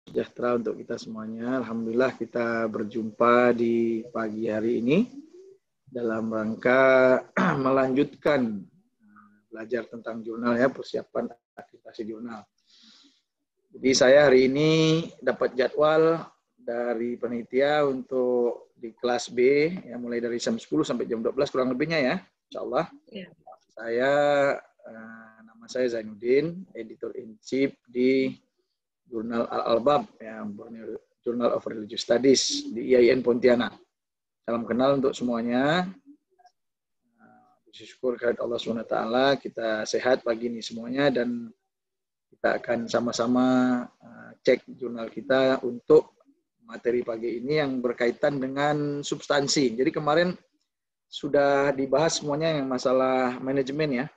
sejahtera untuk kita semuanya. Alhamdulillah kita berjumpa di pagi hari ini dalam rangka melanjutkan belajar tentang jurnal ya, persiapan akreditasi jurnal. Jadi saya hari ini dapat jadwal dari panitia untuk di kelas B ya, mulai dari jam 10 sampai jam 12 kurang lebihnya ya, insyaallah. Ya. Nama saya Zainuddin, editor in chief di Jurnal Al-Albab, ya, Journal of Religious Studies di IAIN Pontianak. Salam kenal untuk semuanya. Bersyukur kepada Allah SWT, kita sehat pagi ini semuanya, dan kita akan sama-sama cek jurnal kita untuk materi pagi ini yang berkaitan dengan substansi. Jadi kemarin sudah dibahas semuanya yang masalah manajemen ya.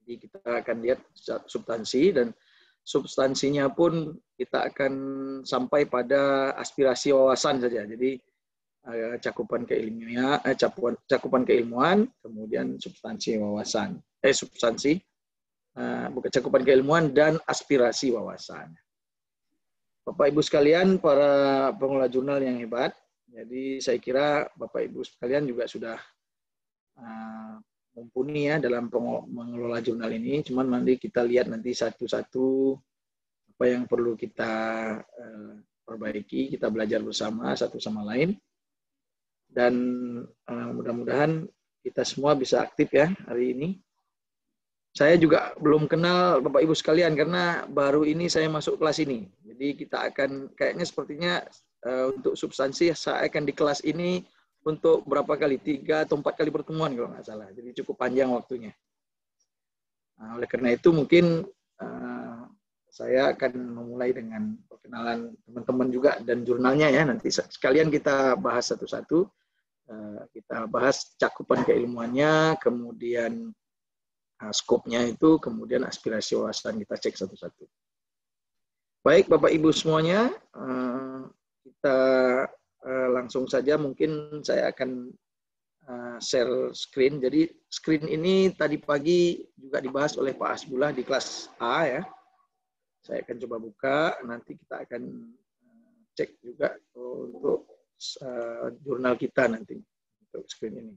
Jadi kita akan lihat substansi, dan substansinya pun kita akan sampai pada aspirasi wawasan saja. Jadi cakupan keilmuan, kemudian substansi wawasan. Bukan cakupan keilmuan dan aspirasi wawasan. Bapak Ibu sekalian, para pengelola jurnal yang hebat. Jadi saya kira Bapak Ibu sekalian juga sudah mumpuni ya dalam mengelola jurnal ini. Cuman nanti kita lihat nanti satu-satu apa yang perlu kita perbaiki, kita belajar bersama satu sama lain. Dan mudah-mudahan kita semua bisa aktif ya hari ini. Saya juga belum kenal Bapak Ibu sekalian karena baru ini saya masuk kelas ini. Jadi kita akan kayaknya sepertinya untuk substansi saya akan di kelas ini untuk berapa kali? 3 atau 4 kali pertemuan kalau nggak salah. Jadi cukup panjang waktunya. Nah, oleh karena itu mungkin saya akan memulai dengan perkenalan teman-teman juga dan jurnalnya ya. Nanti sekalian kita bahas satu-satu. Kita bahas cakupan keilmuannya, kemudian skopnya itu, kemudian aspirasi wawasan kita cek satu-satu. Baik Bapak Ibu semuanya, kita langsung saja, mungkin saya akan share screen. Jadi screen ini tadi pagi juga dibahas oleh Pak Hasbullah di kelas A ya. Saya akan coba buka, nanti kita akan cek juga untuk jurnal kita nanti untuk screen ini.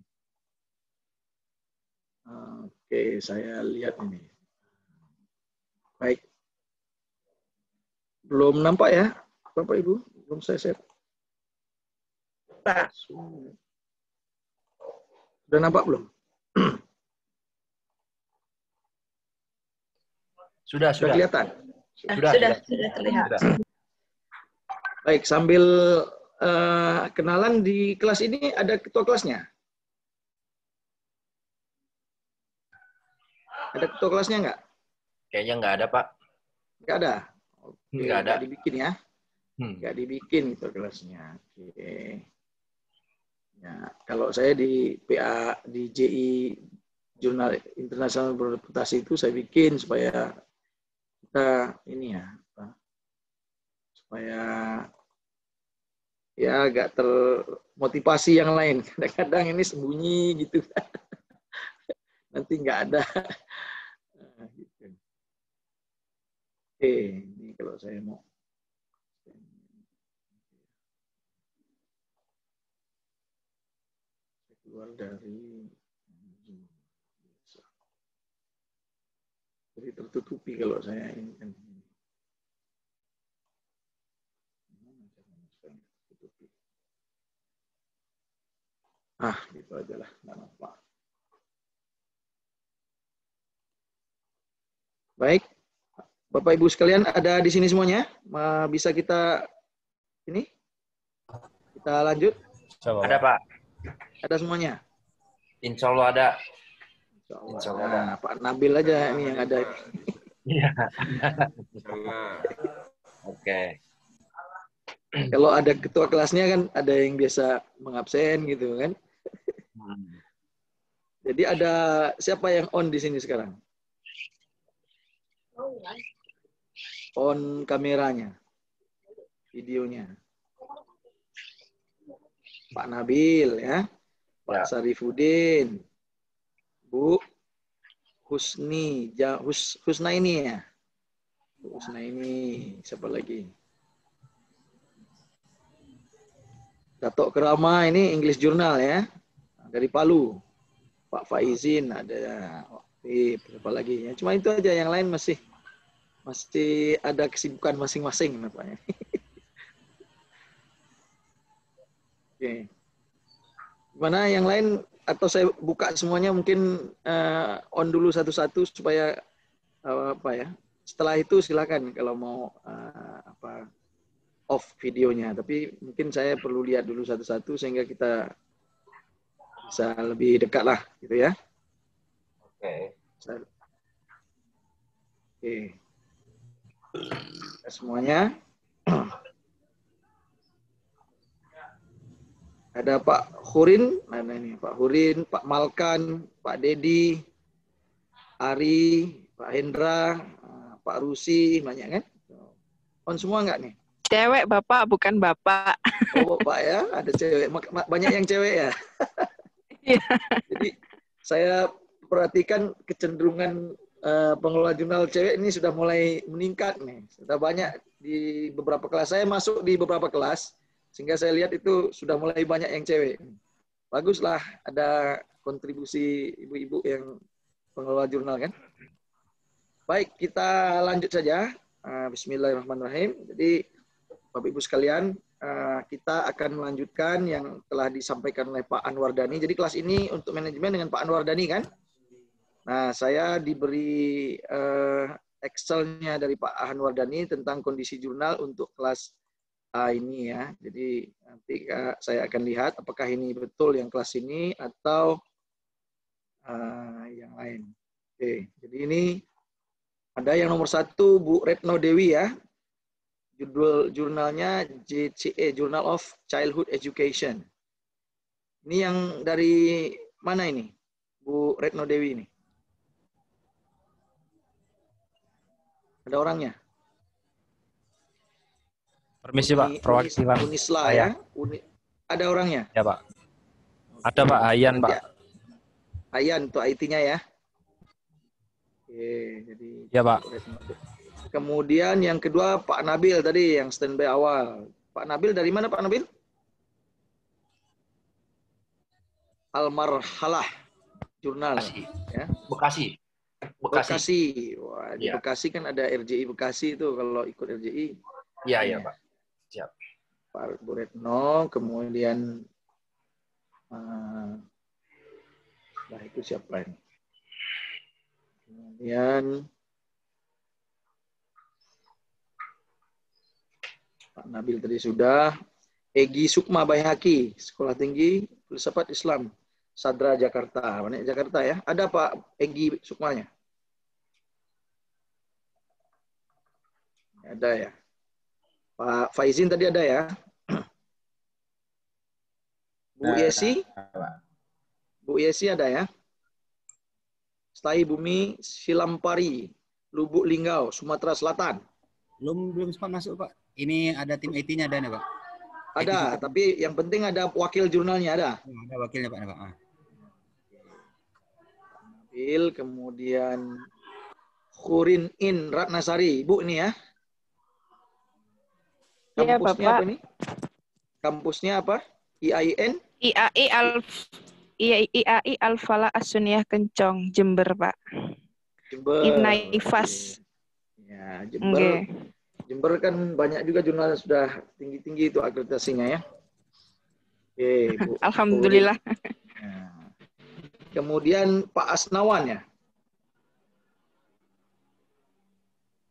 Oke, saya lihat ini. Baik. Belum nampak ya, Bapak Ibu? Belum saya share. Sudah nampak belum? Sudah kelihatan? Sudah terlihat. Baik, sambil kenalan di kelas ini ada ketua kelasnya. Ada ketua kelasnya nggak? Kayaknya nggak ada, Pak. Nggak ada? Oke, nggak ada. Nggak dibikin ya? Nggak dibikin ketua kelasnya. Oke. Ya, kalau saya di PA, di JI, Jurnal Internasional Berreputasi itu saya bikin supaya kita ini ya, supaya ya agak termotivasi yang lain. Kadang-kadang ini sembunyi gitu. Nanti nggak ada. Gitu. Oke, ini kalau saya mau keluar dari, jadi tertutupi kalau saya ini kan. Gitu aja lah, nggak apa-apa. Baik, Bapak Ibu sekalian ada di sini semuanya? Bisa kita ini? Kita lanjut? Ada, Pak. Ada semuanya? Insya Allah ada. Insya Allah ada. Nah, Pak Nabil aja ini yang ada. Iya. Oke. Kalau ada ketua kelasnya kan ada yang biasa mengabsen gitu kan. Jadi ada siapa yang on di sini sekarang? On kameranya, videonya. Pak Nabil ya, Pak Sarifudin, Bu Husni, Husna ini ya, Bu Husna ini, siapa lagi? Datuk Kerama ini English Journal ya, dari Palu. Pak Faizin ada, apa lagi ya. Cuma itu aja, yang lain masih ada kesibukan masing-masing nampaknya. Oke. Gimana yang lain, atau saya buka semuanya, mungkin on dulu satu-satu supaya apa ya. Setelah itu silakan kalau mau off videonya, tapi mungkin saya perlu lihat dulu satu-satu sehingga kita bisa lebih dekat lah gitu ya. Oke. Oke. Semuanya. Ada Pak Hurin, mana ini Pak Hurin, Pak Malkan, Pak Dedi, Ari, Pak Hendra, Pak Rusi, banyak kan? On semua enggak nih? Cewek Bapak, bukan Bapak. Oh Bapak ya, ada cewek. Banyak yang cewek ya? Jadi saya perhatikan kecenderungan pengelola jurnal cewek ini sudah mulai meningkat nih. Sudah banyak di beberapa kelas. Saya masuk di beberapa kelas, sehingga saya lihat itu sudah mulai banyak yang cewek. Baguslah ada kontribusi ibu-ibu yang pengelola jurnal kan. Baik, kita lanjut saja. Bismillahirrahmanirrahim. Jadi Bapak Ibu sekalian, kita akan melanjutkan yang telah disampaikan oleh Pak Anwar Dhani. Jadi kelas ini untuk manajemen dengan Pak Anwar Dhani kan. Nah, saya diberi Excel-nya dari Pak Anwar Dhani tentang kondisi jurnal untuk kelas A ini ya. Jadi nanti saya akan lihat apakah ini betul yang kelas ini atau yang lain. Oke, jadi ini ada yang nomor 1 Bu Retno Dewi ya. Judul jurnalnya JCE, Journal of Childhood Education. Ini yang dari mana ini? Bu Retno Dewi ini. Ada orangnya? Permisi Pak, perwakilan. Unisla ya. Ada orangnya? Ya Pak. Ada Pak, Ayan Pak. Ayan untuk IT-nya ya. Oke, jadi ya Pak. Kemudian yang kedua Pak Nabil tadi yang standby awal. Pak Nabil dari mana Pak Nabil? Al-Marhalah Jurnal. Bekasi. Ya. Bekasi. Wah, di Bekasi kan ada RJI Bekasi itu kalau ikut RJI. Iya Pak. Siap. Pak Bu Retno, kemudian itu siapa ini? Kemudian Pak Nabil tadi sudah. Egi Sukma Baihaqi, Sekolah Tinggi Filsafat Islam, Sadra Jakarta. Mana Jakarta ya? Ada Pak Egi Sukmanya? Ada ya. Pak Faizin tadi ada ya? Bu Yesi? Bu Yesi ada ya? Stai Bumi Silampari, Lubuk Linggau, Sumatera Selatan. Belum sempat masuk Pak. Ini ada tim IT-nya ada nih Pak. Ada, tapi yang penting ada wakil jurnalnya ada. Ada wakilnya Pak. Nabil, kemudian Khurin In Ratnasari, Ibu ini ya. Kampusnya apa nih? Kampusnya apa? IAIN? IAI Al-Falah As-Sunniyah Kencong, Jember, Pak. Jember. Ibnaifas. Ya, Jember. Okay. Jember kan banyak juga jurnal sudah tinggi-tinggi itu akreditasinya ya. Oke, Bu. Alhamdulillah. Nah. Kemudian Pak Asnawan ya.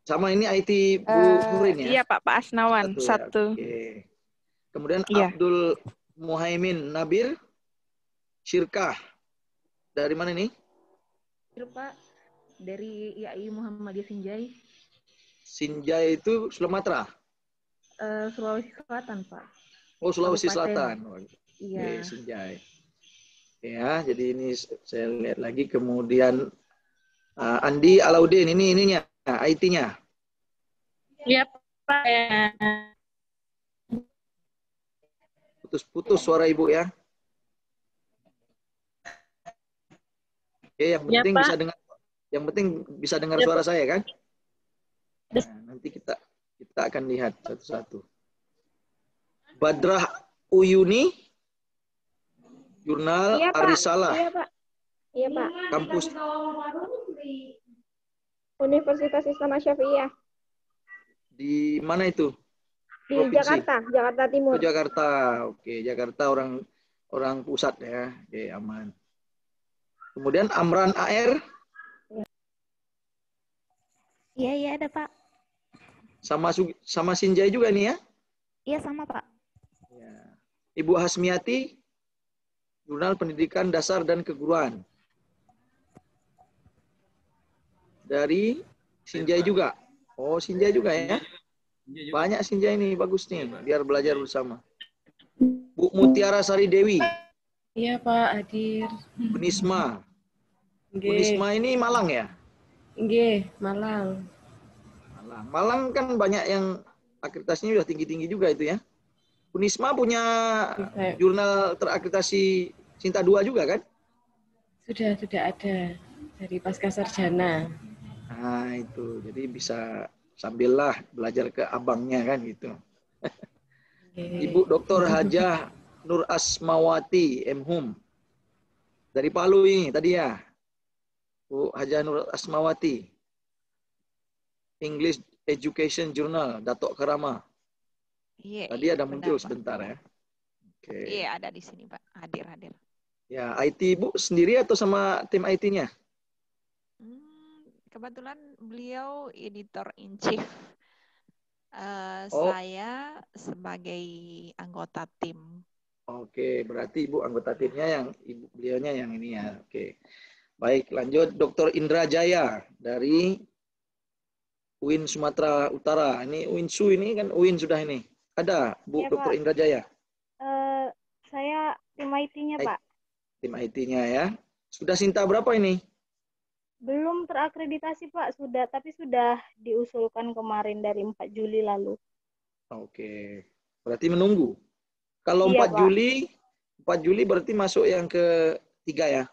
Sama ini IT Bu Hurin ya? Iya Pak Asnawan. Satu. Ya. Oke. Kemudian Abdul Muhaimin Nabir Syirkah. Dari mana nih? Pak, dari IAI Muhammadiyah Sinjai. Sinjai itu Sumatera? Sulawesi Selatan, Pak. Oh, Sulawesi Selatan. Iya. Oke, Sinjai. Ya, jadi ini saya lihat lagi. Kemudian Andi Alauddin, ini ininya, IT-nya. Iya, Pak. Putus-putus suara Ibu ya. Oke, yang penting bisa dengar. Yang penting bisa dengar suara saya kan? Nah, nanti kita akan lihat satu-satu. Uyuni, Jurnal Iya, Pak. Arisalah, Iya, Pak. Iya, Pak. kampus Universitas Islam Asy-Syafi'iyah di mana itu? di Provinsi? Jakarta, Jakarta Oh, Timur. Jakarta. Oke, Jakarta orang pusat ya. Oke, aman. Kemudian Amran AR Iya, iya ada Pak. sama Sinjai juga nih ya. Iya sama Pak. Ya. Ibu Hasmiati, Jurnal Pendidikan Dasar dan Keguruan. Dari Sinjai juga. Oh, Sinjai juga ya. Banyak Sinjai ini, bagus nih. Biar belajar bersama. Bu Mutiara Sari Dewi, Iya Pak, hadir. Unisma. Nggih. Unisma ini Malang ya? Nggih, Malang. Malang kan banyak yang akreditasinya udah tinggi-tinggi juga itu ya. Unisma punya jurnal terakreditasi Sinta 2 juga kan? Sudah ada dari Pasca Sarjana. Nah itu, jadi bisa sambillah belajar ke abangnya kan gitu. Ibu Dr. Hajah Nur Asmawati MHum. Dari Palu ini tadi ya. Bu Hajah Nur Asmawati. English Education Journal, Datuk Kerama. Iya. Tadi ada muncul benar, Pak. sebentar ya. Oke. Iya, ada di sini, Pak. Hadir. Ya, IT Bu sendiri atau sama tim IT-nya? Kebetulan beliau editor in chief. Oh. Saya sebagai anggota tim. Oke, berarti Ibu anggota timnya yang beliaunya yang ini ya. Oke. Baik, lanjut Dr. Indra Jaya dari UIN Sumatera Utara. Ini UINSU ini kan UIN sudah ini. Ada Bu Iya, Dr. Pak. Indra Jaya. Saya tim IT-nya, Pak. Tim IT-nya ya. Sudah Sinta berapa ini? Belum terakreditasi, Pak. Tapi sudah diusulkan kemarin dari 4 Juli lalu. Oke. Berarti menunggu. Kalau Iya, 4 Pak. Juli berarti masuk yang ketiga ya?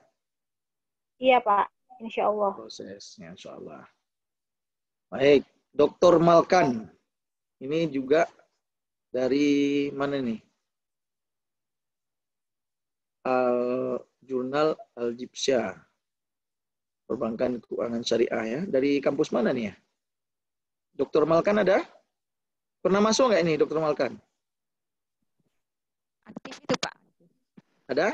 Iya, Pak. Insya Allah. Prosesnya, insya Allah. Baik, Dr. Malkan. Ini juga dari mana nih? Jurnal Al-Jibsya. Perbankan Keuangan Syariah ya. Dari kampus mana nih ya? Dr. Malkan ada? Pernah masuk nggak ini Dr. Malkan? Aktif itu, Pak. Ada?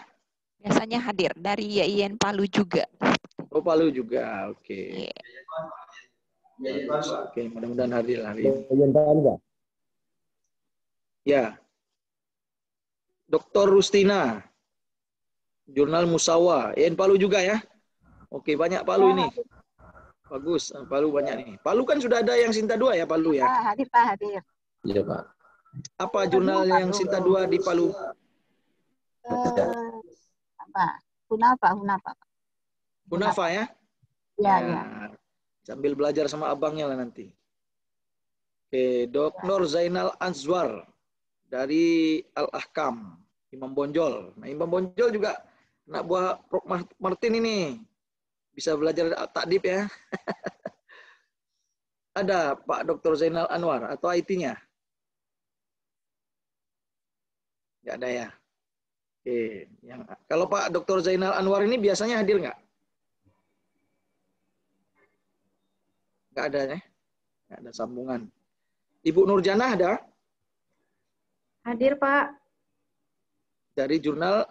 Biasanya hadir dari IAIN Palu juga. Oh, Palu juga. Oke. Iya. Oke, mudah-mudahan hadir hari ini. Ya. Dr. Rustina. Jurnal Musawa. IAIN Palu juga ya? Oke, banyak Palu ini. Bagus, Palu banyak nih. Palu kan sudah ada yang Sinta 2 ya, Palu ya? Hadir, Pak, hadir. Iya, Pak. Apa jurnal yang Sinta 2 di Palu? Hunafa. Hunafa ya? Iya, Ya. iya. Sambil belajar sama abangnya lah nanti. Oke, Dr. Zainal Anzwar dari Al-Ahkam, Imam Bonjol. Nah, Imam Bonjol juga anak buah Prof. Martin ini. Bisa belajar takdib ya. Ada Pak Dr. Zainal Anwar atau IT-nya? Nggak ada ya? Oke. Kalau Pak Dr. Zainal Anwar ini biasanya hadir nggak? Nggak ada ya? Nggak ada sambungan. Ibu Nurjana ada? Hadir, Pak. Dari jurnal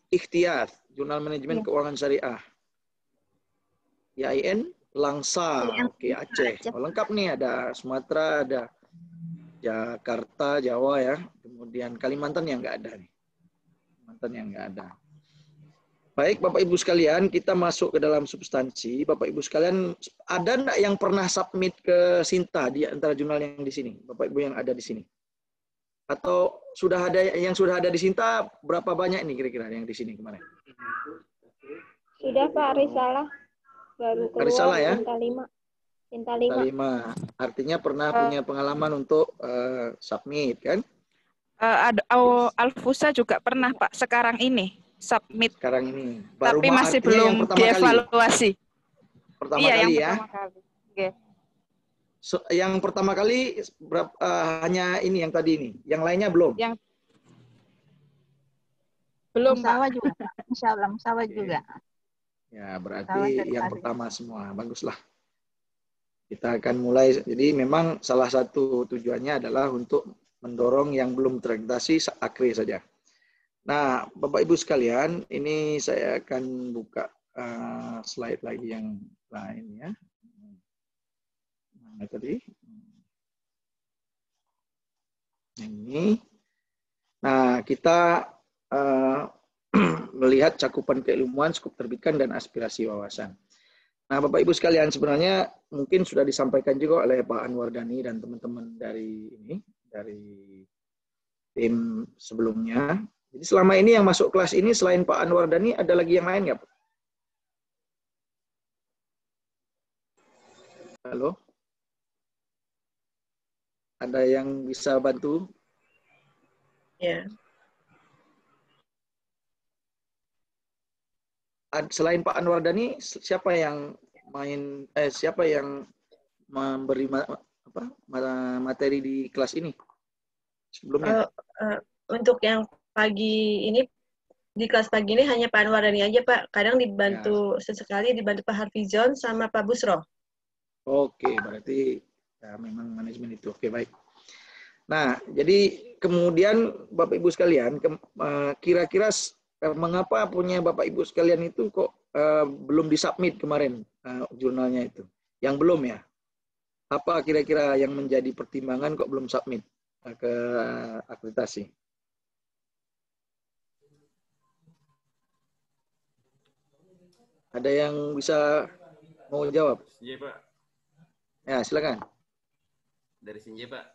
Ikhtiar, Jurnal Manajemen Keuangan Syariah. IAIN Langsa, oke, Aceh. Oh, lengkap nih, ada Sumatera, ada Jakarta, Jawa ya. Kemudian Kalimantan yang nggak ada nih. Kalimantan yang nggak ada. Baik, Bapak Ibu sekalian, kita masuk ke dalam substansi. Bapak Ibu sekalian, ada nggak yang pernah submit ke Sinta di antara jurnal yang di sini? Bapak Ibu yang ada di sini? Atau sudah ada di Sinta, berapa banyak nih kira-kira yang di sini kemarin? Sudah, Pak, Risalah. Baru keluar Risalah ya? Sinta 5. Artinya pernah punya pengalaman untuk submit, kan? Alfusa juga pernah, Pak, sekarang ini submit. Sekarang ini. Baru Tapi masih belum dievaluasi. Pertama iya, kali yang ya? pertama kali. Okay. Yang pertama kali hanya ini yang tadi ini. Yang lainnya belum? Belum, Pak. Musyawarah juga, Pak. Insya Allah, musyawarah Oke. juga. Ya, Musyawarah berarti dari yang Adil. pertama semua. Baguslah. Kita akan mulai. Jadi memang salah satu tujuannya adalah untuk mendorong yang belum terakreditasi akre saja. Nah, Bapak Ibu sekalian, ini saya akan buka slide lagi yang lain ya. Mana tadi? Ini. Nah, kita melihat cakupan keilmuan, skop terbitan, dan aspirasi wawasan. Nah, Bapak Ibu sekalian, sebenarnya mungkin sudah disampaikan juga oleh Pak Anwar Dhani dan teman-teman dari tim sebelumnya. Jadi selama ini yang masuk kelas ini selain Pak Anwar Dhani, ada lagi yang lain nggak, Pak? Halo? Ada yang bisa bantu? Ya. Selain Pak Anwar Dhani, siapa yang memberi materi di kelas ini sebelumnya? Untuk yang pagi ini, di kelas pagi ini hanya Pak Anwar Dhani aja, Pak. Kadang dibantu sesekali dibantu Pak Harfizon sama Pak Busro. Oke, berarti ya, memang manajemen itu. Oke, baik. Nah, jadi kemudian Bapak Ibu sekalian, kira-kira mengapa punya Bapak Ibu sekalian itu kok belum disubmit kemarin jurnalnya itu? Yang belum ya? Apa kira-kira yang menjadi pertimbangan kok belum submit ke akreditasi? Ada yang bisa mau jawab? Iya, Pak. Ya, silakan. Dari Sinje, Pak.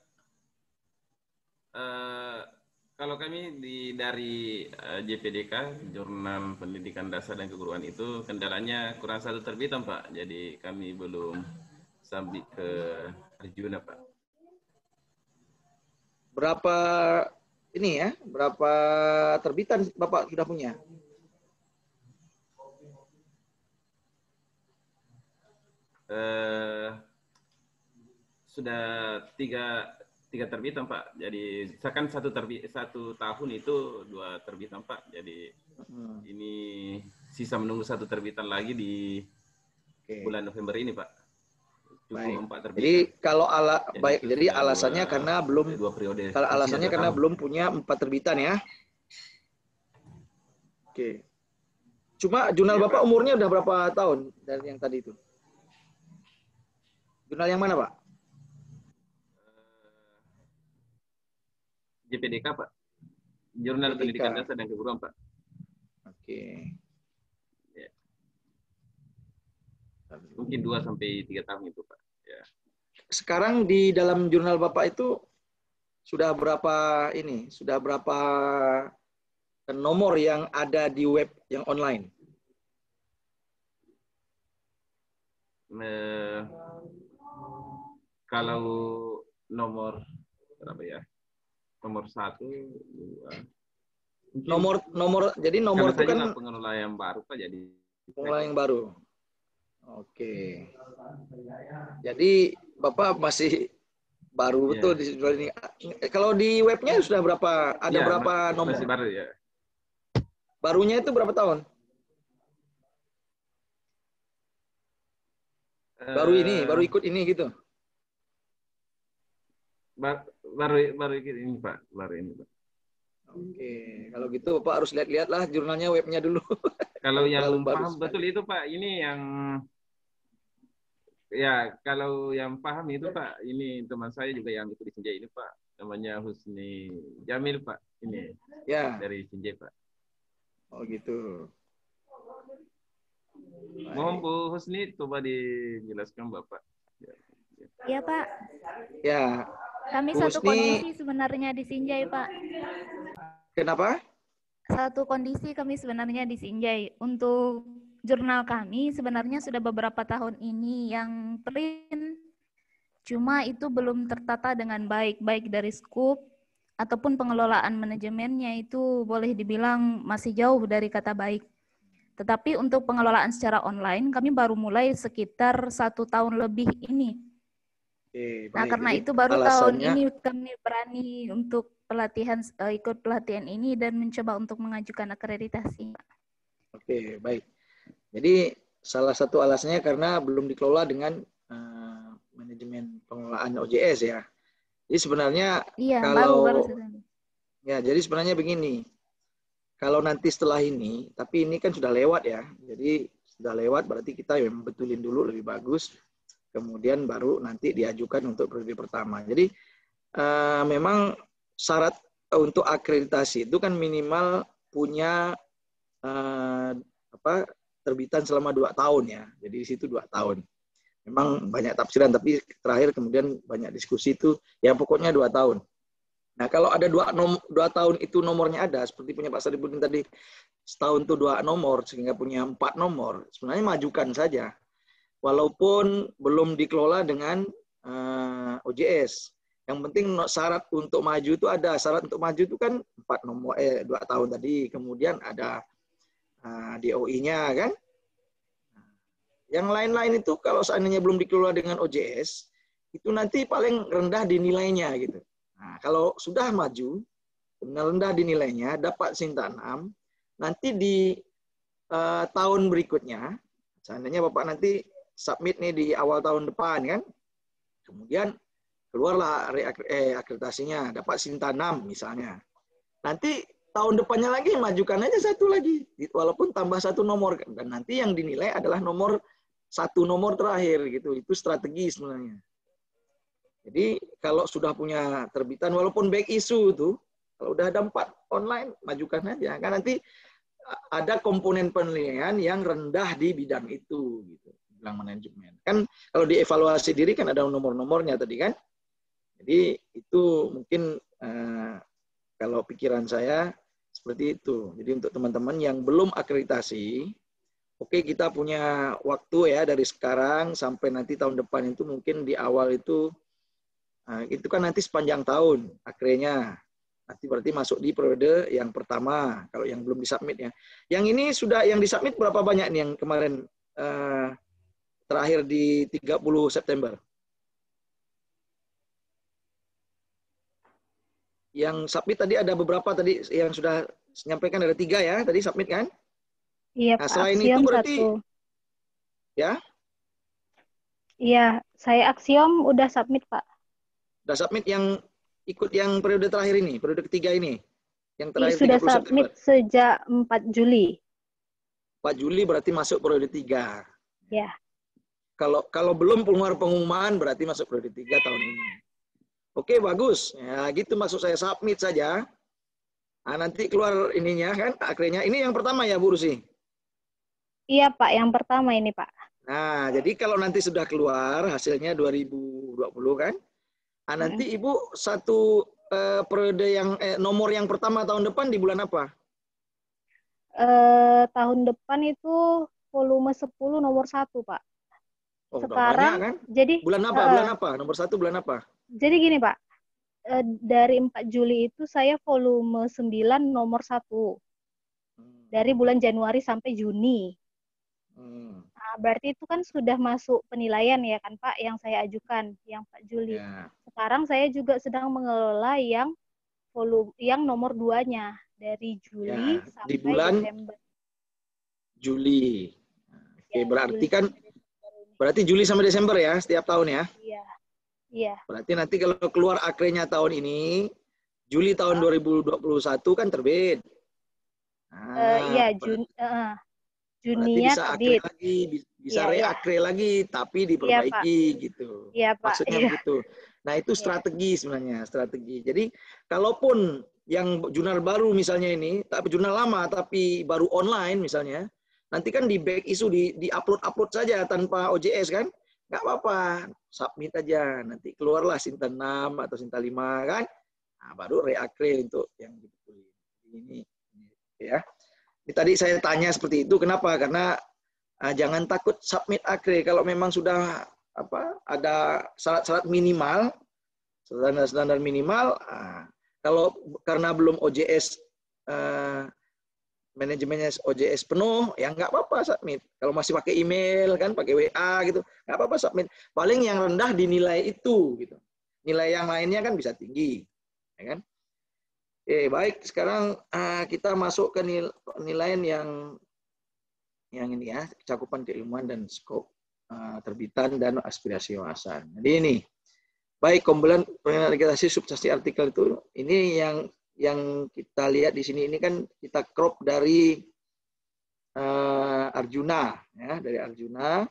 Kalau kami dari JPDK, Jurnal Pendidikan Dasar dan Keguruan itu kendalanya kurang satu terbitan, Pak. Jadi kami belum submit ke Arjuna, Pak. Berapa ini ya? Berapa terbitan Bapak sudah punya? Sudah tiga terbitan, Pak. Jadi misalkan satu tahun itu 2 terbitan, Pak. Jadi ini sisa menunggu 1 terbitan lagi di bulan November ini, Pak. Cukup 4 terbitan. Jadi kalau jadi alasannya karena belum 2 periode. Kalau alasannya karena belum punya 4 terbitan ya. Oke. Cuma jurnal Bapak umurnya udah berapa tahun dari yang tadi itu? Jurnal yang mana, Pak? JPDK, Pak. Jurnal Pendidikan Dasar dan Keguruan, Pak. Oke. Ya. Mungkin 2 sampai 3 tahun itu, Pak. Ya. Sekarang di dalam jurnal Bapak itu sudah berapa nomor yang ada di web yang online? Kalau nomor berapa ya? Nomor 1, 2. Jadi nomor itu kan pengelola yang baru, Pak. Jadi pengelola yang baru. Oke. Jadi Bapak masih baru betul di jurnal ini. Kalau di webnya sudah berapa? Ada berapa nomor? Masih baru ya. Barunya itu berapa tahun? Baru ikut ini gitu. Baru ini, Pak. Baru ini, Pak. Oke, kalau gitu Bapak harus lihat-lihat lah jurnalnya, webnya dulu. Kalau yang paham betul itu, Pak, ini yang kalau yang paham itu, Pak, ini teman saya juga yang itu di Sinjai ini, Pak, namanya Husni Jamil, Pak, ini dari Sinjai, Pak. Oh gitu. Mohon Bu Husni coba dijelaskan Bapak. Iya, Pak. Ya. Kami satu kondisi sebenarnya di Sinjai, Pak. Kenapa? Satu kondisi kami sebenarnya di Sinjai. Untuk jurnal kami sebenarnya sudah beberapa tahun ini yang print. Cuma itu belum tertata dengan baik dari skup ataupun pengelolaan manajemennya itu boleh dibilang masih jauh dari kata baik. Tetapi untuk pengelolaan secara online kami baru mulai sekitar 1 tahun lebih ini. Nah, karena itu baru tahun ini kami berani untuk ikut pelatihan ini dan mencoba untuk mengajukan akreditasi, Pak. Oke, baik. Jadi salah satu alasannya karena belum dikelola dengan manajemen pengelolaan OJS ya. Jadi sebenarnya baru ya, jadi sebenarnya begini. Kalau nanti setelah ini, tapi ini kan sudah lewat ya. Jadi sudah lewat berarti kita memang betulin dulu lebih bagus. Kemudian baru nanti diajukan untuk periode pertama. Jadi memang syarat untuk akreditasi itu kan minimal punya terbitan selama 2 tahun ya. Jadi di situ 2 tahun. Memang banyak tafsiran, tapi terakhir kemudian banyak diskusi itu, ya pokoknya 2 tahun. Nah kalau ada 2 tahun itu nomornya ada, seperti punya Pak Saripudin tadi, setahun itu 2 nomor, sehingga punya 4 nomor, sebenarnya majukan saja. Walaupun belum dikelola dengan OJS. Yang penting syarat untuk maju itu ada. Syarat untuk maju itu kan 2 tahun tadi. Kemudian ada DOI-nya kan. Yang lain-lain itu kalau seandainya belum dikelola dengan OJS, itu nanti paling rendah di nilainya gitu. Nah, kalau sudah maju, rendah di nilainya, dapat Sinta 6, nanti di tahun berikutnya, seandainya Bapak nanti submit nih di awal tahun depan kan, kemudian keluarlah akreditasinya, dapat Sinta 6 misalnya. Nanti tahun depannya lagi majukan aja 1 lagi, walaupun tambah 1 nomor, dan nanti yang dinilai adalah nomor 1 nomor terakhir gitu. Itu strategi sebenarnya. Jadi kalau sudah punya terbitan, walaupun back issue itu, kalau udah ada 4 online, majukan aja. Kan nanti ada komponen penilaian yang rendah di bidang itu, gitu. Bilang manajemen. Kan kalau dievaluasi diri kan ada nomor-nomornya tadi kan. Jadi itu mungkin kalau pikiran saya seperti itu. Jadi untuk teman-teman yang belum akreditasi, oke kita punya waktu ya dari sekarang sampai nanti tahun depan itu mungkin di awal itu kan nanti sepanjang tahun akhirnya. Nanti berarti masuk di periode yang pertama kalau yang belum disubmit ya. Yang ini sudah yang disubmit berapa banyak nih yang kemarin terakhir di 30 September? Yang submit tadi ada beberapa tadi yang sudah menyampaikan ada 3 ya tadi submit kan? Iya nah, Pak. selain Aksiom itu berarti 1. Ya? Iya, saya Aksiom udah submit Pak. Udah submit yang ikut yang periode terakhir ini, periode ketiga ini, yang terakhir Sudah 30 submit September. sejak 4 Juli. 4 Juli berarti masuk periode 3. Ya. Kalau belum keluar pengumuman berarti masuk periode 3 tahun ini. Oke, bagus. Ya, gitu maksud saya, submit saja. Nah, nanti keluar ininya kan, akhirnya. Ini yang pertama ya, Bu Rusi? Iya, Pak. Yang pertama ini, Pak. Nah, jadi kalau nanti sudah keluar hasilnya 2020 kan, nah, nanti Ibu satu periode yang nomor yang pertama tahun depan di bulan apa? Tahun depan itu volume 10 nomor 1, Pak. Oh, sekarang banyak, kan? Jadi bulan apa? Bulan apa? Nomor 1 bulan apa? Jadi gini, Pak. Dari 4 Juli itu saya volume 9 nomor 1. Dari bulan Januari sampai Juni. Nah, berarti itu kan sudah masuk penilaian ya kan Pak, yang saya ajukan, yang 4 Juli. Ya. Sekarang saya juga sedang mengelola yang volume yang nomor 2-nya dari Juli Ya, sampai di bulan Desember. Juli. Oke, Ya, berarti Juli kan berarti Juli sampai Desember ya, setiap tahun ya. Iya. Iya. Berarti nanti kalau keluar akhirnya tahun ini, Juli tahun 2021 kan terbit. Nah, Iya, Juninya bisa terbit. lagi, bisa Iya, reakre lagi, tapi diperbaiki gitu. Iya, Pak. Maksudnya Iya. begitu. Nah, itu strategi sebenarnya, strategi. Jadi, kalaupun yang jurnal baru misalnya ini, tapi jurnal lama tapi baru online misalnya, nanti kan di back issue, di upload saja tanpa OJS kan? Nggak apa-apa, submit aja. Nanti keluarlah Sinta 6 atau Sinta 5 kan? Nah, baru reakre untuk yang gitu. Ini ya. Ini tadi saya tanya seperti itu, kenapa? Karena jangan takut submit akre. Kalau memang sudah ada syarat-syarat minimal, standar minimal, kalau karena belum OJS, manajemennya OJS penuh, ya nggak apa-apa submit. Kalau masih pakai email, kan pakai WA gitu, nggak apa-apa submit. Paling yang rendah dinilai itu, gitu. Nilai yang lainnya kan bisa tinggi, ya kan? Oke, baik. Sekarang kita masuk ke penilaian yang ini ya, cakupan keilmuan dan skop terbitan dan aspirasi wawasan. Jadi ini, baik komponen akreditasi substansi artikel itu, ini yang kita lihat di sini ini kan kita crop dari Arjuna, ya, dari Arjuna.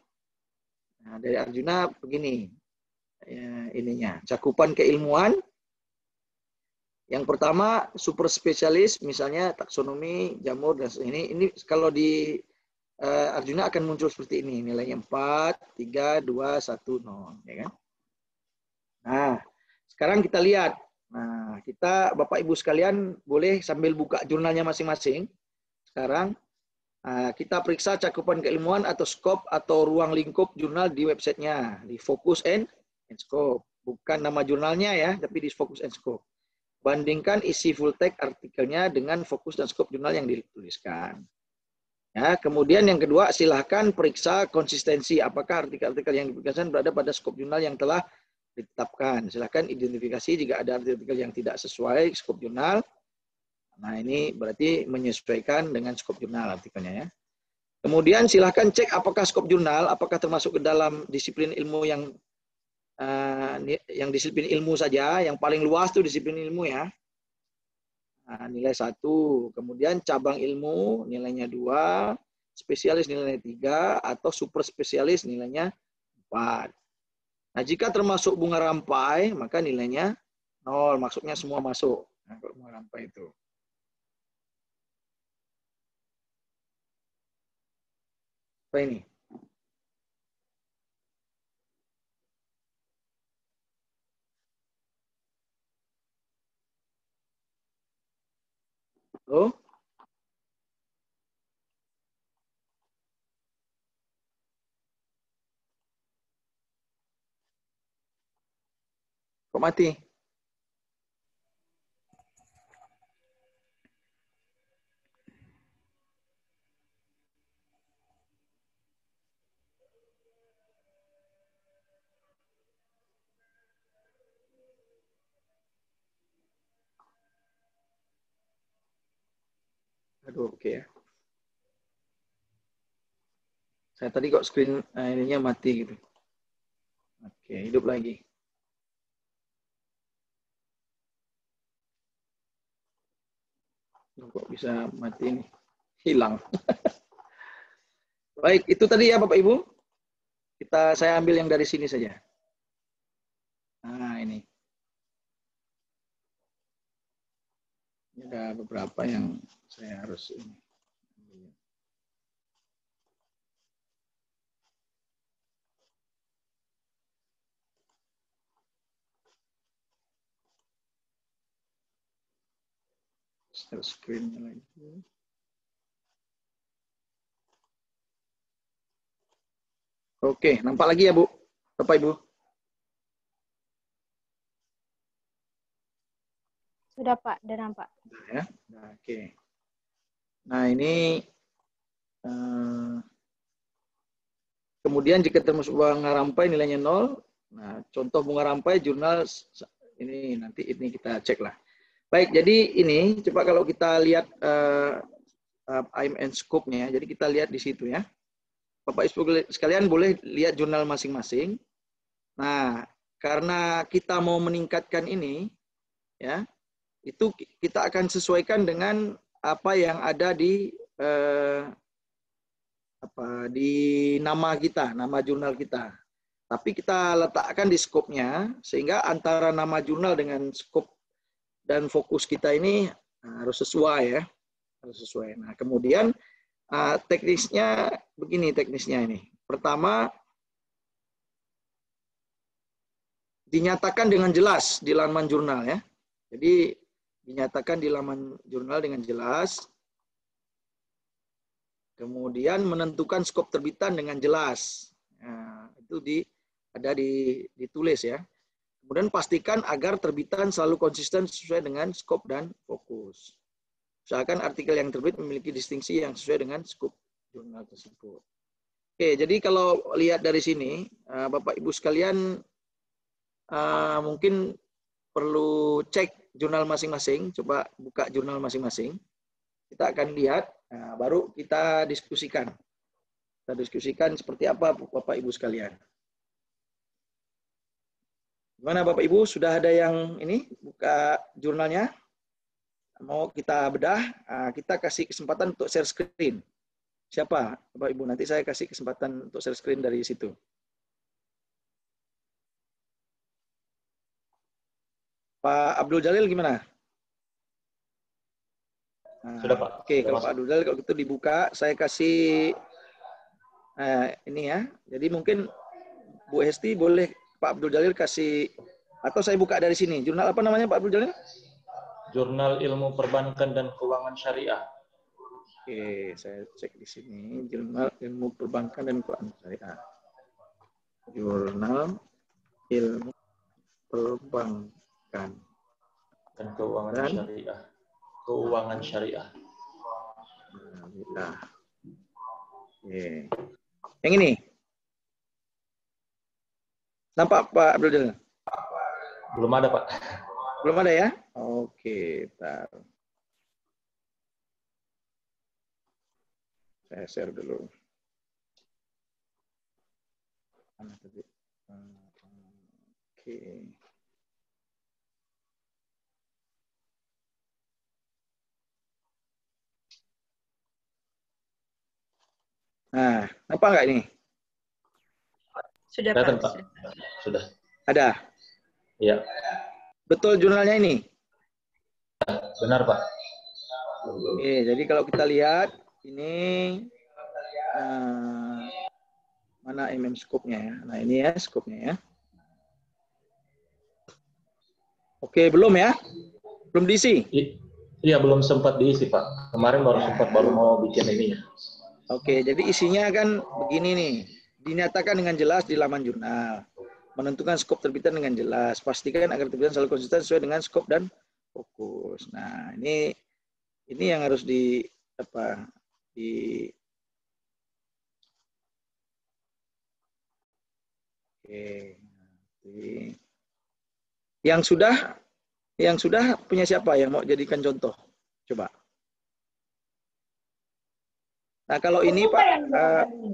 Nah, dari Arjuna begini, ya, ininya, cakupan keilmuan. Yang pertama super spesialis, misalnya taksonomi, jamur dan ini kalau di Arjuna akan muncul seperti ini, nilainya 4, 3, 2, 1, 0, ya kan? Nah, sekarang kita lihat. Nah, kita Bapak Ibu sekalian boleh sambil buka jurnalnya masing-masing. Sekarang kita periksa cakupan keilmuan atau skop atau ruang lingkup jurnal di websitenya, di Focus and Scope. Bukan nama jurnalnya ya, tapi di Focus and Scope. Bandingkan isi full text artikelnya dengan fokus dan skop jurnal yang dituliskan. Ya, kemudian yang kedua, silahkan periksa konsistensi apakah artikel-artikel yang dipublikasikan berada pada skop jurnal yang telah ditetapkan. Silahkan identifikasi jika ada artikel yang tidak sesuai skop jurnal. Nah, ini berarti menyesuaikan dengan skop jurnal artikelnya ya. Kemudian silahkan cek apakah skop jurnal, apakah termasuk ke dalam disiplin ilmu yang disiplin ilmu saja, yang paling luas tuh disiplin ilmu ya. Nah, nilai 1, kemudian cabang ilmu nilainya 2, spesialis nilainya 3, atau super spesialis nilainya 4. Nah, jika termasuk bunga rampai, maka nilainya 0, maksudnya semua masuk. Nah, kalau bunga rampai itu. Apa ini? Oh, kok mati? Aduh, oke ya. Saya tadi kok screen ininya mati gitu. Oke, hidup lagi. Kok bisa mati ini? Hilang. Baik, itu tadi ya Bapak Ibu. Saya ambil yang dari sini saja. Nah, ini. Ini ada beberapa yang saya harus ini. Share screen-nya lagi. Oke, nampak lagi ya Bu, Bapak Ibu? Sudah Pak, sudah nampak. Ya, nah, oke. Nah ini kemudian jika termasuk bunga rampai nilainya 0. Nah contoh bunga rampai jurnal ini nanti ini kita cek lah. Baik, jadi ini coba kalau kita lihat IMN scope-nya, jadi kita lihat di situ ya. Bapak Ibu sekalian boleh lihat jurnal masing-masing. Nah, karena kita mau meningkatkan ini, ya, itu kita akan sesuaikan dengan apa yang ada di nama kita, nama jurnal kita. Tapi kita letakkan di skopnya sehingga antara nama jurnal dengan skop dan fokus kita ini harus sesuai ya, harus sesuai. Nah, kemudian teknisnya begini teknisnya ini. Pertama, dinyatakan dengan jelas di laman jurnal ya. Jadi dinyatakan di laman jurnal dengan jelas. Kemudian menentukan skop terbitan dengan jelas. Nah, itu ditulis ya. Kemudian pastikan agar terbitan selalu konsisten sesuai dengan skop dan fokus. Usahakan artikel yang terbit memiliki distingsi yang sesuai dengan skop jurnal tersebut. Oke, jadi kalau lihat dari sini, Bapak Ibu sekalian mungkin perlu cek jurnal masing-masing, coba buka jurnal masing-masing. Kita akan lihat, nah, baru kita diskusikan. Kita diskusikan seperti apa Bapak Ibu sekalian. Gimana Bapak Ibu, sudah ada yang ini buka jurnalnya? Mau kita bedah, kita kasih kesempatan untuk share screen. Siapa Bapak Ibu? Nanti saya kasih kesempatan untuk share screen dari situ. Pak Abdul Jalil gimana? Sudah Pak. Oke, Sudah kalau masuk. Pak Abdul Jalil kalau itu dibuka, saya kasih ini ya. Jadi mungkin Bu Hesti boleh Pak Abdul Jalil kasih, atau saya buka dari sini. Jurnal apa namanya Pak Abdul Jalil? Jurnal Ilmu Perbankan dan Keuangan Syariah. Oke, saya cek di sini. Jurnal Ilmu Perbankan dan Keuangan Syariah. Jurnal Ilmu Perbankan Dan Keuangan Syariah. Keuangan Syariah. Nah, oke. Yang ini. Nampak Pak Abdul Jalil? Belum ada Pak. Belum ada ya? Oke, bentar. Saya share dulu. Mana tadi? Oke. Nah, nampak nggak ini? Sudah Kelihatan, Pak. Pak. Sudah. Ada? Iya. Betul jurnalnya ini? Benar Pak. Oke, jadi kalau kita lihat, ini mana scope-nya ya? Nah, ini ya scope-nya ya. Oke, belum ya? Belum diisi? Iya, belum sempat diisi Pak. Kemarin baru mau bikin ininya. Oke, jadi isinya kan begini nih. Dinyatakan dengan jelas di laman jurnal. Menentukan skop terbitan dengan jelas. Pastikan agar terbitan selalu konsisten sesuai dengan skop dan fokus. Nah, ini yang harus Oke. Yang sudah punya siapa yang mau jadikan contoh? Coba. Nah, kalau ini Pak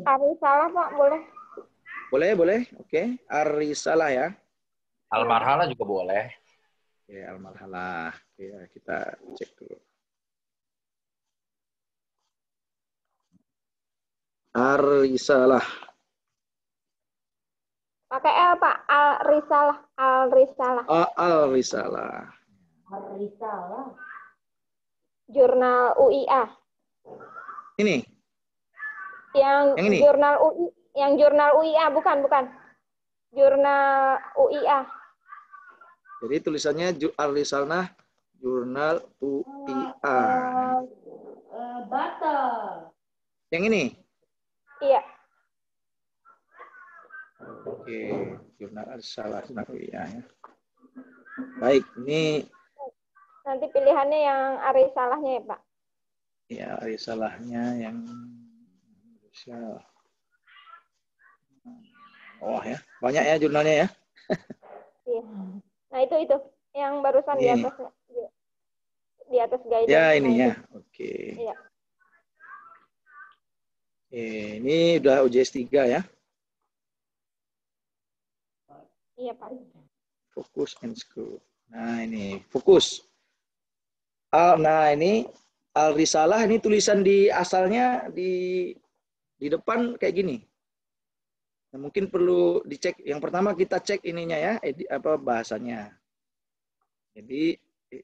Arisalah Pak, boleh? Boleh. Oke. Arisalah ya. Al-Marhalah juga boleh. Oke, Al-Marhalah. Oke, kita cek dulu. Arisalah. Pakai L Pak, Al-Risalah. Al-Risalah. Al-Risalah. Al-Risalah. Jurnal UIA. Ini. Yang ini. Jurnal UIA, bukan. Jurnal UIA. Jadi tulisannya Al-Risalah Jurnal UIA. Battle. Yang ini? Iya. Oke, Jurnal Al-Risalah Jurnal UIA ya. Baik, ini nanti pilihannya yang Arisalahnya ya, Pak. Ya, Arisalahnya yang Arisalah. Oh ya, banyak ya jurnalnya ya. Iya. Nah, itu yang barusan di atas guidance. Ya, ini nah, ya. Oke. Iya. Ini udah UJS 3 ya. Iya, Pak. Fokus and scope. Nah, ini fokus. Nah, ini Al-Risalah, ini tulisan di asalnya di depan kayak gini. Nah, mungkin perlu dicek. Yang pertama kita cek ininya ya, bahasanya. Jadi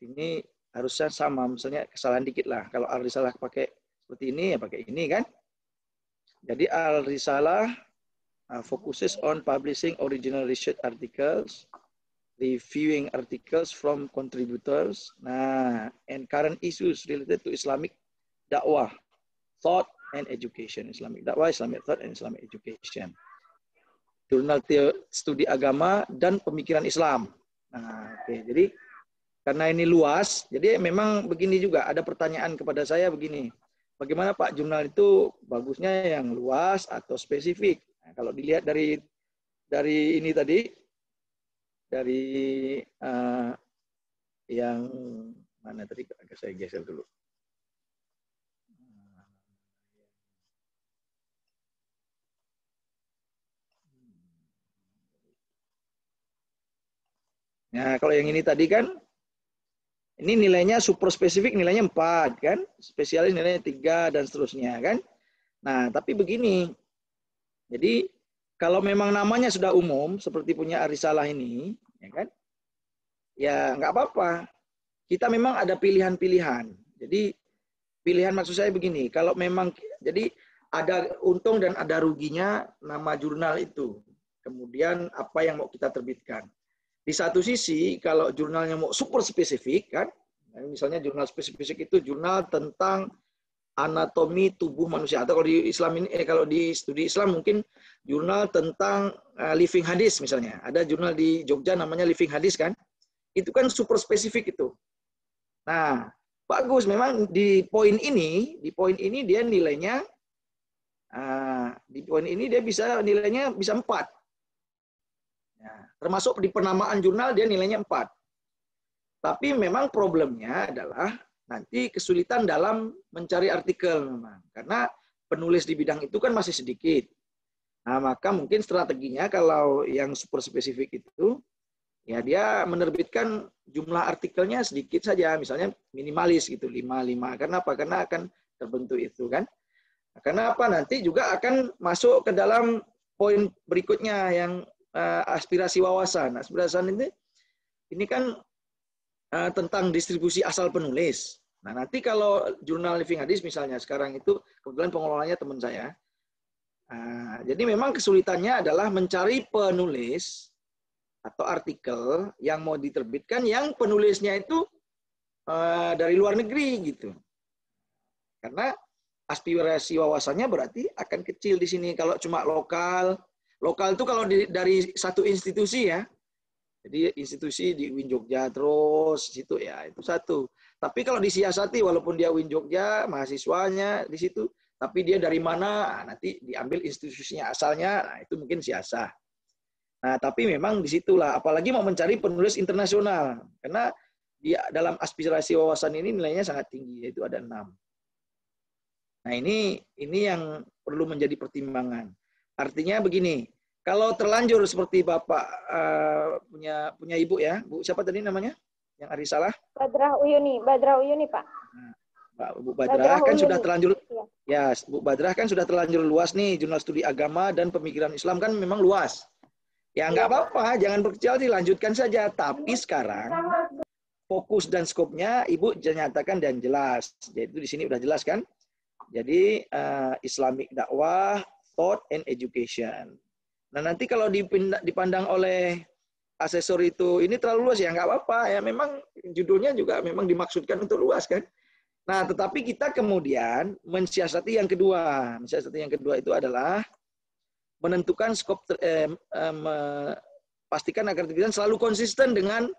ini harusnya sama, misalnya kesalahan dikit lah. Kalau Al-Risalah pakai seperti ini, ya pakai ini kan. Jadi Al-Risalah focuses on publishing original research articles, reviewing articles from contributors, and current issues related to Islamic dakwah, thought, and education. Islamic dakwah, Islamic thought, and Islamic education. Jurnal studi agama dan pemikiran Islam. Nah, oke. Jadi karena ini luas, jadi memang begini juga ada pertanyaan kepada saya begini. Bagaimana Pak jurnal itu bagusnya yang luas atau spesifik? Nah, kalau dilihat dari ini tadi, dari yang mana tadi? Agak saya geser dulu. Nah, kalau yang ini tadi kan, ini nilainya super spesifik, nilainya 4, kan? Spesialis nilainya 3, dan seterusnya, kan? Nah, tapi begini. Jadi, kalau memang namanya sudah umum, seperti punya Arisalah ini, ya kan? Ya, nggak apa-apa. Kita memang ada pilihan-pilihan. Jadi, pilihan maksud saya begini, kalau memang, jadi ada untung dan ada ruginya nama jurnal itu. Kemudian, apa yang mau kita terbitkan. Di satu sisi, kalau jurnalnya mau super spesifik, kan, misalnya jurnal spesifik itu jurnal tentang anatomi tubuh manusia, atau kalau di Islam ini, kalau di studi Islam mungkin jurnal tentang living hadis misalnya. Ada jurnal di Jogja namanya living hadis, kan, itu kan super spesifik itu. Nah, bagus memang di poin ini dia nilainya, di poin ini dia nilainya bisa 4. Ya, termasuk di penamaan jurnal dia nilainya 4. Tapi memang problemnya adalah nanti kesulitan dalam mencari artikel memang. Karena penulis di bidang itu kan masih sedikit. Nah, maka mungkin strateginya kalau yang super spesifik itu, ya dia menerbitkan jumlah artikelnya sedikit saja. Misalnya minimalis gitu, 5. Karena apa? Karena akan terbentuk itu, kan. Karena apa? Nanti juga akan masuk ke dalam poin berikutnya yang aspirasi wawasan. Aspirasi ini kan tentang distribusi asal penulis. Nah, nanti kalau jurnal Living Hadis misalnya sekarang itu kebetulan pengelolanya teman saya. Jadi memang kesulitannya adalah mencari penulis atau artikel yang mau diterbitkan yang penulisnya itu dari luar negeri gitu. Karena aspirasi wawasannya berarti akan kecil di sini kalau cuma lokal. Lokal itu kalau dari satu institusi ya. Jadi institusi di Win Jogja terus situ ya, itu satu. Tapi kalau disiasati walaupun dia Win Jogja, mahasiswanya di situ, tapi dia dari mana, nanti diambil institusinya asalnya, nah itu mungkin siasah. Nah, tapi memang disitulah, apalagi mau mencari penulis internasional. Karena dia dalam aspirasi wawasan ini nilainya sangat tinggi, yaitu ada 6. Nah, ini yang perlu menjadi pertimbangan. Artinya begini, kalau terlanjur seperti Bapak punya Ibu ya, Bu siapa tadi namanya? Yang Arisalah? Badrah Uyuni, Pak. Nah, Bu Badrah kan sudah terlanjur, ya Bu Badrah kan sudah terlanjur luas nih, jurnal studi agama dan pemikiran Islam kan memang luas. Ya nggak apa-apa, jangan berkecil hati, lanjutkan saja. Tapi sekarang fokus dan skopnya Ibu nyatakan dan jelas. Jadi di sini udah jelas kan? Jadi Islamic dakwah, thought and education. Nah, nanti kalau dipandang oleh asesor itu ini terlalu luas ya nggak apa-apa ya, memang judulnya juga memang dimaksudkan untuk luas kan. Nah, tetapi kita kemudian mensiasati yang kedua. Mensiasati yang kedua itu adalah menentukan skop, pastikan agar kita selalu konsisten dengan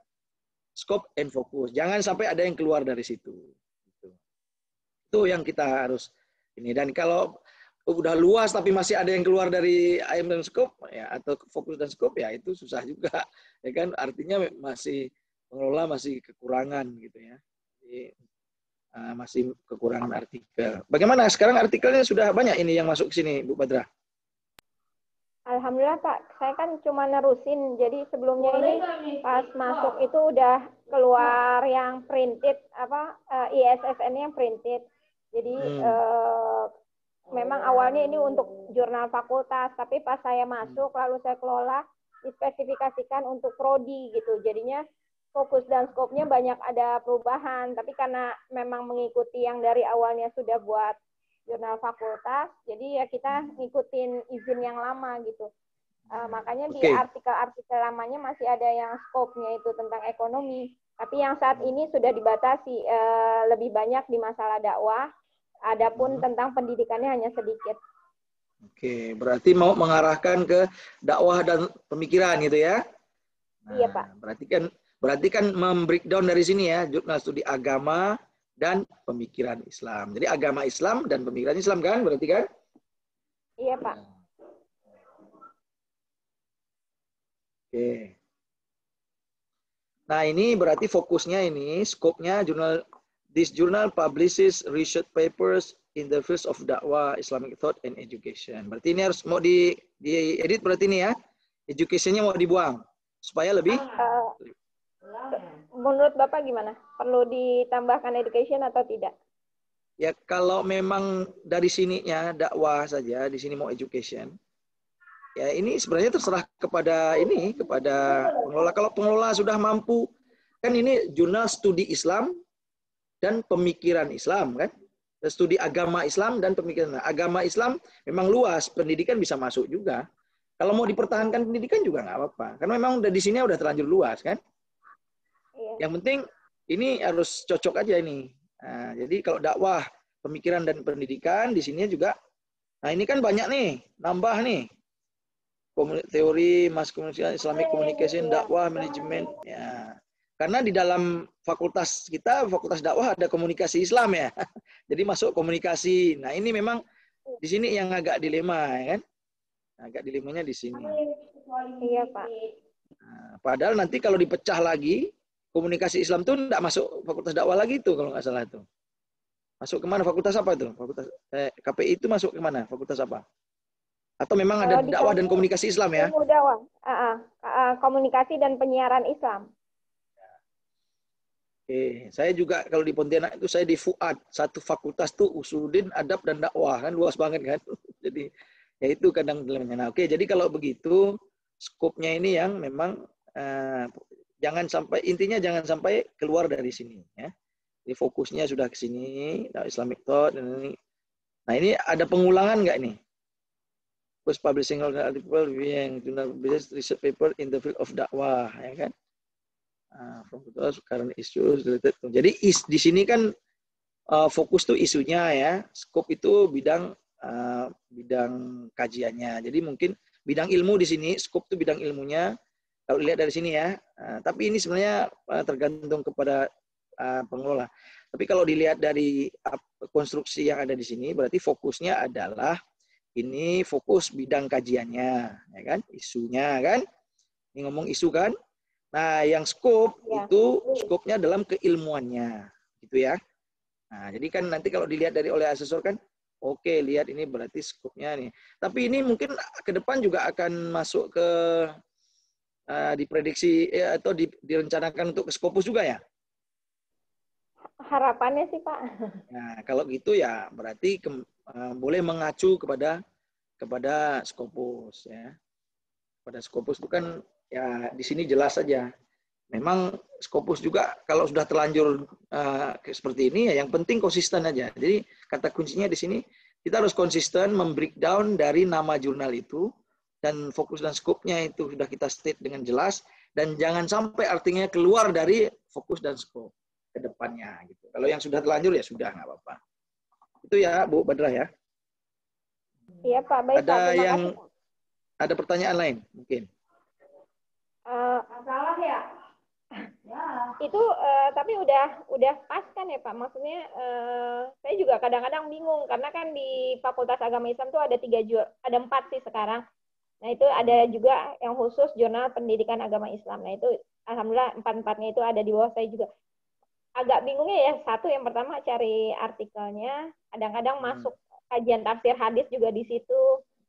skop and fokus. Jangan sampai ada yang keluar dari situ. Itu yang kita harus ini. Dan kalau udah luas tapi masih ada yang keluar dari aim dan skop ya, atau fokus dan skop ya, itu susah juga ya kan, artinya masih pengelola masih kekurangan gitu ya. Jadi, masih kekurangan artikel. Bagaimana sekarang artikelnya sudah banyak ini yang masuk ke sini Bu Badrah? Alhamdulillah Pak, saya kan cuma nerusin. Jadi sebelumnya ini pas masuk itu udah keluar yang printed ISSN-nya yang printed. Jadi memang awalnya ini untuk jurnal fakultas, tapi pas saya masuk lalu saya kelola dispesifikasikan untuk prodi gitu. Jadinya fokus dan skopnya banyak ada perubahan, tapi karena memang mengikuti yang dari awalnya sudah buat jurnal fakultas, jadi ya kita ngikutin izin yang lama gitu. Makanya di artikel-artikel lamanya masih ada yang skopnya itu tentang ekonomi, tapi yang saat ini sudah dibatasi lebih banyak di masalah dakwah. Adapun tentang pendidikannya hanya sedikit. Oke, berarti mau mengarahkan ke dakwah dan pemikiran gitu ya? Nah, iya Pak. Berarti kan membreakdown dari sini ya, jurnal studi agama dan pemikiran Islam. Jadi agama Islam dan pemikiran Islam kan, berarti kan? Iya Pak. Oke. Nah, ini berarti fokusnya ini, skopnya this journal publishes research papers in the fields of dakwah, Islamic thought, and education. Berarti ini harus mau diedit berarti ini ya. Education-nya mau dibuang. Supaya lebih... menurut Bapak gimana? Perlu ditambahkan education atau tidak? Ya, kalau memang dari sininya dakwah saja, di sini mau education. Ya, ini sebenarnya terserah kepada pengelola. Kalau pengelola sudah mampu, kan ini jurnal studi Islam dan pemikiran Islam, kan? Studi agama Islam dan pemikiran. Agama Islam memang luas, pendidikan bisa masuk juga. Kalau mau dipertahankan pendidikan juga nggak apa-apa. Karena memang di sini udah terlanjur luas, kan? Iya. Yang penting ini harus cocok aja ini. Nah, jadi kalau dakwah, pemikiran dan pendidikan di sini juga. Nah, ini kan banyak nih, nambah nih. Teori, mass communication, Islamic communication, dakwah, manajemen. Ya. Karena di dalam fakultas kita, fakultas dakwah ada komunikasi Islam ya. Jadi masuk komunikasi. Nah, ini memang di sini yang agak dilema ya kan. Agak dilemanya di sini. Iya, Pak. Nah, padahal nanti kalau dipecah lagi, komunikasi Islam tuh enggak masuk fakultas dakwah lagi tuh kalau nggak salah itu. Masuk kemana? Fakultas apa tuh? Fakultas KPI itu masuk kemana? Fakultas apa? Atau memang ada dakwah dan komunikasi Islam ya? Dakwah. Komunikasi dan penyiaran Islam. Oke, saya juga kalau di Pontianak itu saya di FUAD, satu fakultas tuh Usuluddin, Adab dan Dakwah, kan luas banget kan. Jadi ya itu kadang dilemanya. Nah, oke, jadi kalau begitu skopnya ini yang memang jangan sampai keluar dari sini ya. Jadi fokusnya sudah ke sini, Islamic thought dan ini. Nah, ini ada pengulangan nggak nih? Post publishing article yang research paper in the field of dakwah, ya kan? From current issues related. Jadi di sini kan fokus tuh isunya ya, skop itu bidang kajiannya. Jadi mungkin bidang ilmu di sini, skop tuh bidang ilmunya. Kalau lihat dari sini ya, tapi ini sebenarnya tergantung kepada pengelola. Tapi kalau dilihat dari konstruksi yang ada di sini, berarti fokusnya adalah ini fokus bidang kajiannya, ya kan? Isunya kan? Ini ngomong isu kan? Nah, yang skop itu skopnya dalam keilmuannya, gitu ya. Nah, jadi kan nanti kalau dilihat dari oleh asesor kan, oke, lihat ini berarti skopnya nih. Tapi ini mungkin ke depan juga akan masuk ke diprediksi atau direncanakan untuk ke Skopus juga ya? Harapannya sih, Pak. Nah, kalau gitu ya berarti boleh mengacu kepada Skopus ya. Pada Skopus itu kan ya di sini jelas saja. Memang Skopus juga kalau sudah terlanjur seperti ini ya yang penting konsisten aja. Jadi kata kuncinya di sini kita harus konsisten membreakdown dari nama jurnal itu dan fokus dan skopnya itu sudah kita state dengan jelas dan jangan sampai artinya keluar dari fokus dan skop ke depannya gitu. Kalau yang sudah terlanjur ya sudah nggak apa-apa. Itu ya Bu Badrah ya. Iya Pak, baik ada Pak. Yang kasih. Ada pertanyaan lain mungkin? Salah ya. Itu tapi udah pas kan ya Pak? Maksudnya saya juga kadang-kadang bingung karena kan di Fakultas Agama Islam tuh ada 4 sih sekarang. Nah itu ada juga yang khusus jurnal pendidikan agama Islam. Nah itu alhamdulillah 4-4-nya itu ada di bawah saya juga. Agak bingungnya ya satu yang pertama cari artikelnya. Kadang-kadang masuk kajian tafsir hadis juga di situ.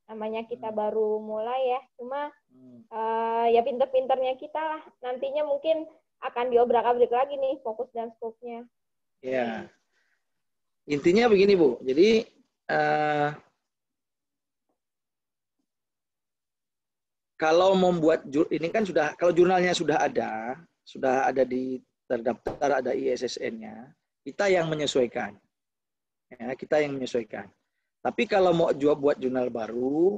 Namanya kita baru mulai ya. Cuma ya pinter-pinternya kita lah. Nantinya mungkin akan diobrak-abrik lagi nih fokus dan skopnya. Ya. Intinya begini Bu. Jadi kalau membuat ini kan sudah kalau jurnalnya sudah ada di terdaftar ada ISSN-nya, kita yang menyesuaikan. Ya, kita yang menyesuaikan. Tapi kalau mau buat jurnal baru,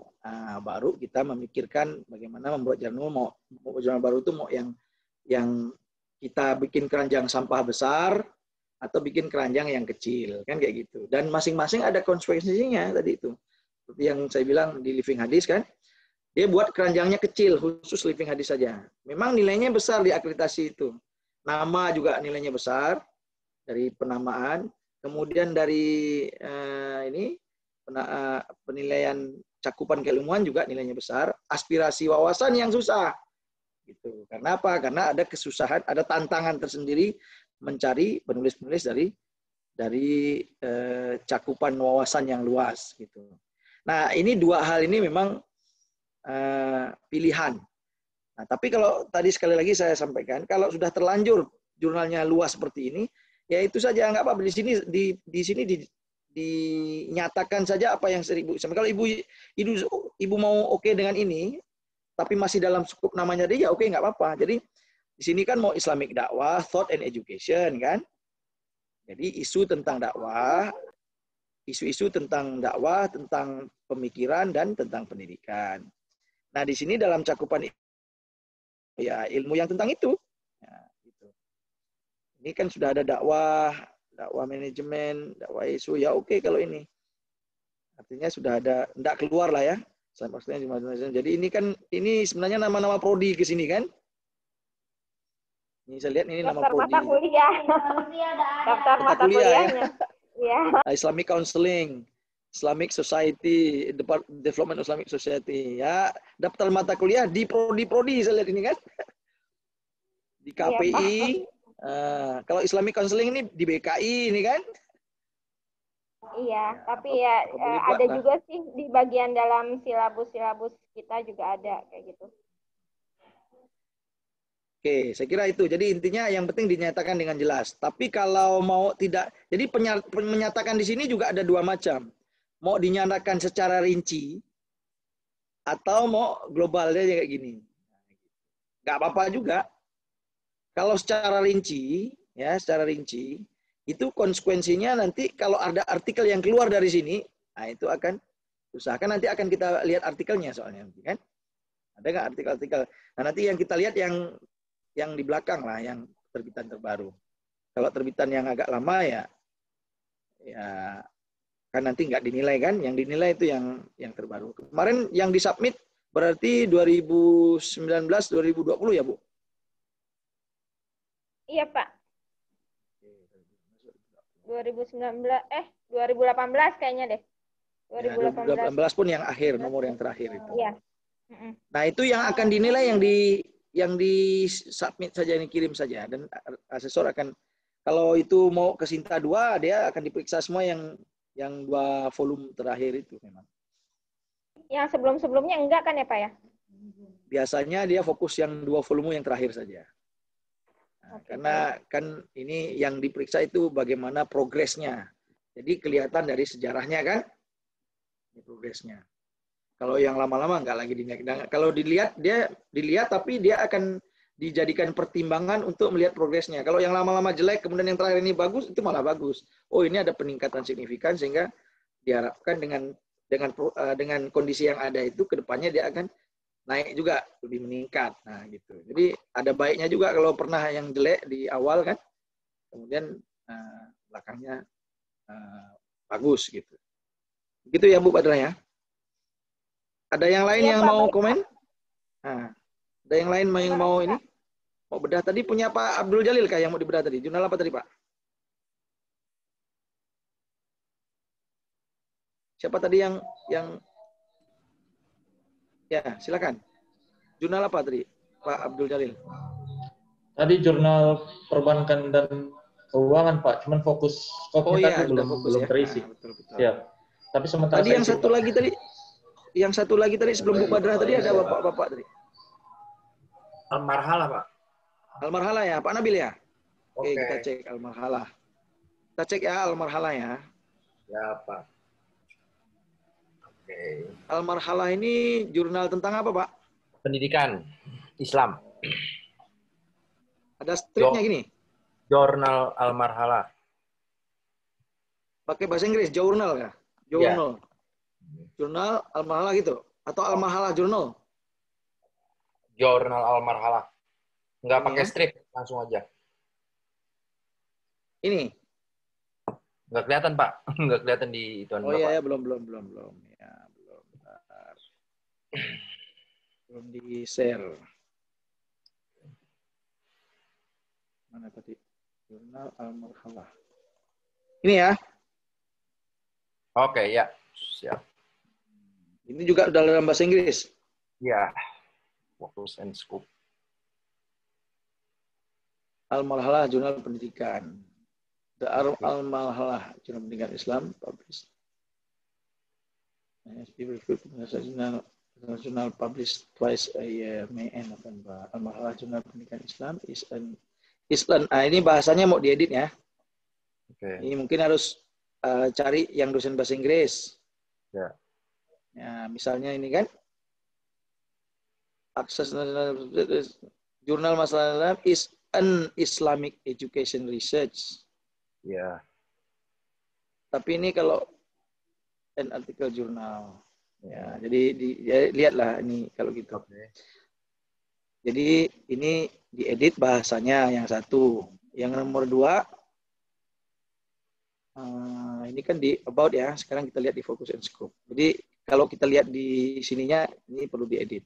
baru kita memikirkan bagaimana membuat jurnal jurnal baru itu mau yang kita bikin keranjang sampah besar atau bikin keranjang yang kecil, kan kayak gitu. Dan masing-masing ada konsekuensinya tadi itu. Seperti yang saya bilang di Living Hadis kan, dia buat keranjangnya kecil, khusus Living Hadis saja. Memang nilainya besar di akreditasi itu. Nama juga nilainya besar dari penamaan. Kemudian dari penilaian cakupan keilmuan juga nilainya besar. Aspirasi wawasan yang susah. Gitu. Karena apa? Karena ada kesusahan, ada tantangan tersendiri mencari penulis-penulis dari cakupan wawasan yang luas gitu. Nah, ini dua hal ini memang pilihan. Nah, tapi kalau tadi sekali lagi saya sampaikan, kalau sudah terlanjur jurnalnya luas seperti ini, ya itu saja, nggak apa-apa. Di sini dinyatakan saja apa yang ibu. Kalau ibu mau oke dengan ini, tapi masih dalam skup namanya dia, ya oke, nggak apa-apa. Jadi di sini kan mau Islamic dakwah, thought and education kan. Jadi isu tentang dakwah, isu-isu tentang dakwah, tentang pemikiran dan tentang pendidikan. Nah, di sini dalam cakupan ya ilmu yang tentang itu. Ya, gitu. Ini kan sudah ada dakwah manajemen, dakwah isu, ya oke kalau ini. Artinya sudah ada, enggak keluar lah ya. Jadi ini sebenarnya nama-nama prodi ke sini kan. Ini saya lihat ini nama prodi. Mata kuliah. Daftar mata kuliahnya. Ya. Islamic Counseling, Islamic Society, Development Islamic Society. Ya, daftar mata kuliah di prodi saya lihat ini kan. Di KPI. Kalau Islamic Counseling ini di BKI ini kan. Iya, tapi ya ada juga sih di bagian dalam silabus kita juga ada kayak gitu. Oke, saya kira itu. Jadi intinya yang penting dinyatakan dengan jelas. Tapi kalau mau tidak, jadi menyatakan di sini juga ada dua macam. Mau dinyatakan secara rinci atau mau globalnya kayak gini. Nggak apa-apa juga. Kalau secara rinci, ya secara rinci, itu konsekuensinya nanti kalau ada artikel yang keluar dari sini, nah itu akan usahakan nanti akan kita lihat artikelnya soalnya, kan? Ada nggak artikel-artikel? Nah nanti yang kita lihat yang di belakang lah, yang terbitan terbaru. Kalau terbitan yang agak lama ya kan nanti nggak dinilai kan? Yang dinilai itu yang terbaru. Kemarin yang disubmit berarti 2019-2020 ya Bu? Iya Pak. 2018 kayaknya deh. 2018 pun yang akhir, nomor yang terakhir itu. Iya. Nah, itu yang akan dinilai yang di submit saja, ini kirim saja, dan asesor akan, kalau itu mau ke Sinta 2, dia akan diperiksa semua yang 2 volume terakhir itu memang. Yang sebelum-sebelumnya enggak kan ya Pak ya? Biasanya dia fokus yang 2 volume yang terakhir saja. Nah, karena kan ini yang diperiksa itu bagaimana progresnya. Jadi kelihatan dari sejarahnya kan, ini progresnya. Kalau yang lama-lama nggak lagi dilihat. Kalau dilihat tapi dia akan dijadikan pertimbangan untuk melihat progresnya. Kalau yang lama-lama jelek kemudian yang terakhir ini bagus, itu malah bagus. Oh, ini ada peningkatan signifikan sehingga diharapkan dengan kondisi yang ada itu kedepannya dia akan naik juga, lebih meningkat. Nah, gitu. Jadi ada baiknya juga kalau pernah yang jelek di awal kan, kemudian belakangnya bagus gitu. Begitu ya Bu Badra ya. Ada yang lain yang mau komen? Nah, ada yang lain yang mau ini? Mau bedah tadi punya Pak Abdul Jalil kah yang mau dibedah tadi? Jurnal apa tadi Pak? Siapa tadi yang ya, silakan. Jurnal apa tadi, Pak Abdul Jalil? Tadi jurnal perbankan dan keuangan, Pak. Cuman fokus skopnya tadi belum terisi. Nah, betul. Ya. Tapi sementara tadi yang satu lagi tadi sebelum Bu Badra tadi ada Bapak tadi. Al-Marhalah, Pak. Al-Marhalah ya, Pak Nabil ya? Oke, Oke. kita cek Al-Marhalah. Kita cek ya Al-Marhalah ya. Ya, Pak. Oke. Al-Marhalah ini jurnal tentang apa, Pak? Pendidikan Islam. Ada stripnya gini. Jurnal Al-Marhalah. Pakai bahasa Inggris, journal ya? Journal. Jurnal Al-Marhalah gitu. Atau Al-Marhalah Journal. Jurnal Al-Marhalah. Nggak pakai ya? strip, langsung aja. Ini. Nggak kelihatan, Pak. Nggak kelihatan di ituan Oh Bapak. iya, belum. Ya, belum. Bentar. Belum di-share. Mana tadi? Jurnal Al-Marhalah. Ini ya. Oke, ya. Siap. Ini juga dalam bahasa Inggris. Ya. Focus and scope. Al-Malhalah Jurnal Pendidikan. The Al-Malhalah Jurnal Pendidikan Islam published. Jurnal published twice a year, May and November. Al-Malhalah Jurnal Pendidikan Islam is an ini bahasanya mau diedit ya. Ini mungkin harus cari yang dosen bahasa Inggris. Ya, misalnya ini kan akses jurnal masalah is an Islamic education research. Ya. Tapi ini kalau an article jurnal. Ya, jadi lihatlah ini kalau gitu. Jadi ini diedit bahasanya yang satu. Yang nomor 2 ini kan di about ya. Sekarang kita lihat di focus and scope. Jadi kalau kita lihat di sininya ini perlu diedit.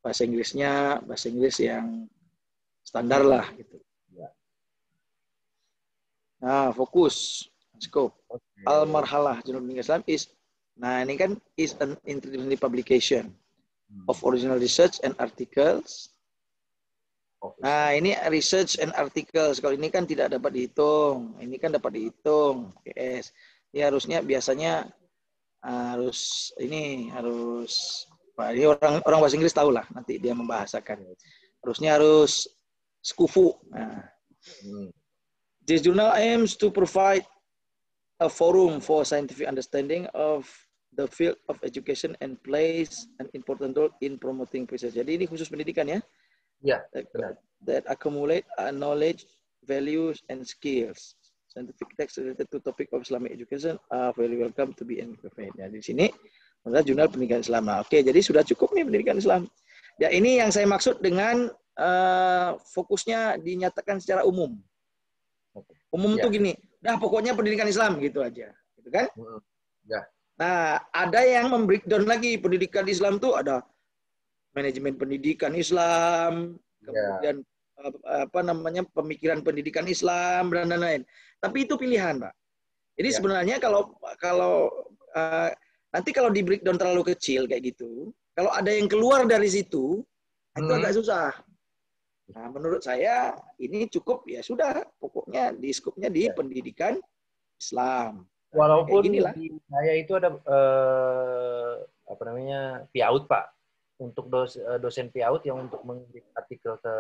Bahasa Inggrisnya bahasa Inggris yang standar lah gitu. Nah, fokus scope. Al-Marhalah Jurnal Pendidikan Islam is, nah ini kan is an interdisciplinary publication of original research and articles. Nah, ini research and articles. Kalau ini kan tidak dapat dihitung. Ini kan dapat dihitung. PS. Ini harusnya biasanya harus ini orang bahasa Inggris tahu lah nanti dia membahasakan. Harusnya harus skufu. Nah. This journal aims to provide a forum for scientific understanding of the field of education and plays an important role in promoting research. Jadi ini khusus pendidikan ya? Ya. That accumulate knowledge, values, and skills. Scientific text related to topic of Islamic education are very welcome to be included. Ya, di sini adalah jurnal pendidikan Islam. Nah, oke, jadi sudah cukup nih pendidikan Islam. Ya, ini yang saya maksud dengan fokusnya dinyatakan secara umum. Umum tuh gini, dah pokoknya pendidikan Islam gitu aja, gitu kan? Ya. Nah, ada yang membreakdown lagi pendidikan Islam tuh ada manajemen pendidikan Islam, kemudian apa namanya pemikiran pendidikan Islam dan lain-lain. Tapi itu pilihan, Pak. Jadi sebenarnya kalau nanti kalau di breakdown terlalu kecil kayak gitu, kalau ada yang keluar dari situ, itu agak susah. Nah, menurut saya ini cukup ya sudah, pokoknya di skupnya di pendidikan Islam. Walaupun di saya itu ada apa namanya PIAUD, Pak. Untuk dosen PIAUD yang untuk mengirim artikel ke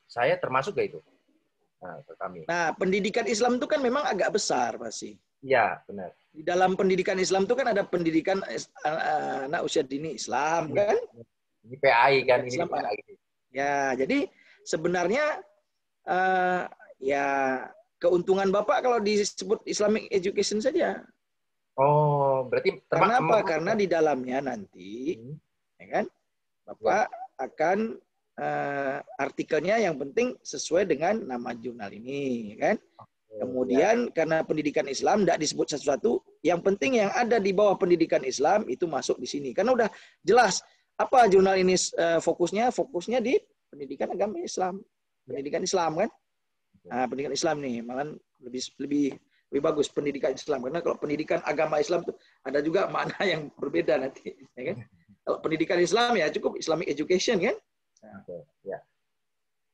saya termasuk gak itu? Nah, ke kami. Nah, pendidikan Islam itu kan memang agak besar pasti. Ya, benar. Di dalam pendidikan Islam itu kan ada pendidikan anak usia dini Islam kan? Ini PAI kan, ini PAI. Ya, jadi sebenarnya ya keuntungan Bapak kalau disebut Islamic Education saja. Oh, berarti karena apa? Karena di dalamnya nanti ya kan Bapak akan artikelnya yang penting sesuai dengan nama jurnal ini kan. Kemudian karena pendidikan Islam tidak disebut sesuatu, yang penting yang ada di bawah pendidikan Islam itu masuk di sini. Karena udah jelas apa jurnal ini fokusnya di pendidikan agama Islam, pendidikan Islam kan? Nah, pendidikan Islam nih, malah lebih bagus pendidikan Islam karena kalau pendidikan agama Islam tuh ada juga makna yang berbeda nanti, ya kan? Kalau pendidikan Islam ya cukup Islamic education kan? Ya.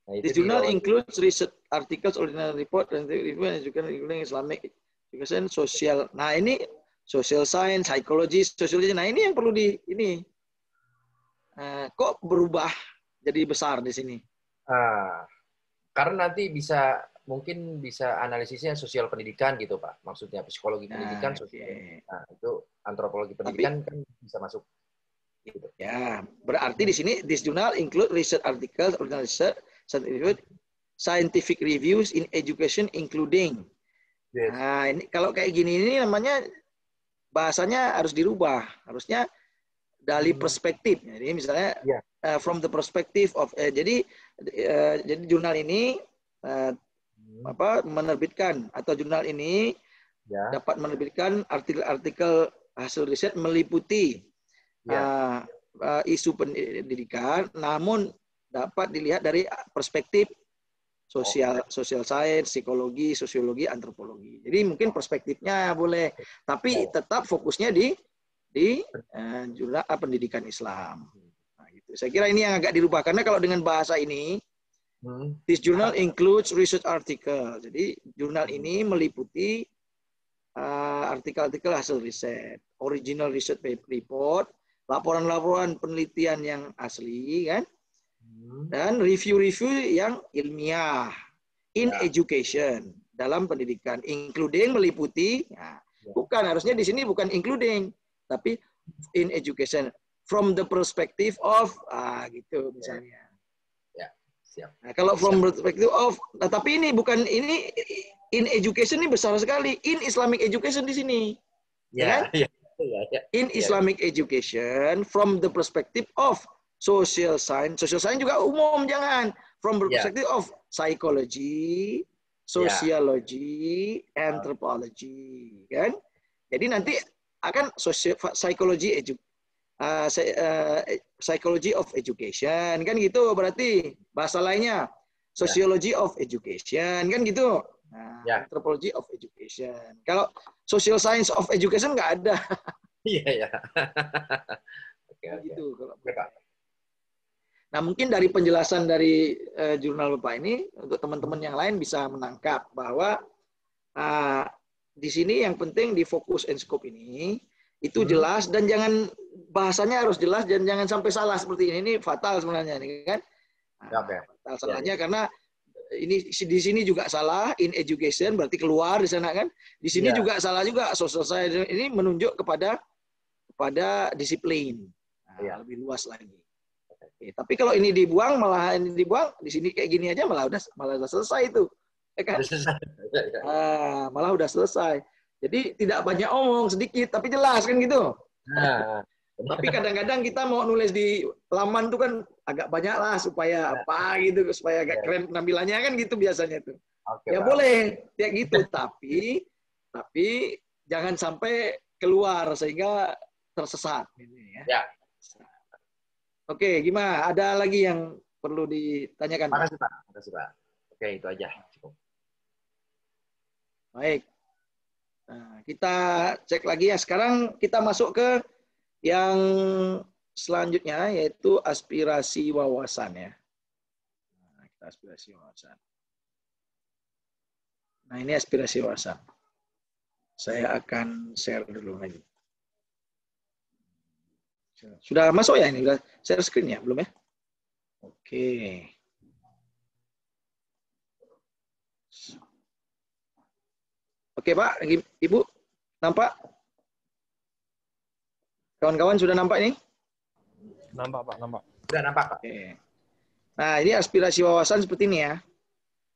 Nah, This journal includes research articles, original report, and review and including Islamic education, social. Nah ini social science, psychology, sociology. Nah ini yang perlu kok berubah jadi besar di sini? Karena nanti mungkin bisa analisisnya sosial pendidikan gitu, Pak. Maksudnya psikologi pendidikan, sosial. Nah, itu antropologi pendidikan kan bisa masuk. Gitu. Ya, berarti di sini this journal include research articles, original research, scientific reviews in education including. Yes. Nah, ini kalau kayak gini ini namanya bahasanya harus dirubah. Harusnya dari perspektif. Jadi misalnya from the perspective of jadi jurnal ini menerbitkan atau jurnal ini dapat menerbitkan artikel-artikel hasil riset meliputi isu pendidikan, namun dapat dilihat dari perspektif social science, psikologi, sosiologi, antropologi. Jadi mungkin perspektifnya boleh, tapi tetap fokusnya di jurnal pendidikan Islam. Nah, gitu. Saya kira ini yang agak dirubah karena kalau dengan bahasa ini This journal includes research article. Jadi jurnal ini meliputi artikel-artikel hasil riset, original research report, laporan-laporan penelitian yang asli, kan? Dan review-review yang ilmiah in education, dalam pendidikan, including meliputi, bukan, harusnya di sini bukan including, tapi in education from the perspective of gitu misalnya. Siap. Nah, kalau from perspective of, tapi ini bukan, ini in education ini besar sekali, in Islamic education di sini. Ya, kan? In Islamic education from the perspective of social science juga umum, jangan from the perspective of psychology, sociology, anthropology, kan? Jadi nanti akan psychology psychology of education, kan gitu, berarti bahasa lainnya sociology of education, kan gitu. Nah, anthropology of education. Kalau social science of education nggak ada. Iya. Gitu kalau. Nah, mungkin dari penjelasan dari jurnal Bapak ini, untuk teman-teman yang lain bisa menangkap bahwa di sini yang penting di focus and scope ini itu jelas, dan jangan, bahasanya harus jelas dan jangan sampai salah seperti ini. Ini fatal sebenarnya, ini kan? Fatal salahnya karena ini di sini juga salah, in education berarti keluar di sana, kan? Di sini juga salah juga, social science ini menunjuk kepada disiplin. Lebih luas lagi. Oke, tapi kalau ini dibuang, malah ini dibuang, di sini kayak gini aja malah udah selesai itu. Ya kan? Malah udah selesai. Jadi tidak banyak omong, sedikit tapi jelas, kan gitu. Tapi kadang-kadang kita mau nulis di laman tuh kan agak banyak lah supaya apa gitu, supaya agak keren penampilannya, kan gitu biasanya tuh. Ya boleh kayak gitu, tapi jangan sampai keluar sehingga tersesat. Oke, gimana? Ada lagi yang perlu ditanyakan? Makasih Pak. Oke, itu aja. Cukup. Baik. Nah, kita cek lagi ya. Sekarang kita masuk ke yang selanjutnya, yaitu aspirasi wawasan ya. Nah, kita aspirasi wawasan. Nah, ini aspirasi wawasan. Saya akan share dulu lagi. Sudah masuk ya ini? Sudah share screen ya? Belum ya? Oke. Oke Pak, Ibu, nampak? Kawan-kawan sudah nampak ini? Nampak Pak, nampak. Sudah nampak Pak. Oke. Nah, ini aspirasi wawasan seperti ini ya.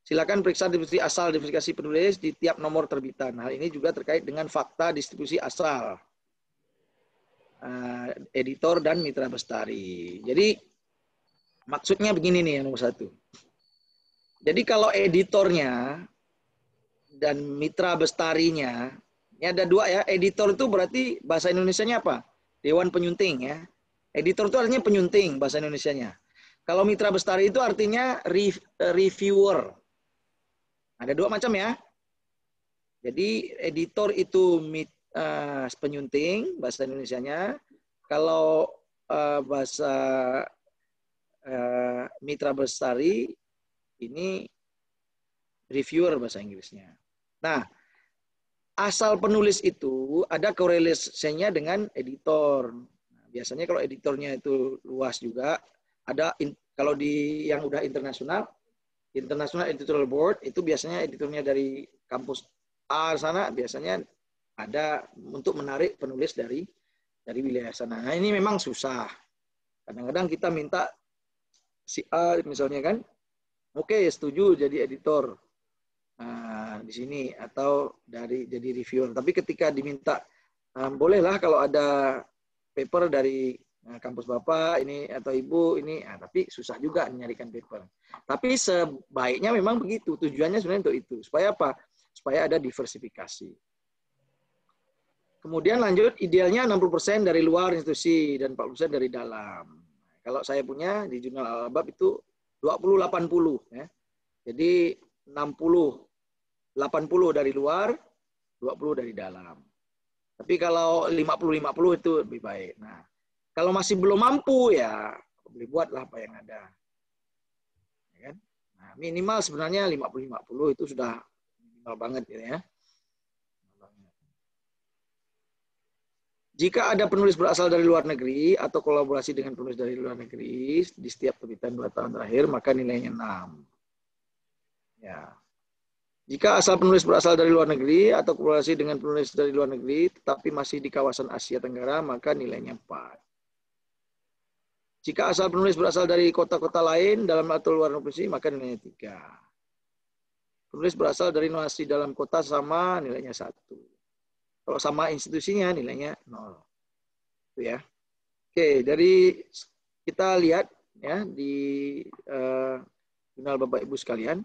Silakan periksa distribusi asal diversifikasi penulis di tiap nomor terbitan. Hal ini juga terkait dengan fakta distribusi asal. Editor dan mitra bestari. Jadi maksudnya begini nih yang nomor 1. Jadi kalau editornya dan mitra bestarinya, ini ada 2 ya. Editor itu berarti bahasa Indonesianya apa? Dewan penyunting ya. Editor itu artinya penyunting bahasa Indonesianya. Kalau mitra bestari itu artinya reviewer. Ada 2 macam ya. Jadi editor itu penyunting bahasa Indonesianya. Kalau bahasa mitra bestari ini reviewer bahasa Inggrisnya. Nah, asal penulis itu ada korelasinya dengan editor. Nah, biasanya kalau editornya itu luas juga, ada kalau di yang udah internasional Editorial Board itu biasanya editornya dari kampus A sana biasanya ada untuk menarik penulis dari wilayah sana. Nah, ini memang susah. Kadang-kadang kita minta si A misalnya kan, oke, setuju jadi editor di sini atau jadi reviewer. Tapi ketika diminta, bolehlah kalau ada paper dari kampus Bapak ini atau Ibu ini, tapi susah juga menyarikan paper. Tapi sebaiknya memang begitu. Tujuannya sebenarnya untuk itu. Supaya apa? Supaya ada diversifikasi. Kemudian lanjut, idealnya 60% dari luar institusi dan 40% dari dalam. Kalau saya punya di Jurnal Al-Albab itu 20-80 ya. Jadi 80 dari luar, 20 dari dalam. Tapi kalau 50-50 itu lebih baik. Nah, kalau masih belum mampu ya boleh buatlah apa yang ada. Ya kan? Nah, minimal sebenarnya 50-50 itu sudah minimal banget gitu ya. Jika ada penulis berasal dari luar negeri atau kolaborasi dengan penulis dari luar negeri di setiap terbitan 2 tahun terakhir, maka nilainya 6. Ya. Jika asal penulis berasal dari luar negeri atau kolaborasi dengan penulis dari luar negeri, tetapi masih di kawasan Asia Tenggara, maka nilainya 4. Jika asal penulis berasal dari kota-kota lain dalam atau luar negeri, maka nilainya 3. Penulis berasal dari masih dalam kota sama, nilainya 1. Kalau sama institusinya nilainya 0. Itu ya. Oke, dari kita lihat ya di jurnal Bapak Ibu sekalian,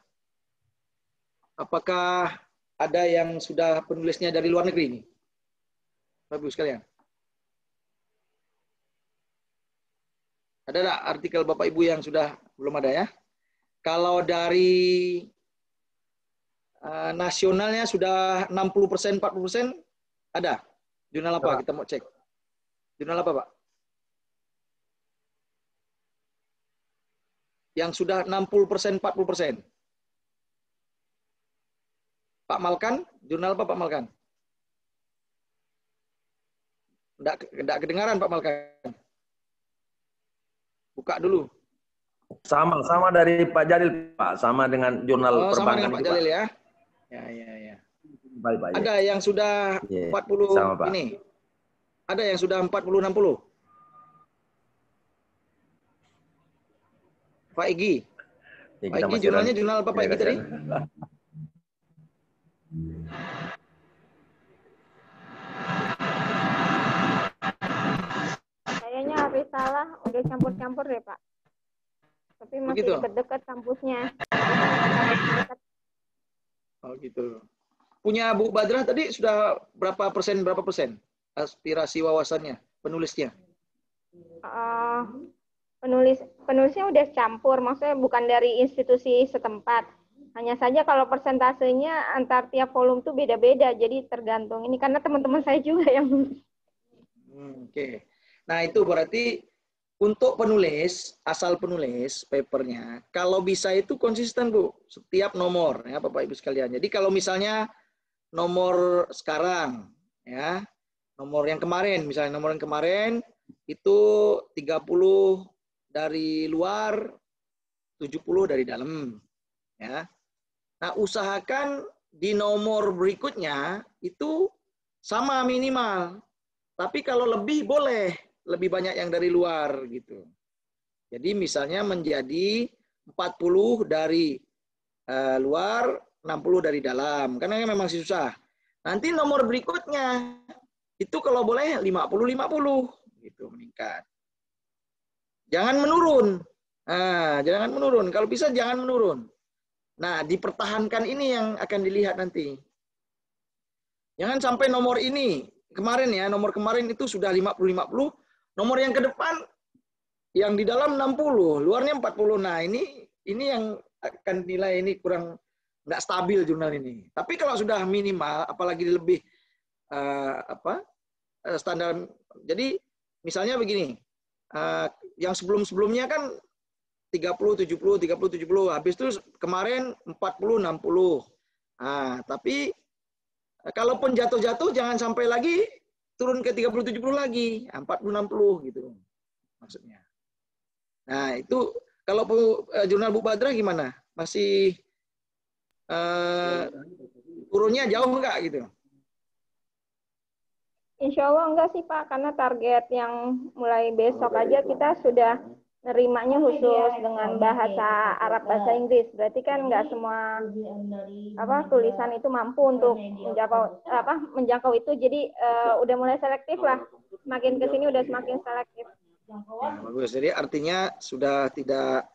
apakah ada yang sudah penulisnya dari luar negeri ini? Bapak Ibu sekalian. Ada nggak artikel Bapak Ibu yang sudah belum ada ya? Kalau dari nasionalnya sudah 60%, 40%, ada? Jurnal apa? Kita mau cek. Jurnal apa, Pak? Yang sudah 60%, 40%. Pak Malkan, jurnal apa Pak Malkan? Enggak kedengaran Pak Malkan. Buka dulu. Sama dari Pak Jalil, Pak. Sama dengan jurnal sama perbankan dengan Pak itu, Jalil Pak. ya. Ya. Baik, Pak. Ada yang sudah 40 sama, Pak. ini. Ada yang sudah 40-60. Pak Igi. Ya, Pak Igi jurnalnya jurnal apa Pak Igi tadi? Kayaknya Risalah udah campur-campur deh Pak. Tapi masih dekat-dekat kampusnya. Oh gitu. Punya Bu Badrah tadi sudah berapa persen aspirasi wawasannya, penulisnya? Penulisnya udah campur, maksudnya bukan dari institusi setempat. Hanya saja kalau persentasenya antar tiap volume tuh beda-beda, jadi tergantung ini karena teman-teman saya juga yang nulis. Oke. Nah itu berarti untuk penulis, asal penulis papernya, kalau bisa itu konsisten Bu, setiap nomor ya Bapak Ibu sekalian. Jadi kalau misalnya nomor sekarang ya, nomor yang kemarin, misalnya nomor yang kemarin itu 30 dari luar, 70 dari dalam ya. Nah, usahakan di nomor berikutnya itu sama minimal. Tapi kalau lebih boleh, lebih banyak yang dari luar gitu. Jadi misalnya menjadi 40 dari luar, 60 dari dalam. Karena memang masih susah. Nanti nomor berikutnya itu kalau boleh 50-50 gitu meningkat. Jangan menurun. Nah, jangan menurun. Kalau bisa jangan menurun. Nah, dipertahankan ini yang akan dilihat nanti. Jangan sampai nomor ini kemarin ya, nomor kemarin itu sudah 50-50, nomor yang ke depan yang di dalam 60, luarnya 40. Nah, ini yang akan nilai ini kurang nggak stabil jurnal ini. Tapi kalau sudah minimal, apalagi lebih standar. Jadi misalnya begini, yang sebelum-sebelumnya kan 30-70, 30-70, habis itu kemarin 40-60. Nah, tapi kalaupun jatuh-jatuh jangan sampai lagi turun ke 30-70 lagi, 40-60 gitu maksudnya. Nah, itu kalau jurnal Bu Badrah gimana? Masih turunnya jauh enggak gitu? Insya Allah enggak sih Pak, karena target yang mulai besok aja kita sudah nerimanya khusus dengan bahasa Arab, bahasa Inggris. Berarti kan enggak semua tulisan itu mampu untuk menjangkau itu. Jadi udah mulai selektif lah. Semakin ke sini udah semakin selektif. Nah, bagus. Jadi artinya sudah tidak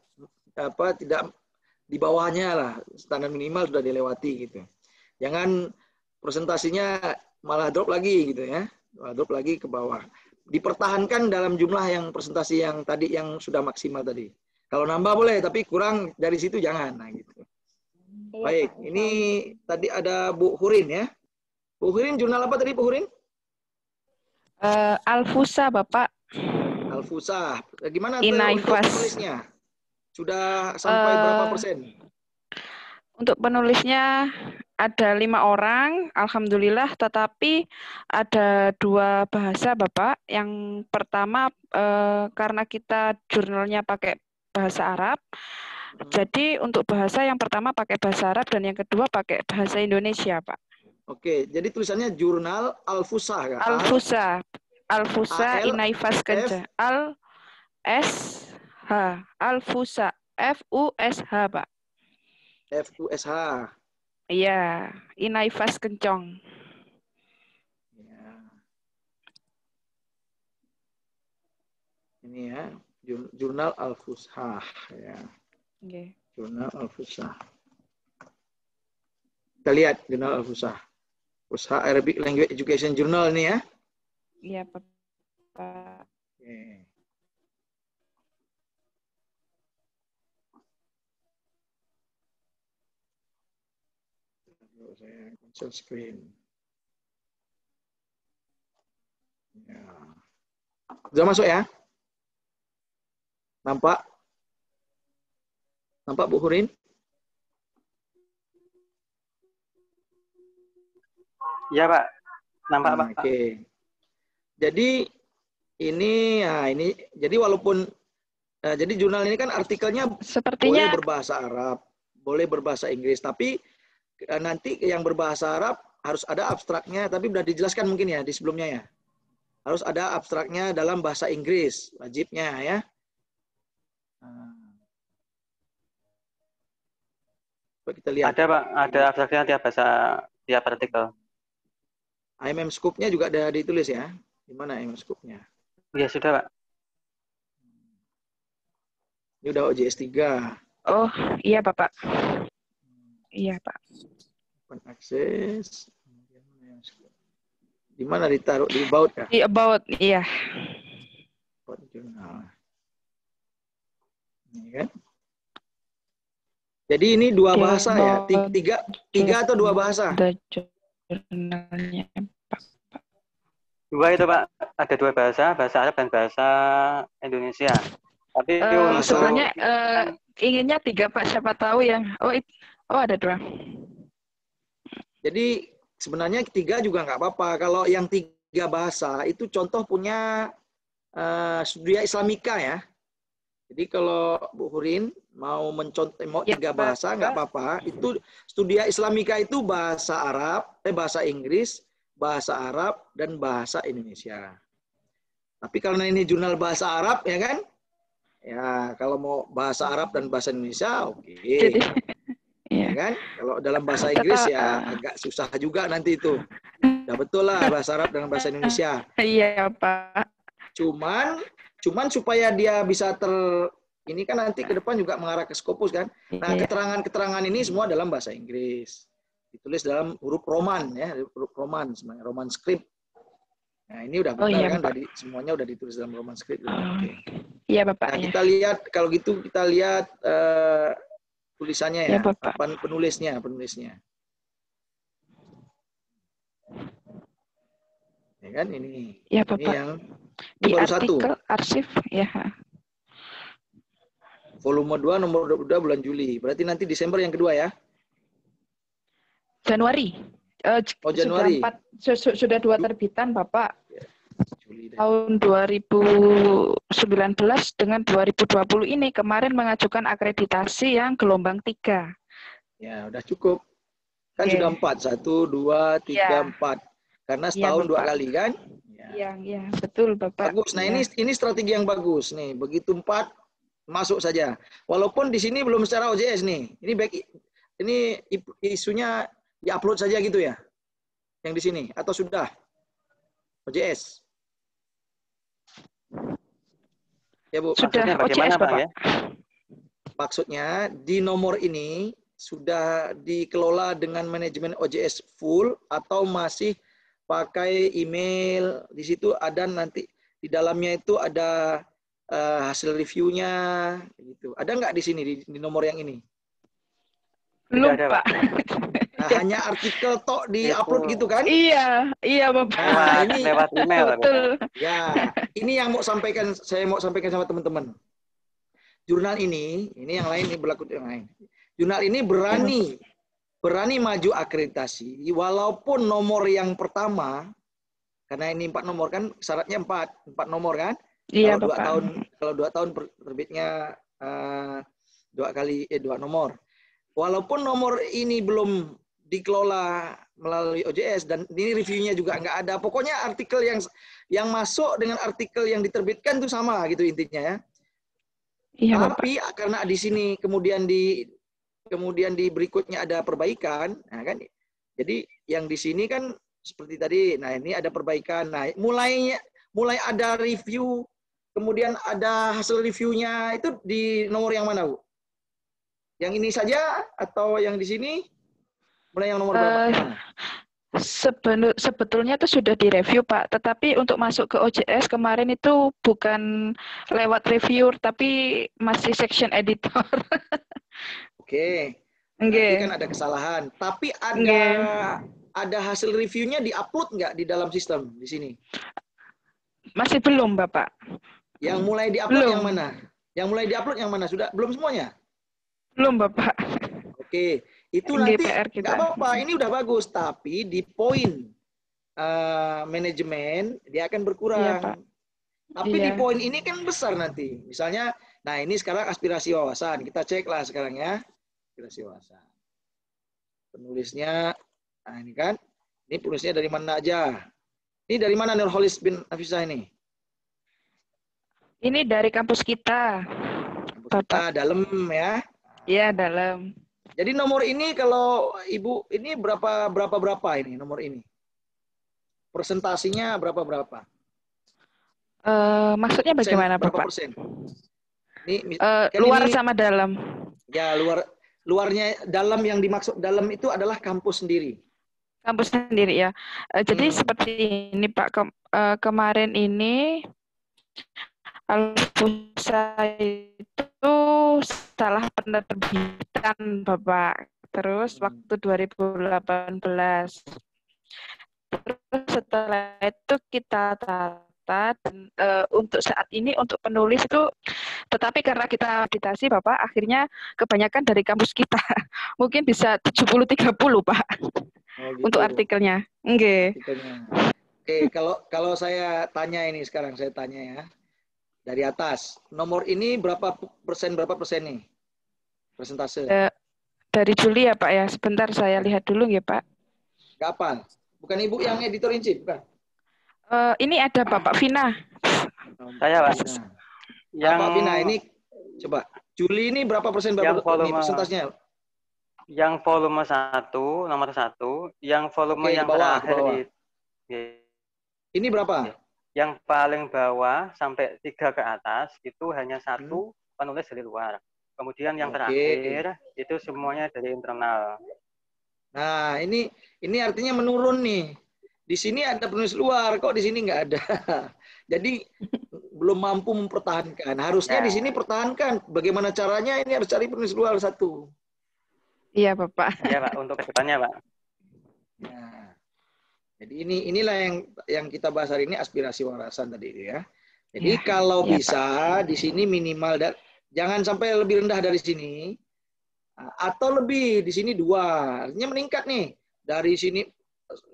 di bawahnya lah, standar minimal sudah dilewati gitu. Jangan presentasinya malah drop lagi gitu ya, malah drop lagi ke bawah. Dipertahankan dalam jumlah yang presentasi yang tadi yang sudah maksimal tadi. Kalau nambah boleh, tapi kurang dari situ jangan. Nah gitu. Baik, ini tadi ada Bu Hurin ya. Bu Hurin jurnal apa tadi Bu Hurin? Alfusa Bapak. Alfusa. Gimana Inaifas. untuk penulisnya? Sudah sampai berapa persen? Untuk penulisnya ada 5 orang, alhamdulillah. Tetapi ada 2 bahasa, Bapak. Yang pertama karena kita jurnalnya pakai bahasa Arab, jadi untuk bahasa yang pertama pakai bahasa Arab dan yang kedua pakai bahasa Indonesia, Pak. Oke, jadi tulisannya jurnal Al-Fusah, Kak? Al-Fusah, Al-Fusah Inaifas Kenca. Al-S-H, Al-Fusah, F-U-S-H, Pak. F-U-S-H. Iya, Inaifas Kencong. Ya. Ini ya, jurnal Al-Fusah. Ya. Okay. Jurnal Al-Fusah. Kita lihat jurnal Al-Fusah. Fusha Arabic Language Education Journal ini ya. Iya, Pak. Oke. Saya cancel screen. Ya. Sudah masuk ya? Nampak? Nampak Bu Hurin? Iya Pak, nampak Pak. Oke. Jadi ini, ya ini, jadi walaupun, jadi jurnal ini kan artikelnya sepertinya boleh berbahasa Arab, boleh berbahasa Inggris, tapi nanti yang berbahasa Arab harus ada abstraknya, tapi sudah dijelaskan mungkin ya di sebelumnya ya. Harus ada abstraknya dalam bahasa Inggris, wajibnya ya. Coba kita lihat. Ada Pak, ada abstraknya tiap artikel. IMM Scoop-nya juga ada ditulis ya. Di mana IMM Scoop-nya? Ya sudah Pak. Ini udah OJS 3. Oh, iya Bapak. Iya, Pak. Open access. Di mana ditaruh? Di about ya? Di about, iya. About jurnal. Ini kan? Jadi ini 2 bahasa ya? 3 atau 2 bahasa? Jurnalnya, Pak. 2 itu Pak. Ada 2 bahasa, bahasa Arab dan bahasa Indonesia. Tapi sebenarnya inginnya 3 Pak. Siapa tahu yang Oh, ada 2. Jadi sebenarnya 3 juga nggak apa-apa. Kalau yang 3 bahasa itu contoh punya Studia Islamika ya. Jadi kalau Bu Hurin mau mau 3 bahasa nggak apa-apa. Itu Studia Islamika itu bahasa Arab, bahasa Inggris, bahasa Arab dan bahasa Indonesia. Tapi karena ini jurnal bahasa Arab ya kan? Ya kalau mau bahasa Arab dan bahasa Indonesia oke. Ya kan? Kalau dalam bahasa Inggris ya agak susah juga nanti itu. Udah betul lah bahasa Arab dengan bahasa Indonesia. Iya, Pak. Cuman supaya dia bisa ini kan nanti ke depan juga mengarah ke Scopus kan. Nah, keterangan-keterangan ini semua dalam bahasa Inggris. Ditulis dalam huruf Roman ya, huruf Roman sebenarnya, Roman script. Nah, ini udah benar kan tadi semuanya udah ditulis dalam Roman script. Oke. Iya, Bapak. Nah, kita lihat kalau gitu kita lihat tulisannya ya, penulisnya. Ya kan ini. Ya, Bapak. Ini yang di baru artikel 1. Arsip ya. Volume 2 nomor 22 bulan Juli. Berarti nanti Desember yang kedua ya? Januari. Januari. Sudah 2 terbitan, Bapak. Juli tahun 2019 dengan 2020 ini kemarin mengajukan akreditasi yang gelombang 3. Ya, udah cukup. Kan sudah 4. 1, 2, 3, 4. Karena setahun 2 kali kan? Ya, betul Bapak. Bagus. Nah, ini strategi yang bagus nih. Begitu 4 masuk saja. Walaupun di sini belum secara OJS nih. Ini isunya di-upload saja gitu ya. Yang di sini atau sudah OJS? Ya, Bu. Sudah OJS, Bapak. Ya? Maksudnya di nomor ini sudah dikelola dengan manajemen OJS full atau masih pakai email? Di situ ada nanti di dalamnya itu ada hasil reviewnya gitu. Ada nggak di sini di nomor yang ini? Belum, Pak. Nah, hanya artikel tok di-upload gitu kan? Iya Bapak. Nah, ini lewat email. Betul. Ya, ini yang saya mau sampaikan sama teman-teman. Jurnal ini yang lain, ini berlaku yang lain. Jurnal ini berani maju akreditasi, walaupun nomor yang pertama, karena ini 4 nomor kan, syaratnya 4 nomor kan? Iya, kalau 2 tahun terbitnya 2 nomor. Walaupun nomor ini belum dikelola melalui OJS dan ini reviewnya juga nggak ada. Pokoknya artikel yang masuk dengan artikel yang diterbitkan itu sama gitu intinya ya. Iya, tapi karena di sini kemudian di berikutnya ada perbaikan, nah kan? Jadi yang di sini kan seperti tadi, nah ini ada perbaikan. Nah, mulai ada review, kemudian ada hasil reviewnya itu di nomor yang mana, Bu? Yang ini saja atau yang di sini? Mulai yang nomor berapa? Sebetulnya itu sudah direview, Pak. Tetapi untuk masuk ke OJS kemarin itu bukan lewat review, tapi masih section editor. Oke. Berarti kan ada kesalahan. Tapi ada hasil reviewnya di-upload nggak di dalam sistem di sini? Masih belum, Bapak. Yang mulai di-upload yang mana? Yang mulai di-upload yang mana? Sudah belum semuanya? Belum, Bapak. Oke, itu nanti nggak apa-apa. Ini udah bagus, tapi di poin manajemen dia akan berkurang. Iya, Pak. Tapi di poin ini kan besar nanti. Misalnya, nah ini sekarang aspirasi wawasan. Kita cek lah sekarang ya, aspirasi wawasan. Penulisnya, nah ini kan, ini penulisnya dari mana aja? Ini dari mana Nurholis bin Afisah ini? Ini dari kampus kita. Kampus kita dalam ya? Iya, dalam. Jadi nomor ini kalau Ibu ini berapa ini nomor ini? Persentasinya berapa? Maksudnya bagaimana, berapa Bapak? persen? Ini, luar ini, sama dalam. Ya, luarnya dalam, yang dimaksud dalam itu adalah kampus sendiri. Kampus sendiri ya. Jadi seperti ini, Pak. Kemarin ini Alfusa itu salah penerbitan, Bapak. Terus waktu 2018. Terus setelah itu kita tata dan untuk saat ini untuk penulis itu, tetapi karena kita akreditasi, Bapak, akhirnya kebanyakan dari kampus kita. Mungkin bisa 70-30, Pak. Oh, gitu. Untuk artikelnya. Oke, kalau saya tanya ini sekarang, saya tanya ya. Dari atas, nomor ini berapa persen nih? Persentase. Dari Juli ya, Pak ya. Sebentar saya lihat dulu ya, Pak. Kapan? Bukan Ibu yang editor in chief, bukan? Ini ada Bapak Vina. Saya, Pak. Bapak Vina, ini coba. Juli ini berapa persen persentasenya? Yang volume 1, nomor 1, yang volume yang terakhir ini berapa? Yang paling bawah sampai 3 ke atas itu hanya 1 penulis dari luar. Kemudian yang terakhir itu semuanya dari internal. Nah, ini artinya menurun nih. Di sini ada penulis luar, kok di sini nggak ada. Jadi belum mampu mempertahankan. Harusnya di sini pertahankan. Bagaimana caranya? Ini harus cari penulis luar 1. Iya, Bapak. Iya, Pak, untuk ke depannya, Pak. Nah, jadi inilah yang kita bahas hari ini, aspirasi wawasan tadi ya. Jadi kalau bisa Pak, di sini minimal jangan sampai lebih rendah dari sini, atau lebih di sini 2, artinya meningkat nih. Dari sini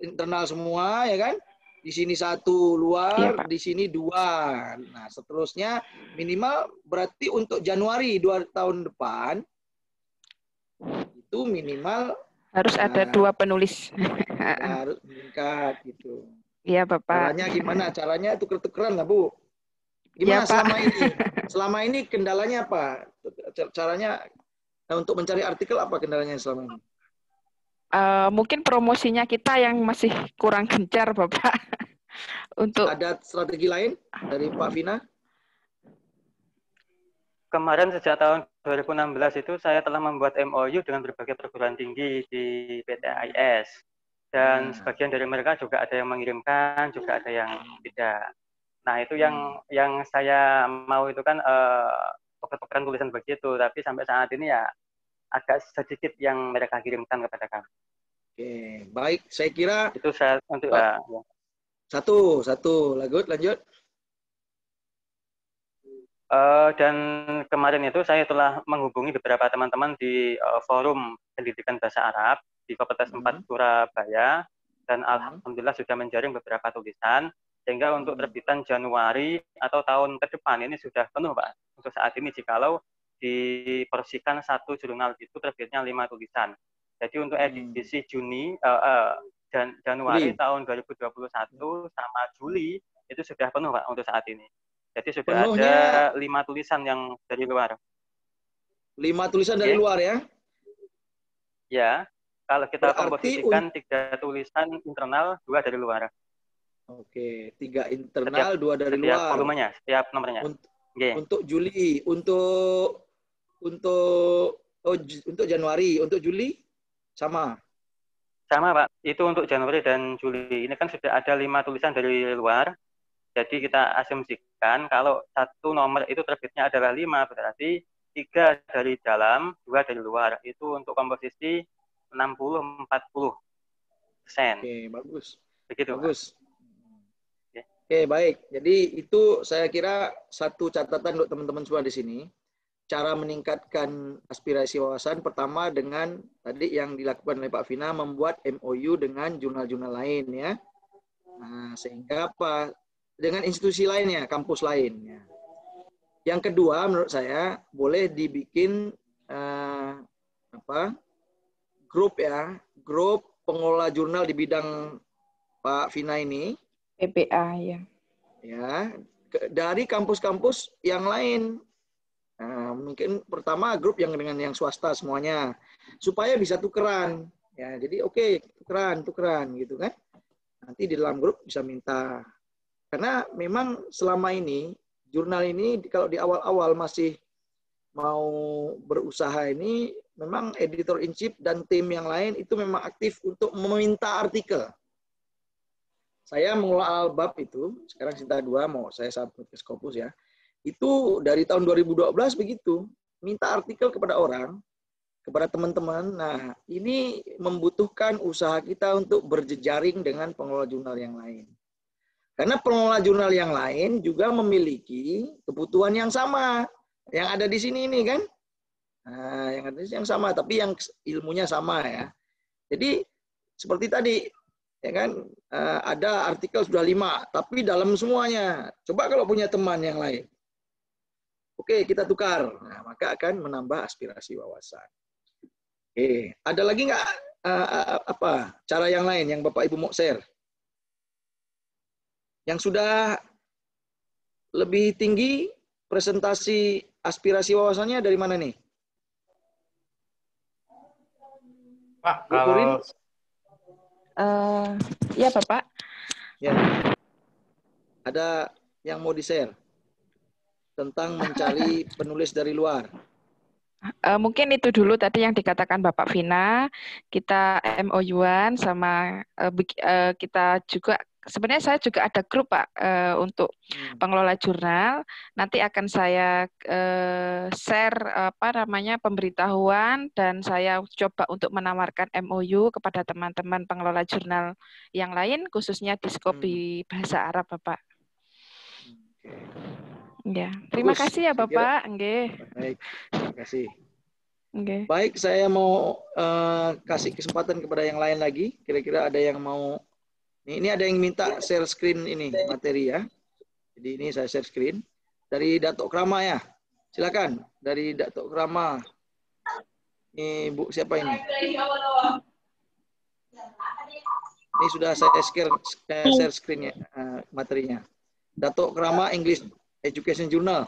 internal semua ya kan, di sini 1 luar, di sini 2. Nah seterusnya minimal berarti untuk Januari 2 tahun depan itu minimal harus ada 2 penulis. Harus meningkat gitu. Iya, Bapak. Caranya gimana? Caranya tuker-tukeran lah, Bu. Gimana selama ini kendalanya apa? Caranya untuk mencari artikel apa kendalanya selama ini? Mungkin promosinya kita yang masih kurang gencar, Bapak. Untuk ada strategi lain dari Pak Vina? Kemarin sejak tahun 2016 itu saya telah membuat MOU dengan berbagai perguruan tinggi di PT AIS. Dan sebagian dari mereka juga ada yang mengirimkan, juga ada yang tidak. Nah, itu yang saya mau itu kan tuker-tukeran tulisan begitu, tapi sampai saat ini ya agak sedikit yang mereka kirimkan kepada kami. Oke, baik. Saya kira itu saya untuk satu. Lanjut. Dan kemarin itu saya telah menghubungi beberapa teman-teman di forum pendidikan bahasa Arab di Fakultas 4 Surabaya, dan alhamdulillah sudah menjaring beberapa tulisan, sehingga untuk terbitan Januari atau tahun ke depan ini sudah penuh, Pak. Untuk saat ini jikalau diporsikan satu jurnal itu terbitnya 5 tulisan. Jadi untuk edisi Januari tahun 2021 sama Juli itu sudah penuh, Pak, untuk saat ini. Jadi sudah Penuhnya, ada 5 tulisan yang dari luar. 5 tulisan dari luar ya? Ya, kalau kita Berarti komposisikan 3 tulisan internal, 2 dari luar. Oke, 3 internal, 2 dari luar. Setiap volumenya, setiap nomornya. Untuk Juli, untuk Januari, untuk Juli sama. Sama, Pak. Itu untuk Januari dan Juli. Ini kan sudah ada 5 tulisan dari luar. Jadi kita asumsikan kalau satu nomor itu terbitnya adalah 5, berarti 3 dari dalam, 2 dari luar. Itu untuk komposisi 60-40%. Oke, bagus. Begitu, bagus. Oke, baik. Jadi itu saya kira satu catatan untuk teman-teman semua di sini. Cara meningkatkan aspirasi wawasan pertama dengan tadi yang dilakukan oleh Pak Vina, membuat MOU dengan jurnal-jurnal lain ya. Nah, sehingga apa? Dengan institusi lainnya, kampus lainnya. Yang kedua, menurut saya boleh dibikin grup ya, grup pengelola jurnal di bidang Pak Vina ini. PPA ya. Ya, dari kampus-kampus yang lain. Nah, mungkin pertama grup yang dengan yang swasta semuanya, supaya bisa tukeran. Ya, jadi oke, tukeran gitu kan. Nanti di dalam grup bisa minta. Karena memang selama ini, jurnal ini kalau di awal-awal masih mau berusaha ini, memang editor-in-chief dan tim yang lain itu memang aktif untuk meminta artikel. Saya mengelola Albab itu, sekarang Sinta 2, mau saya submit ke Scopus ya, itu dari tahun 2012 begitu, minta artikel kepada orang, kepada teman-teman. Nah, ini membutuhkan usaha kita untuk berjejaring dengan pengelola jurnal yang lain. Karena pengelola jurnal yang lain juga memiliki kebutuhan yang sama. Yang ada di sini ini kan. Nah, yang ada di sini yang sama, tapi yang ilmunya sama ya. Jadi, seperti tadi, ya kan, ada artikel sudah 5, tapi dalam semuanya. Coba kalau punya teman yang lain. Oke, kita tukar. Nah, maka akan menambah aspirasi wawasan. Oke, ada lagi nggak cara yang lain yang Bapak Ibu mau share? Yang sudah lebih tinggi presentasi aspirasi wawasannya dari mana nih? Pak, kalau ya Bapak. Ya. Ada yang mau di-share tentang mencari penulis dari luar? Mungkin itu dulu tadi yang dikatakan Bapak Vina, kita MOU-an sama kita juga. Sebenarnya saya juga ada grup Pak untuk pengelola jurnal. Nanti akan saya share pemberitahuan dan saya coba untuk menawarkan MOU kepada teman-teman pengelola jurnal yang lain, khususnya di Skopi Bahasa Arab Bapak. Ya, terima kasih ya Bapak. Baik, terima kasih. Okay. Baik, saya mau kasih kesempatan kepada yang lain lagi. Kira-kira ada yang mau. Ini ada yang minta share screen ini materi ya. Jadi ini saya share screen dari Datuk Krama ya. Silakan dari Datuk Krama. Ini Bu siapa ini? Ini sudah saya share screen-nya materinya. Datuk Krama English Education Journal.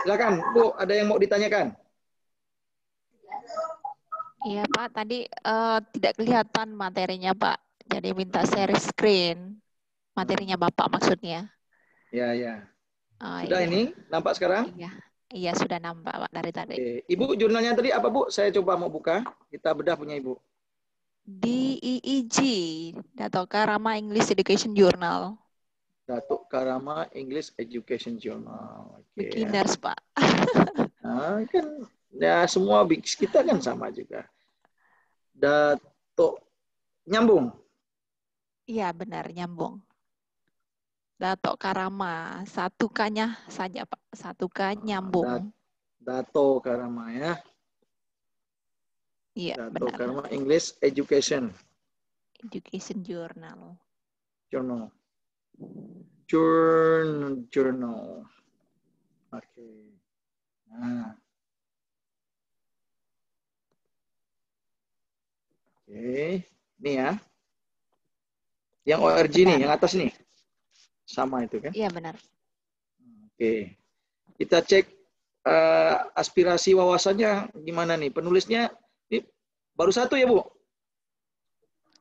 Silakan Bu, ada yang mau ditanyakan? Iya Pak, tadi tidak kelihatan materinya Pak. Jadi minta share screen. Materinya Bapak maksudnya. Ya, ya. Sudah iya. ini? Nampak sekarang? Iya sudah nampak Pak dari tadi. Oke. Ibu jurnalnya tadi apa Bu? Saya coba mau buka. Kita bedah punya Ibu. DEEG, Datuk Karama English Education Journal. Datuk Karama English Education Journal. Beginners Pak. Nah, kan ya semua kita kan sama juga. Datuk nyambung. Iya benar nyambung. Dato Karama. Satu K-nya saja, Pak. Satu K nyambung. Dato Karama ya. Iya, Dato benar. Karama English Education. Education Journal. Journal. Oke. Nah. Oke. Ini ya. Yang ORG nih, yang atas nih. Sama itu kan? Iya, benar. Oke. Kita cek aspirasi wawasannya gimana nih? Penulisnya ini baru satu ya, Bu?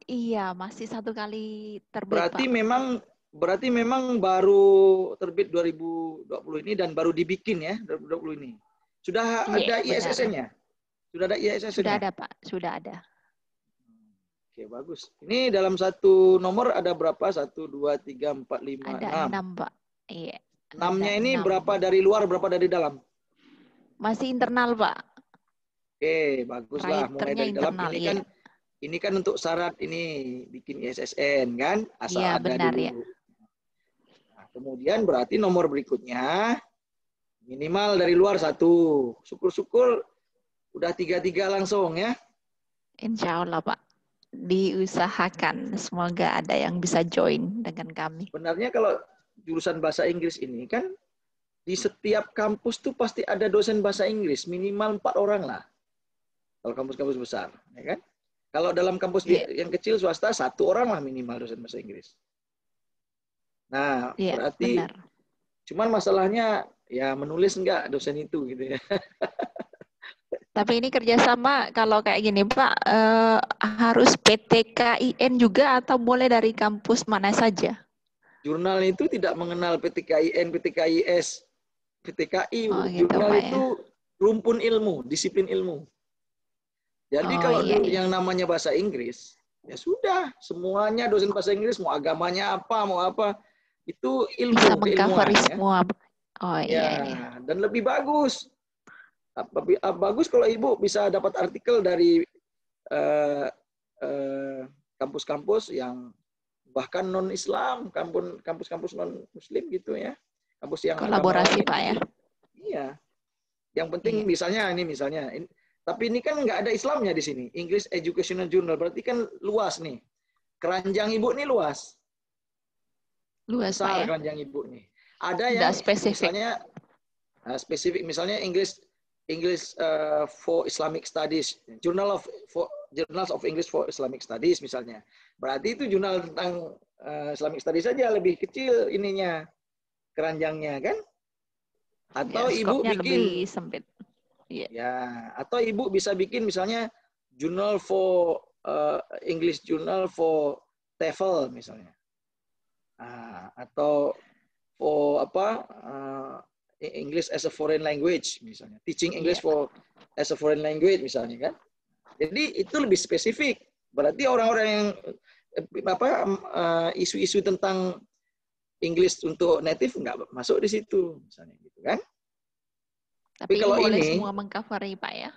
Iya, masih satu kali terbit, Berarti Pak. berarti memang baru terbit 2020 ini dan baru dibikin ya 2020 ini. Sudah ada ISSN-nya? Sudah ada ISSN-nya? Sudah ada, Pak. Sudah ada. Oke, bagus. Ini dalam satu nomor ada berapa? 1, 2, 3, 4, 5, 6. Ada 6, Pak. Iya. 6-nya ini 6. Berapa dari luar, berapa dari dalam? Masih internal, Pak. Oke, baguslah. Mulai dari internal, dalam. Ini kan untuk syarat ini bikin ISSN kan? Asal ada benar, dulu. Ya. Nah, kemudian berarti nomor berikutnya minimal dari luar 1. Syukur-syukur udah 3 langsung ya. Insya Allah, Pak. Diusahakan. Semoga ada yang bisa join dengan kami. Sebenarnya kalau jurusan bahasa Inggris ini kan di setiap kampus tuh pasti ada dosen bahasa Inggris. Minimal 4 orang lah. Kalau kampus-kampus besar. Ya kan? Kalau dalam kampus yang kecil swasta 1 orang lah minimal dosen bahasa Inggris. Nah, berarti benar. Cuman masalahnya ya menulis enggak dosen itu gitu ya. Tapi ini kerjasama kalau kayak gini Pak, harus PTKIN juga atau boleh dari kampus mana saja? Jurnal itu tidak mengenal PTKIN, PTKIS, PTKI. Gitu, jurnal Pak, itu rumpun ilmu, disiplin ilmu. Jadi kalau yang namanya bahasa Inggris, ya sudah, semuanya dosen bahasa Inggris, mau agamanya apa, mau apa, itu ilmu, bisa meng-cover ya. semua. Dan lebih bagus. Bagus kalau Ibu bisa dapat artikel dari kampus-kampus yang bahkan non-Islam, kampus-kampus non-Muslim gitu ya. Kampus yang kolaborasi Pak ya. Iya. Yang penting misalnya, tapi ini kan nggak ada Islamnya di sini. English Educational Journal berarti kan luas nih. Keranjang Ibu nih luas. Luas Pak ya. Keranjang Ibu nih. Ada yang spesifik. Spesifik misalnya English for Islamic Studies, Journals of English for Islamic Studies misalnya. Berarti itu jurnal tentang Islamic Studies saja, lebih kecil ininya keranjangnya kan? Atau Ibu bikin lebih sempit. Ya, atau Ibu bisa bikin misalnya Journal for English Journal for TEFL misalnya. Atau for English as a foreign language misalnya, teaching English as a foreign language misalnya kan. Jadi itu lebih spesifik. Berarti orang-orang yang isu-isu tentang English untuk native nggak masuk di situ misalnya gitu kan. Tapi kalau boleh ini semua meng-cover Pak ya.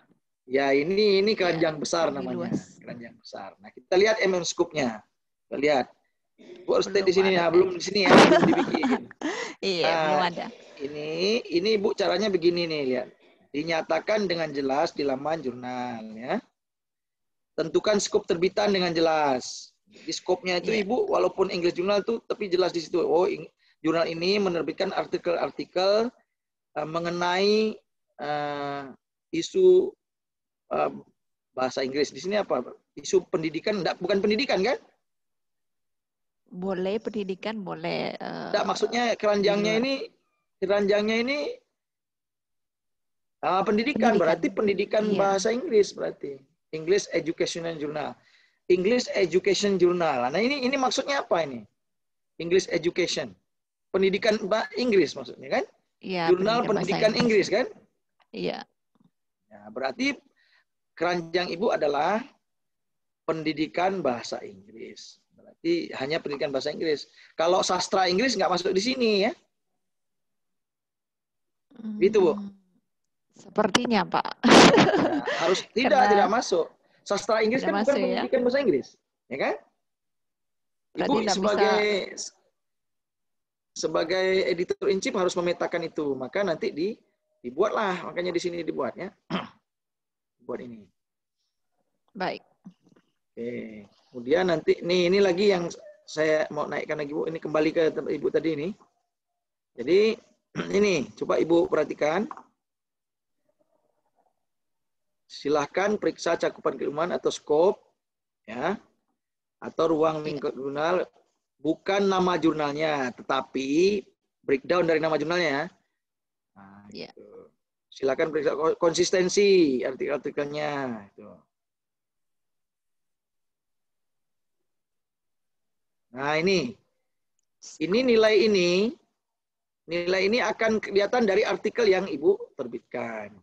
Ya ini keranjang besar namanya, keranjang besar. Nah kita lihat Scoop-nya, kita lihat. Bu harus stay di sini ya, belum di sini ya, belum dibikin. Belum ada. Ini Bu caranya begini nih, lihat. Dinyatakan dengan jelas di laman jurnal ya. Tentukan skop terbitan dengan jelas. Di skopnya itu Ibu walaupun English Journal itu tapi jelas di situ. Oh, jurnal ini menerbitkan artikel-artikel mengenai isu bahasa Inggris. Di sini apa? Isu pendidikan, bukan pendidikan kan? Boleh pendidikan, boleh. Enggak, maksudnya keranjangnya ini pendidikan. Berarti pendidikan bahasa Inggris berarti. English Educational Journal. English Education Journal. Nah ini maksudnya apa ini? English Education. Pendidikan Inggris maksudnya kan? Iya. Jurnal pendidikan Inggris kan? Iya. Nah, berarti keranjang Ibu adalah pendidikan bahasa Inggris. Berarti hanya pendidikan bahasa Inggris. Kalau sastra Inggris nggak masuk di sini ya. Gitu Bu. Sepertinya Pak. Nah, harus tidak masuk. Sastra Inggris kan bukan pendidikan bahasa Inggris, ya kan? Ibu sebagai sebagai editor in chief harus memetakan itu. Maka nanti dibuatlah, makanya di sini dibuatnya. Buat ini. Baik. Oke. Kemudian nanti ini lagi yang saya mau naikkan lagi Bu. Ini kembali ke Ibu tadi ini. Jadi ini coba Ibu perhatikan. Silahkan periksa cakupan keilmuan atau scope, ya, atau ruang lingkup jurnal, bukan nama jurnalnya, tetapi breakdown dari nama jurnalnya. Nah, gitu. Silakan periksa konsistensi artikel-artikelnya. Gitu. Nah ini nilai ini akan kelihatan dari artikel yang Ibu terbitkan.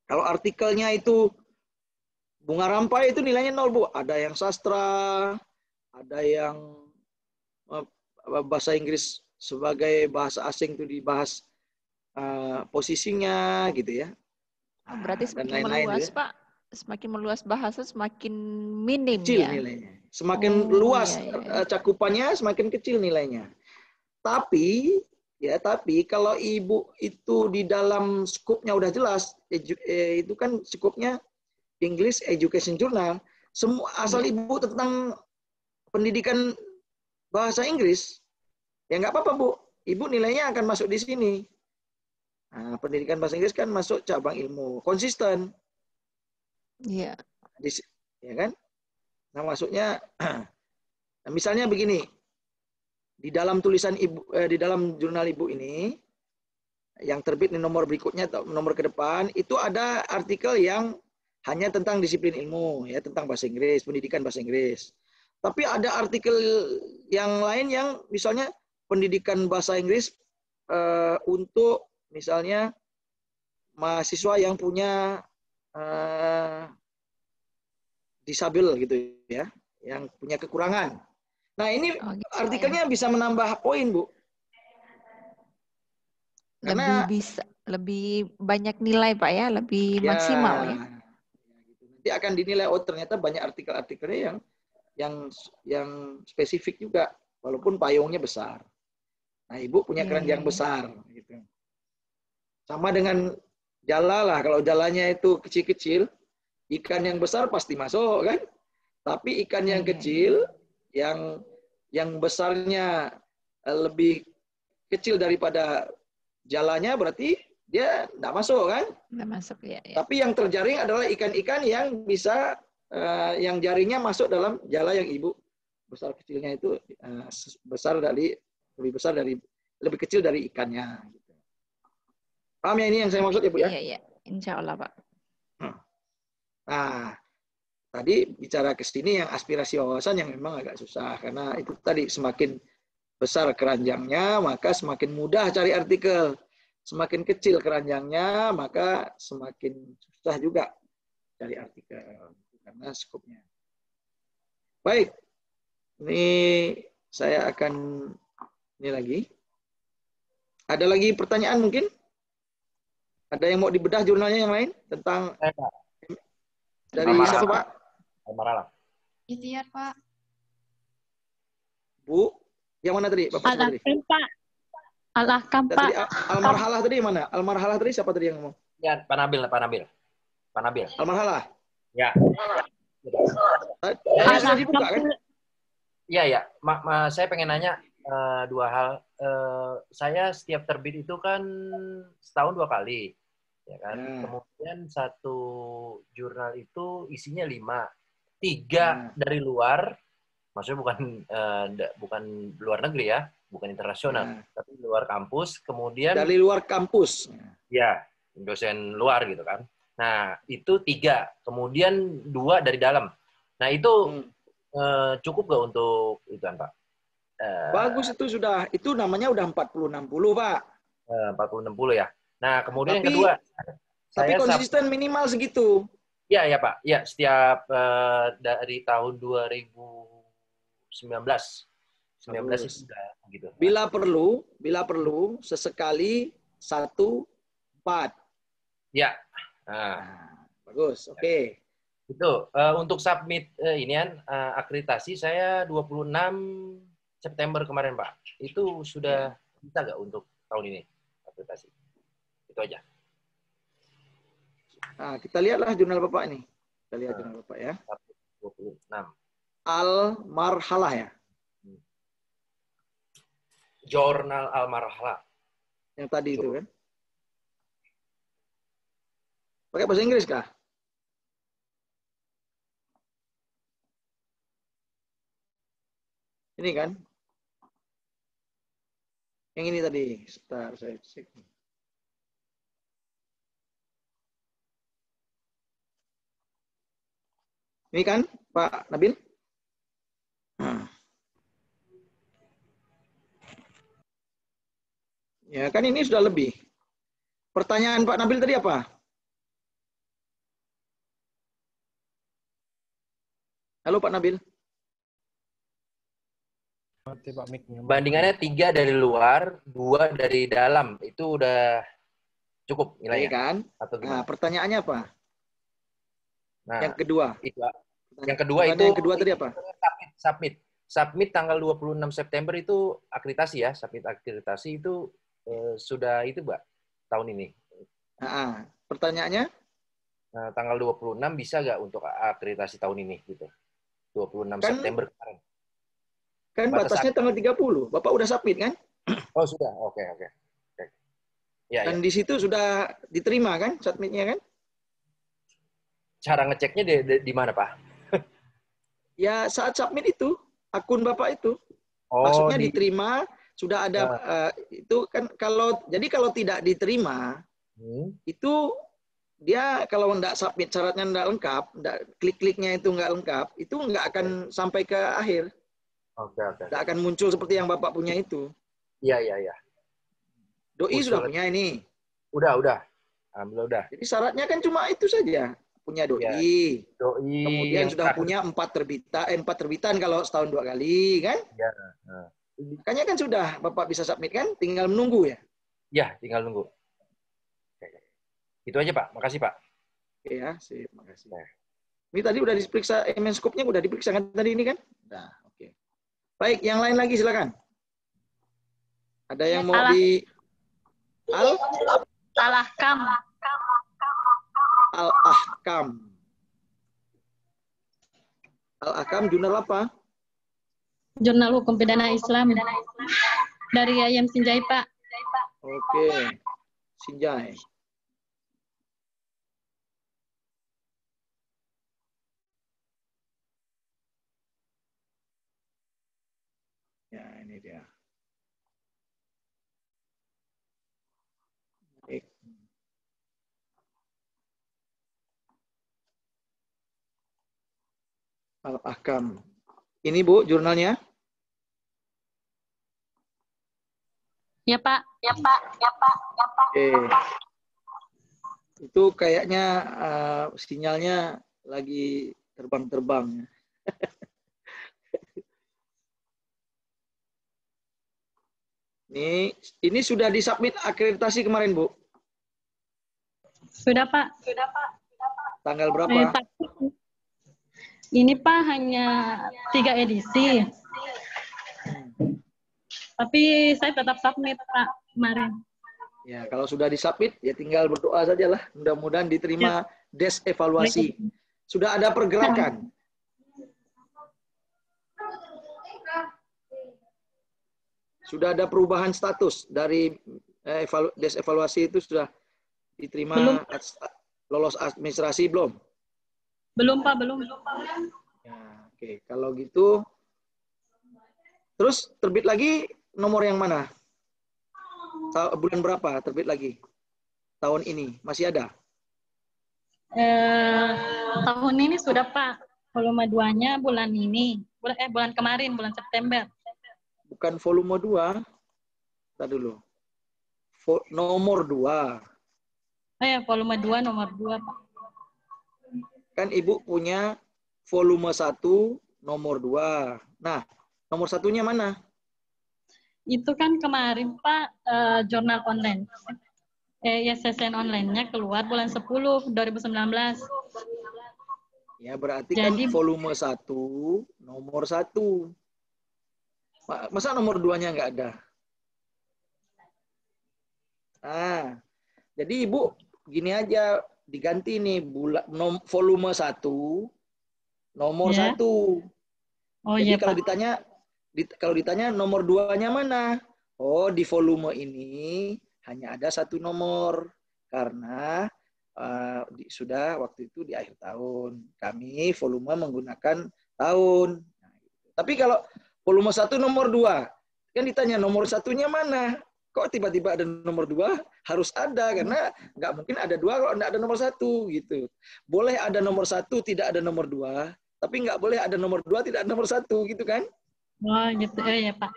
Kalau artikelnya itu bunga rampai itu nilainya 0, Bu. Ada yang sastra, ada yang bahasa Inggris sebagai bahasa asing itu dibahas posisinya gitu ya. Berarti semakin lain-lain meluas, ya. Pak. Semakin meluas bahasa semakin minim Kecil ya. nilainya. Semakin luas cakupannya semakin kecil nilainya. Tapi kalau Ibu itu di dalam skupnya udah jelas, itu kan skupnya English Education Journal, semua asal Ibu tentang pendidikan bahasa Inggris, ya nggak apa-apa Bu, Ibu nilainya akan masuk di sini. Nah, pendidikan bahasa Inggris kan masuk cabang ilmu, konsisten. Iya. Ya kan? Nah masuknya, misalnya begini. Di dalam tulisan Ibu, di dalam jurnal Ibu ini, yang terbit di nomor berikutnya, atau nomor ke depan, itu ada artikel yang hanya tentang disiplin ilmu, ya, tentang bahasa Inggris, pendidikan bahasa Inggris. Tapi ada artikel yang lain yang misalnya pendidikan bahasa Inggris untuk misalnya mahasiswa yang punya disabel gitu ya, yang punya kekurangan. Nah ini artikelnya bisa menambah poin Bu. Karena lebih banyak nilai Pak ya, lebih maksimal ya. Nanti akan dinilai, oh ternyata banyak artikel-artikelnya yang spesifik juga, walaupun payungnya besar. Nah Ibu punya keranjang besar, gitu. Sama dengan jala lah, kalau jalanya itu kecil-kecil, ikan yang besar pasti masuk kan. Tapi ikan yang kecil, yang besarnya lebih kecil daripada jalanya, berarti dia tidak masuk kan? Tidak masuk ya. Tapi yang terjaring adalah ikan-ikan yang bisa, yang jaringnya masuk dalam jala yang Ibu besar kecilnya itu lebih kecil dari ikannya. Paham ya ini yang saya maksud ya Bu ya? Iya, Insya Allah Pak. Nah, tadi bicara ke sini yang aspirasi wawasan yang memang agak susah, karena itu tadi semakin besar keranjangnya, maka semakin mudah cari artikel. Semakin kecil keranjangnya, maka semakin susah juga cari artikel, karena skopnya. Baik, ini saya akan ini lagi. Ada lagi pertanyaan mungkin? Ada yang mau dibedah jurnalnya yang lain tentang dari siapa Pak? Almarhalah. Ikhtiar Pak. Bu, yang mana tadi? Bapak tadi? Pak. Al-Ahkam Pak. Almarhalah tadi mana? Almarhalah tadi siapa tadi yang ngomong? Ya, Pak Nabil. Almarhalah. Ya. Sudah dibuka kan? Iya. Saya pengen nanya dua hal. Saya setiap terbit itu kan setahun 2 kali. Ya kan? Kemudian satu jurnal itu isinya 5. 3 dari luar, maksudnya bukan luar negeri ya, bukan internasional, tapi luar kampus. Kemudian dari luar kampus. Ya, dosen luar gitu kan. Nah, itu 3. Kemudian 2 dari dalam. Nah, itu cukup gak untuk itu kan, Pak? Bagus, itu sudah, itu namanya udah 40-60, Pak. 40-60 ya. Nah, kemudian yang kedua. Tapi konsisten minimal segitu. Ya Pak. Ya, setiap dari tahun 2019 itu sudah gitu. Bila perlu sesekali 1-4. Ya. Bagus. Oke. Itu untuk submit akreditasi saya 26 September kemarin, Pak. Itu sudah bisa nggak untuk tahun ini akreditasi? Itu aja. Nah, kita lihatlah jurnal Bapak ini. Kita lihat jurnal Bapak ya. 26. Al-Marhalah ya. Jurnal Al-Marhalah. Yang tadi itu kan. Pakai bahasa Inggris kah? Ini kan? Yang ini tadi. Sebentar, saya cek. Ini kan, Pak Nabil? Ya kan ini sudah lebih. Pertanyaan Pak Nabil tadi apa? Halo Pak Nabil. Bandingannya 3 dari luar, 2 dari dalam. Itu udah cukup nilainya. Iya kan? Nah, pertanyaannya apa? Nah, yang kedua. Yang kedua itu yang kedua tadi apa? Submit tanggal 26 September itu akreditasi ya. Submit akreditasi itu sudah itu, Mbak, tahun ini. Nah, pertanyaannya? Nah, tanggal 26 bisa nggak untuk akreditasi tahun ini gitu? 26 September kemarin. Kan batasnya tanggal 30. Bapak udah submit kan? Oh, sudah. Oke. Ya, dan di situ sudah diterima kan submitnya kan? Cara ngeceknya di mana, Pak? Ya, saat submit itu, akun Bapak itu. Oh, maksudnya diterima, sudah ada itu kan kalau tidak diterima, itu dia kalau nggak submit syaratnya nggak lengkap, klik-kliknya itu nggak lengkap, itu nggak akan sampai ke akhir. Oke. Nggak akan muncul seperti yang Bapak punya itu. Iya. Doi sudah punya ini. Udah. Alhamdulillah udah. Jadi syaratnya kan cuma itu saja. Punya doi. Kemudian sudah punya 4 terbitan kalau setahun 2 kali kan? Iya. Makanya kan sudah Bapak bisa submit kan? Tinggal menunggu ya? Ya, tinggal nunggu. Itu aja, Pak. Makasih, Pak. Iya, sip. Makasih. Ini tadi udah diperiksa, MNScope-nya udah diperiksa kan tadi ini kan? Nah, oke. Baik, yang lain lagi silakan. Ada yang mau Al-Ahkam. Al-Ahkam. Al-Ahkam jurnal apa? Jurnal Hukum Pidana Islam. Dari Ayam Sinjai, Pak. Oke. Sinjai. Ya, ini dia. Baik. Al-Ahkam. Ini Bu, jurnalnya? Ya, Pak. Oke. Itu kayaknya sinyalnya lagi terbang-terbang. Ini sudah disubmit akreditasi kemarin, Bu? Sudah, Pak. Tanggal berapa? Ini, Pak, hanya 3 edisi. Tapi saya tetap submit, Pak, kemarin. Ya, kalau sudah disubmit, ya tinggal berdoa sajalah. Mudah-mudahan diterima des evaluasi. Sudah ada pergerakan. Sudah ada perubahan status dari des evaluasi itu sudah diterima lolos administrasi belum? Belum, Pak, belum. Ya, oke. Kalau gitu, terus terbit lagi nomor yang mana? Bulan berapa terbit lagi? Tahun ini masih ada? Tahun ini sudah, Pak. Volume 2-nya bulan ini. Bulan kemarin, bulan September. Bukan volume 2. Tadi dulu. Nomor 2. Volume 2, nomor 2, Pak. Kan Ibu punya volume 1, nomor 2. Nah, nomor 1-nya mana? Itu kan kemarin, Pak, jurnal online. SSN online-nya keluar bulan 10, 2019. Ya, berarti jadi, kan volume 1, nomor 1. Masa nomor 2-nya nggak ada? Nah, jadi Ibu gini aja, diganti nih volume 1 nomor 1. Oh Jadi iya kalau Pak. ditanya nomor 2-nya mana? Oh, di volume ini hanya ada 1 nomor karena sudah waktu itu di akhir tahun. Kami volume menggunakan tahun. Tapi kalau volume 1 nomor 2, kan ditanya nomor 1-nya mana? Kok tiba-tiba ada nomor 2? Harus ada, karena nggak mungkin ada 2 kalau nggak ada nomor 1. Gitu. Boleh ada nomor 1, tidak ada nomor 2, tapi nggak boleh ada nomor 2, tidak ada nomor 1, gitu kan? Oh gitu, ya Pak.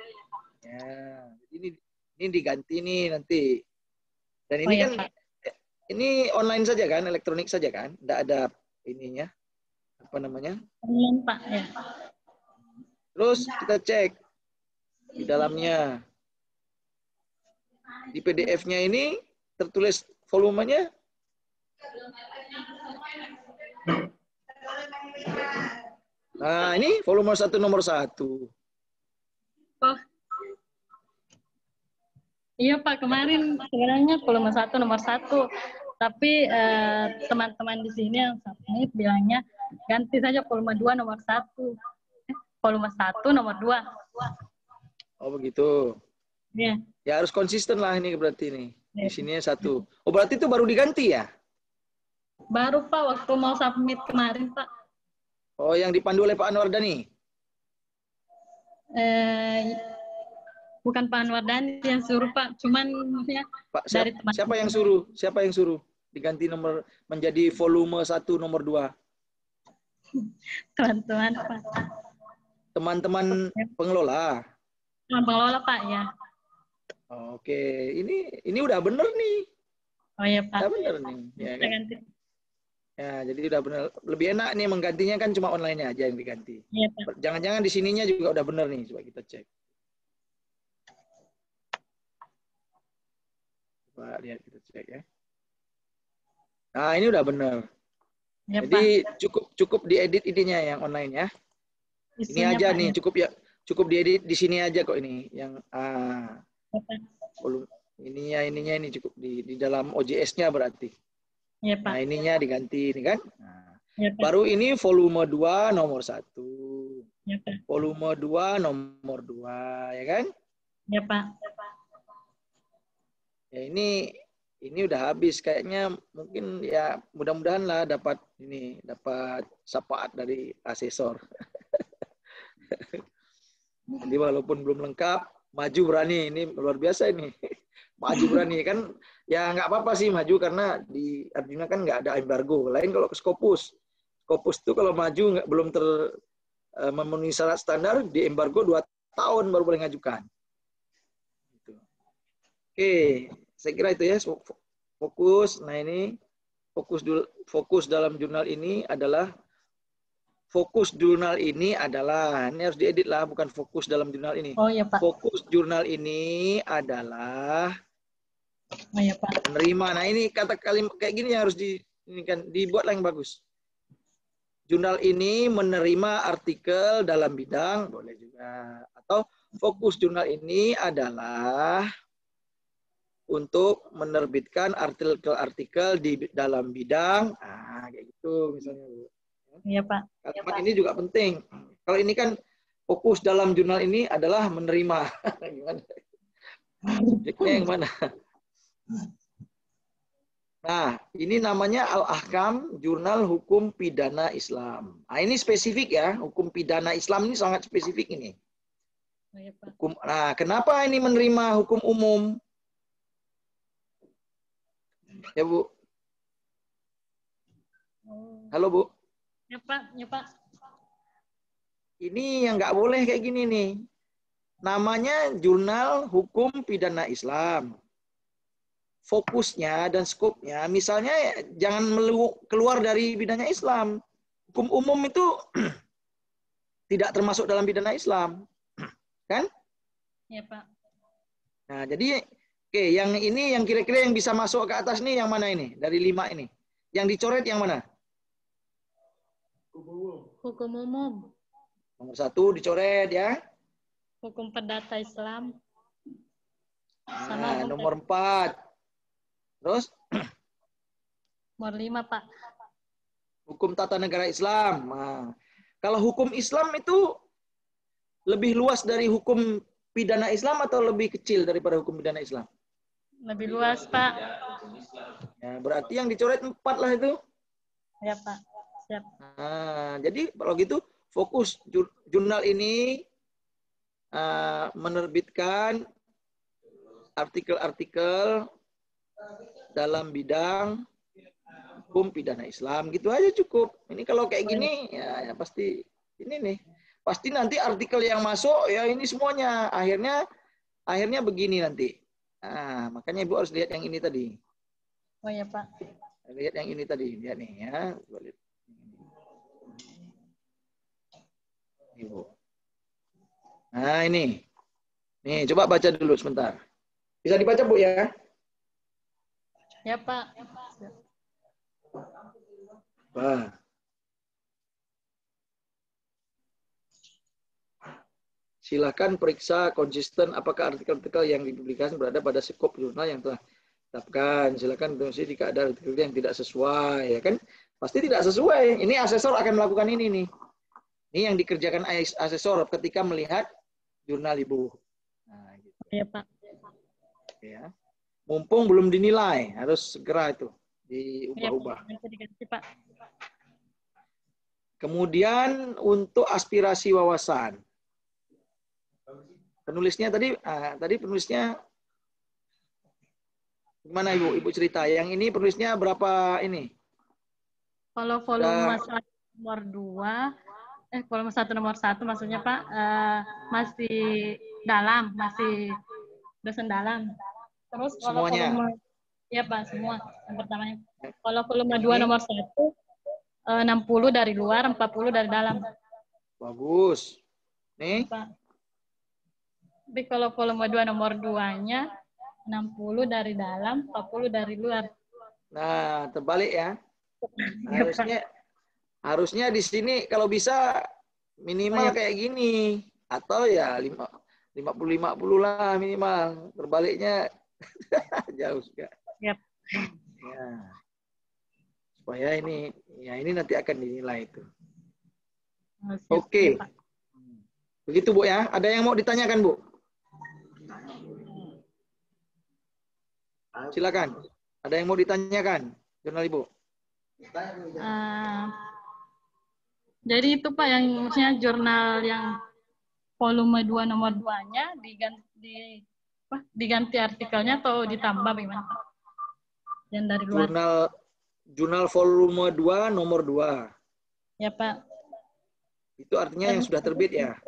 Ya, ini diganti nih nanti. Dan ini ya, kan, Pak. Ini online saja kan, elektronik saja kan? Nggak ada ininya, apa namanya? Online Pak, ya. Terus kita cek di dalamnya. Di PDF-nya ini tertulis volumenya. Nah, ini volume 1 nomor 1. Oh. Iya Pak, kemarin sebenarnya volume 1 nomor 1. Tapi teman-teman di sini yang submit bilangnya ganti saja volume 2 nomor 1. Volume 1 nomor 2. Oh begitu. Iya. Ya harus konsisten lah ini berarti nih. Di sini 1. Oh berarti itu baru diganti ya? Baru Pak, waktu mau submit kemarin Pak. Oh yang dipandu oleh Pak Anwar Dhani? Bukan Pak Anwar Dhani yang suruh Pak, cuman maksudnya Pak, dari teman. siapa yang suruh? Siapa yang suruh diganti nomor menjadi volume 1 nomor 2? Teman-teman Pak. Teman-teman pengelola. Teman pengelola Pak ya. Oke, ini udah bener nih. Oh iya Pak. Udah bener nih. Ya, kan? Ganti. Ya, jadi udah bener. Lebih enak nih menggantinya kan cuma online-nya aja yang diganti. Iya Pak. Jangan-jangan di sininya juga udah bener nih. Coba kita cek. Coba lihat kita cek ya. Nah ini udah bener. Ya, jadi Pak. cukup diedit ininya yang online ya. Isinya, ini aja Pak, nih ya. cukup diedit di sini aja kok ini yang ininya ini cukup di dalam OJS-nya berarti. Ya, Pak. Nah ininya diganti ini kan. Nah, ya, Pak. baru ini volume 2 nomor 1. Ya, Pak. Volume 2 nomor 2 ya kan? Ya Pak. Ya ini udah habis kayaknya, mungkin ya mudah-mudahan lah dapat syafaat dari asesor. Jadi walaupun belum lengkap, maju berani, ini luar biasa ini. Maju berani kan, ya nggak apa-apa sih maju karena di Arjuna kan nggak ada embargo. Lain kalau ke Scopus itu kalau maju belum memenuhi syarat standar, di embargo 2 tahun baru boleh ngajukan. Gitu. Oke, saya kira itu ya fokus. Nah ini fokus dalam jurnal ini adalah ini harus diedit lah, bukan fokus dalam jurnal ini. Oh ya Pak. Fokus jurnal ini adalah ya, Pak. menerima. Nah ini kata kalimat kayak gini harus dibuat yang bagus. Jurnal ini menerima artikel dalam bidang, boleh juga. Atau fokus jurnal ini adalah untuk menerbitkan artikel-artikel di dalam bidang, kayak gitu misalnya Bu. Iya Pak. Kalimat ini juga penting. Kalau ini kan fokus dalam jurnal ini adalah menerima. Gimana? Subjeknya yang mana? Nah, ini namanya Al-Ahkam, Jurnal Hukum Pidana Islam. Nah, ini spesifik ya, hukum pidana Islam ini sangat spesifik ini. Nah, kenapa ini menerima hukum umum? Ya Bu. Halo Bu. Ya Pak, ya Pak. Ini yang nggak boleh kayak gini nih. Namanya Jurnal Hukum Pidana Islam. Fokusnya dan skopnya, misalnya jangan keluar dari bidangnya Islam. Hukum umum itu tidak termasuk dalam pidana Islam. Kan? Ya Pak. Nah, jadi yang ini yang kira-kira yang bisa masuk ke atas nih yang mana ini? Dari 5 ini. Yang dicoret yang mana? Hukum umum. Nomor 1 dicoret ya. Hukum perdata Islam. Nah, nomor 4. Terus nomor 5, Pak. hukum tata negara Islam. Nah, kalau hukum Islam itu lebih luas dari hukum pidana Islam atau lebih kecil daripada hukum pidana Islam? Lebih luas, Pak. Ya, berarti yang dicoret 4 lah itu. Ya, Pak. Siap. Nah, jadi kalau gitu fokus jurnal ini menerbitkan artikel-artikel dalam bidang hukum pidana Islam, gitu aja cukup. Ini kalau kayak gini ya pasti ini nih. Pasti nanti artikel yang masuk ya ini semuanya akhirnya begini nanti. Nah, makanya Ibu harus lihat yang ini tadi. Oh ya, Pak. Lihat yang ini tadi, lihat nih ya. Ibu. Nah, ini. Nih, coba baca dulu sebentar. Bisa dibaca, Bu, ya? Ya, Pak. Wah. Silakan periksa konsisten apakah artikel-artikel yang dipublikasikan berada pada skop jurnal yang telah ditetapkan. Silakan berfungsi jika ada artikel yang tidak sesuai, ya kan? Pasti tidak sesuai. Ini asesor akan melakukan ini nih. Ini yang dikerjakan asesor ketika melihat jurnal Ibu. Nah, gitu. Ya, Pak. Ya. Mumpung belum dinilai, harus segera itu diubah-ubah. Ya, Pak. Kemudian untuk aspirasi wawasan. Penulisnya tadi penulisnya gimana Ibu? Ibu cerita. Yang ini penulisnya berapa ini? Kalau volume 1 nomor 2, volume 1 nomor 1 maksudnya Pak, masih dalam, masih dosen dalam. Terus kalau semuanya? Volume, ya Pak, semua. Yang pertamanya. Kalau volume 2 nomor 1, 60 dari luar, 40 dari dalam. Bagus. Nih. Pak. Tapi kalau volume 2 nomor 2-nya 60 dari dalam, 40 dari luar. Nah, terbalik ya. Harusnya di sini kalau bisa minimal kayak gini atau ya 50-50 lah minimal. Terbaliknya jauh juga. Yep. Ya. Supaya ini nanti akan dinilai itu. Oke. Begitu Bu ya. Ada yang mau ditanyakan Bu? Silakan. Ada yang mau ditanyakan, jurnal Ibu? Jadi itu Pak yang maksudnya jurnal yang volume 2 nomor 2-nya diganti artikelnya atau ditambah bagaimana Pak? Yang dari luar. Jurnal volume 2 nomor 2. Ya Pak. Itu artinya yang sudah terbit ya?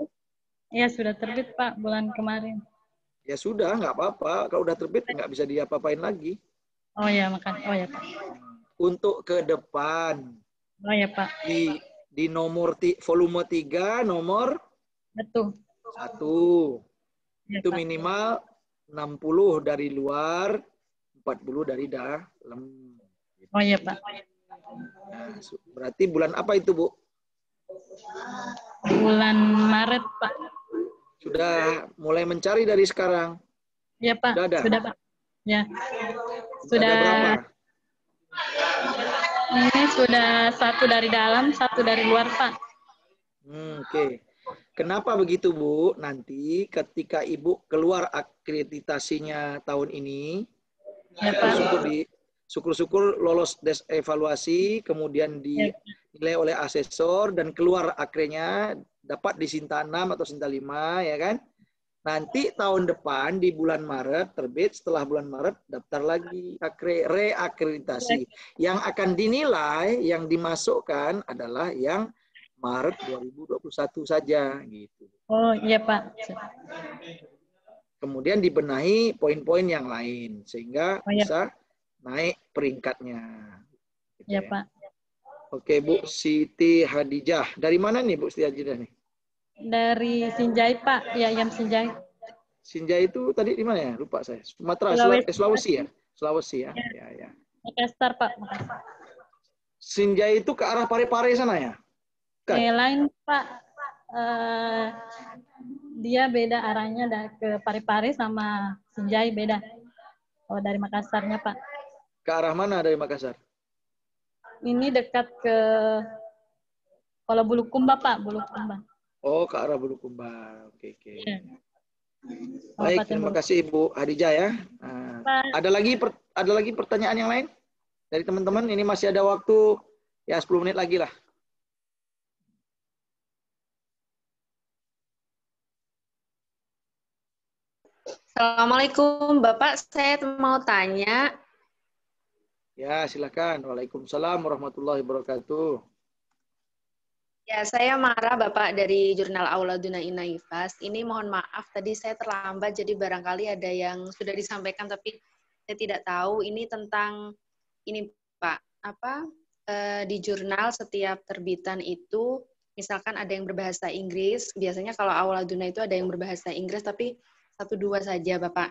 Iya sudah terbit Pak bulan kemarin. Ya sudah, nggak apa-apa. Kalau udah terbit nggak bisa diapa-apain lagi. Oh ya makan. Oh ya Pak. Untuk ke depan. Oh ya Pak. Di nomor volume 3 nomor betul 1. Ya, itu Pak. minimal 60 dari luar, 40 dari dalam. Oh iya Pak. Nah, berarti bulan apa itu Bu? Bulan Maret Pak. Sudah mulai mencari dari sekarang? Ya Pak. Sudah Pak. Ya. Sudah berapa? Ini sudah 1 dari dalam, 1 dari luar Pak. Oke. Kenapa begitu Bu? Nanti ketika Ibu keluar akreditasinya tahun ini, ya, Pak. syukur-syukur lolos tes evaluasi, kemudian dinilai oleh asesor dan keluar akrenya dapat di Sinta 6 atau Sinta 5, ya kan? Nanti tahun depan di bulan Maret terbit, setelah bulan Maret daftar lagi reakreditasi. Yang akan dinilai, yang dimasukkan adalah yang Maret 2021 saja gitu. Oh iya Pak. Kemudian dibenahi poin-poin yang lain sehingga bisa naik peringkatnya. Gitu ya Pak. Oke Bu Siti Hadijah. Dari mana nih Bu Siti Hadijah nih? Dari Sinjai Pak, ya Yam Sinjai. Sinjai itu tadi di mana ya? Lupa saya. Sumatera, Sulawesi ya? Sulawesi ya? Ya. Makassar Pak, Makassar. Sinjai itu ke arah Pare-Pare sana ya? Lain Pak, dia beda arahnya ke Pare-Pare sama Sinjai beda. Oh dari Makassarnya Pak. Ke arah mana dari Makassar? Ini dekat ke Kuala Bulukumba, Pak. Bulukumba. Oh, ke arah Bulukumba. Oke. Iya. Baik, Kabupaten terima Bulukumba. kasih Ibu Hadijah ya. Nah, ada lagi pertanyaan yang lain dari teman-teman? Ini masih ada waktu ya 10 menit lagi lah. Assalamualaikum, Bapak. Saya mau tanya. Ya, silakan. Waalaikumsalam warahmatullahi wabarakatuh. Ya, saya Mara, Bapak dari Jurnal Auladuna Inaifas. Ini mohon maaf, tadi saya terlambat, jadi barangkali ada yang sudah disampaikan, tapi saya tidak tahu. Ini tentang, ini Pak, di jurnal setiap terbitan itu, misalkan ada yang berbahasa Inggris, biasanya kalau Auladuna itu ada yang berbahasa Inggris, tapi 1-2 saja, Bapak.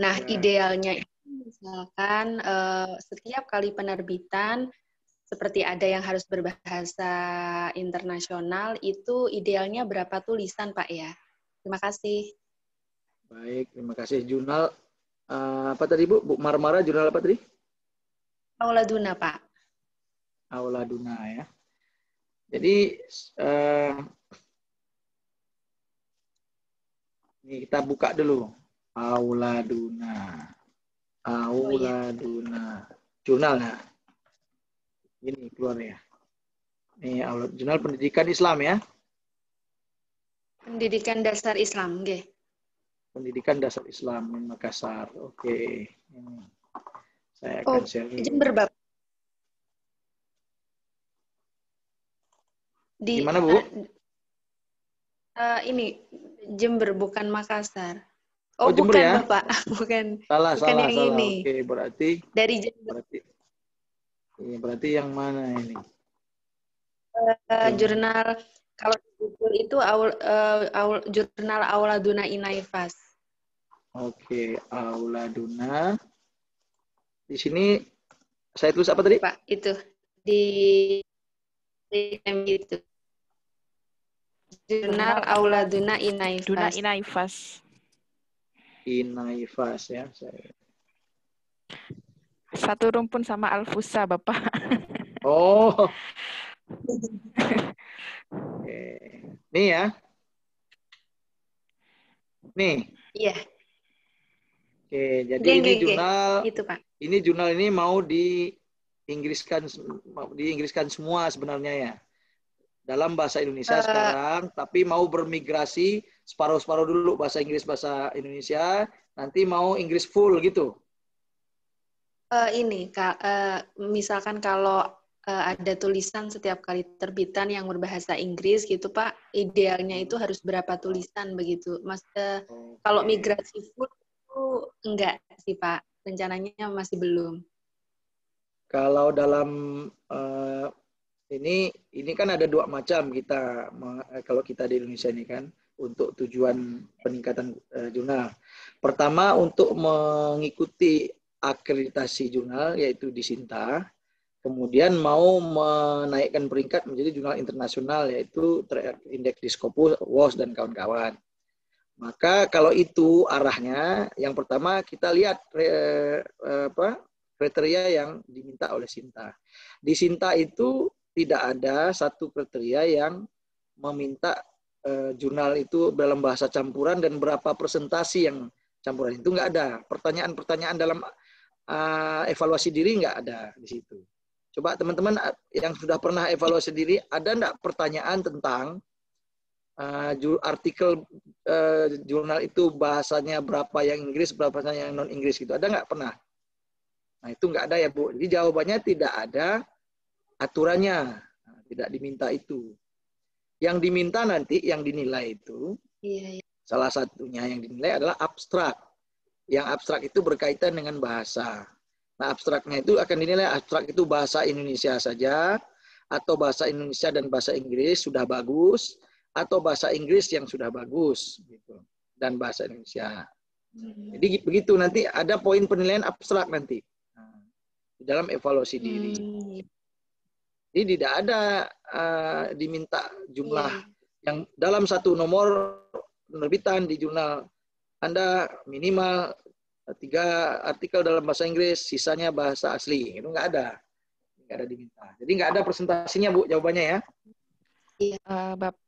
Nah, idealnya itu misalkan setiap kali penerbitan, seperti ada yang harus berbahasa internasional, itu idealnya berapa tulisan, Pak ya? Terima kasih. Baik, terima kasih. Jurnal apa tadi Bu? Bu Marmara, jurnal apa tadi? Auladuna, Pak. Auladuna ya. Jadi ini kita buka dulu. Auladuna. Auladuna. Jurnalnya. Ini keluar ya. Ini jurnal pendidikan Islam ya. Pendidikan dasar Islam, nggih. Pendidikan dasar Islam di Makassar. Oke. Ini. Saya akan share dulu. Jember, Bapak. Gimana, Bu? Ini Jember, bukan Makassar. Oh, Jember bukan, ya? Bapak. Bukan. Salah. Yang ini. Oke, berarti dari Jember. Berarti yang mana ini? Jurnal, kalau di Google itu Jurnal Auladuna Inaifas. Oke, Auladuna. Di sini saya tulis apa tadi? Pak, itu di itu. Jurnal Auladuna Inaifas. Inaifas ya. Satu rumpun sama Alfusa, Bapak. Oh. Oke. Nih ya. Nih. Iya. Oke, jadi ini jurnal itu, Pak. Ini jurnal ini mau diinggriskan semua sebenarnya ya. Dalam bahasa Indonesia sekarang, tapi mau bermigrasi separuh-separuh dulu bahasa Inggris, bahasa Indonesia, nanti mau Inggris full gitu. Misalkan kalau ada tulisan setiap kali terbitan yang berbahasa Inggris gitu, Pak, idealnya itu harus berapa tulisan begitu? Mas, kalau migrasi full itu enggak sih, Pak. Rencananya masih belum. Kalau dalam ini kan ada 2 macam kita kalau kita di Indonesia ini kan untuk tujuan peningkatan jurnal. Pertama untuk mengikuti akreditasi jurnal yaitu di Sinta. Kemudian mau menaikkan peringkat menjadi jurnal internasional yaitu terindeks di Scopus, WOS dan kawan-kawan. Maka kalau itu arahnya, yang pertama kita lihat kriteria yang diminta oleh Sinta. Di Sinta itu tidak ada satu kriteria yang meminta jurnal itu dalam bahasa campuran dan berapa presentasi yang campuran itu nggak ada. Pertanyaan-pertanyaan dalam evaluasi diri nggak ada di situ. Coba teman-teman yang sudah pernah evaluasi diri, ada nggak pertanyaan tentang artikel jurnal itu bahasanya berapa yang Inggris, berapa yang non Inggris gitu? Ada nggak pernah? Nah itu nggak ada ya Bu. Jadi jawabannya tidak ada aturannya, tidak diminta itu. Yang diminta nanti, yang dinilai itu, salah satunya yang dinilai adalah abstrak. Yang abstrak itu berkaitan dengan bahasa. Nah abstraknya itu akan dinilai, abstrak itu bahasa Indonesia saja, atau bahasa Indonesia dan bahasa Inggris sudah bagus, atau bahasa Inggris yang sudah bagus, gitu, dan bahasa Indonesia. Jadi begitu, nanti ada poin penilaian abstrak nanti di dalam evaluasi diri. Jadi tidak ada diminta jumlah yang dalam satu nomor penerbitan di jurnal Anda minimal 3 artikel dalam bahasa Inggris, sisanya bahasa asli. Itu nggak ada diminta. Jadi nggak ada presentasinya, Bu, jawabannya ya.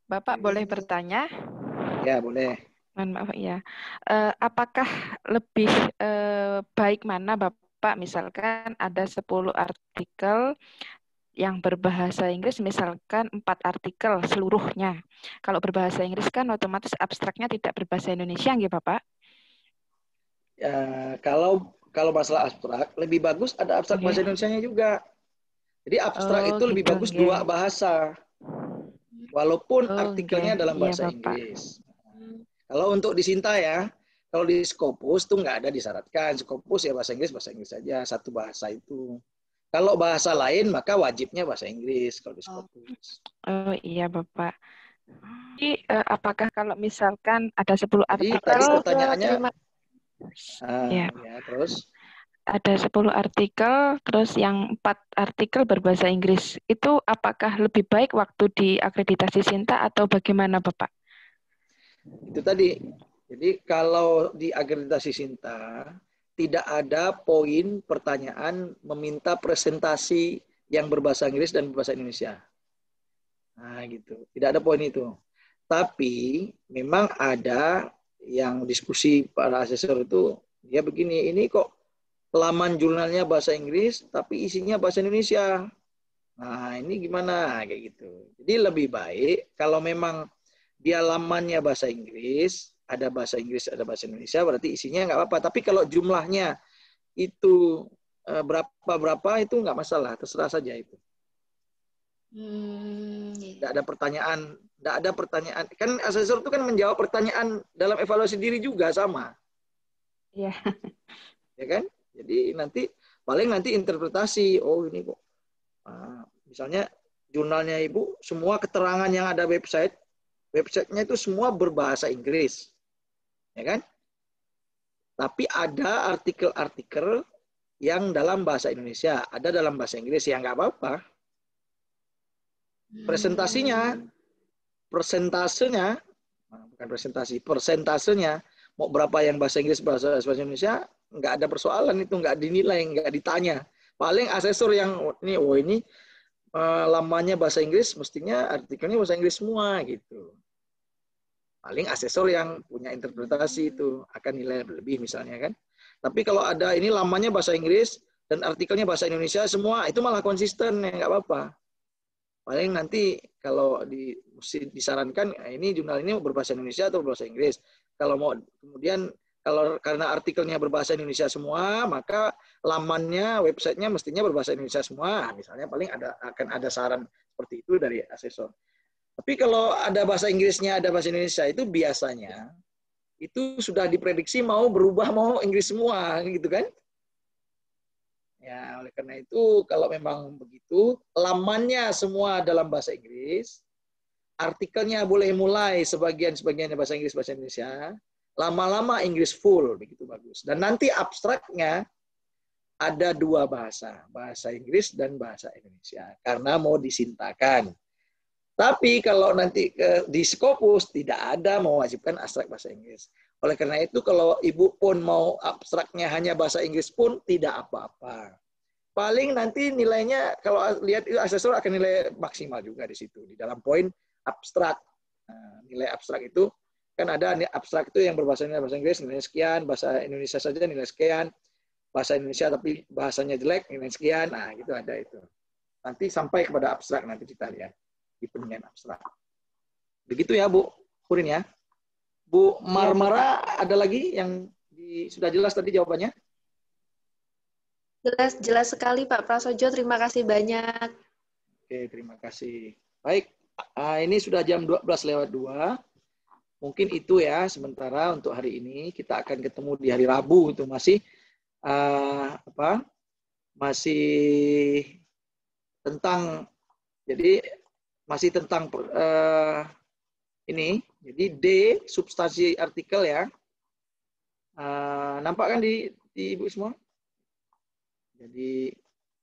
Bapak boleh bertanya? Ya, boleh. Mohon maaf ya. Apakah lebih baik mana Bapak, misalkan ada 10 artikel yang berbahasa Inggris, misalkan 4 artikel seluruhnya. Kalau berbahasa Inggris kan otomatis abstraknya tidak berbahasa Indonesia, nggih Bapak? Ya, kalau masalah abstrak, lebih bagus ada abstrak bahasa Indonesianya juga. Jadi abstrak itu lebih bagus 2 bahasa. Walaupun artikelnya dalam bahasa Inggris. Kalau untuk di Sinta ya, kalau di Scopus tuh nggak ada disyaratkan. Scopus ya bahasa Inggris saja, 1 bahasa itu. Kalau bahasa lain maka wajibnya bahasa Inggris kalau di Scopus. Oh iya Bapak. Jadi apakah kalau misalkan ada 10 artikel? Jadi tadi pertanyaannya, ya, terus ada 10 artikel, terus yang 4 artikel berbahasa Inggris. Itu apakah lebih baik waktu di akreditasi Sinta atau bagaimana Bapak? Itu tadi. Jadi kalau di akreditasi Sinta tidak ada poin pertanyaan meminta presentasi yang berbahasa Inggris dan berbahasa Indonesia. Nah, gitu. Tidak ada poin itu. Tapi memang ada yang diskusi para asesor itu, dia begini, ini kok laman jurnalnya bahasa Inggris tapi isinya bahasa Indonesia. Nah, ini gimana? Kayak gitu. Jadi lebih baik kalau memang dia lamannya bahasa Inggris, ada bahasa Inggris, ada bahasa Indonesia, berarti isinya nggak apa-apa. Tapi kalau jumlahnya itu berapa itu nggak masalah, terserah saja itu. Nggak ada pertanyaan. Kan asesor itu kan menjawab pertanyaan dalam evaluasi diri juga sama. Iya. Ya kan? Jadi paling nanti interpretasi. Oh ini kok, misalnya jurnalnya Ibu, semua keterangan yang ada websitenya itu semua berbahasa Inggris. Ya kan? Tapi ada artikel-artikel yang dalam bahasa Indonesia, ada dalam bahasa Inggris, ya nggak apa-apa. Persentasenya, persentasenya, mau berapa yang bahasa Inggris, bahasa Indonesia, nggak ada persoalan itu, nggak dinilai, nggak ditanya. Paling asesor yang, ini lamanya bahasa Inggris, mestinya artikelnya bahasa Inggris semua, gitu. Paling asesor yang punya interpretasi itu akan nilai lebih misalnya kan. Tapi kalau ada ini lamanya bahasa Inggris dan artikelnya bahasa Indonesia semua, itu malah konsisten, ya nggak apa-apa. Paling nanti kalau disarankan, ini jurnal ini berbahasa Indonesia atau berbahasa Inggris. Kalau mau kemudian karena artikelnya berbahasa Indonesia semua, maka lamannya, websitenya mestinya berbahasa Indonesia semua. Misalnya paling akan ada saran seperti itu dari asesor. Tapi kalau ada bahasa Inggrisnya, ada bahasa Indonesia, itu biasanya itu sudah diprediksi mau berubah, mau Inggris semua, gitu kan? Ya, oleh karena itu kalau memang begitu, lamannya semua dalam bahasa Inggris, artikelnya boleh mulai sebagian-sebagiannya bahasa Inggris, bahasa Indonesia, lama-lama Inggris full, begitu bagus. Dan nanti abstraknya ada 2 bahasa, bahasa Inggris dan bahasa Indonesia, karena mau disintakan. Tapi kalau nanti di Scopus tidak ada mewajibkan abstrak bahasa Inggris. Oleh karena itu kalau Ibu pun mau abstraknya hanya bahasa Inggris pun tidak apa-apa. Paling nanti nilainya kalau lihat itu asesor akan nilai maksimal juga di situ, di dalam poin abstrak. Nah, nilai abstrak itu kan ada abstrak itu yang berbahasa Inggris nilai sekian, bahasa Indonesia saja nilai sekian, bahasa Indonesia tapi bahasanya jelek nilai sekian. Nah, gitu ada itu. Nanti sampai kepada abstrak nanti kita lihat di penilaian abstrak. Begitu ya Bu Purin ya. Bu Marmara ada lagi yang sudah jelas tadi jawabannya? Jelas sekali Pak Prasojo, terima kasih banyak. Oke, terima kasih. Baik, ini sudah jam 12:02. Mungkin itu ya sementara untuk hari ini. Kita akan ketemu di hari Rabu, itu masih tentang ini. Jadi D substansi artikel ya. Nampak kan di Ibu semua?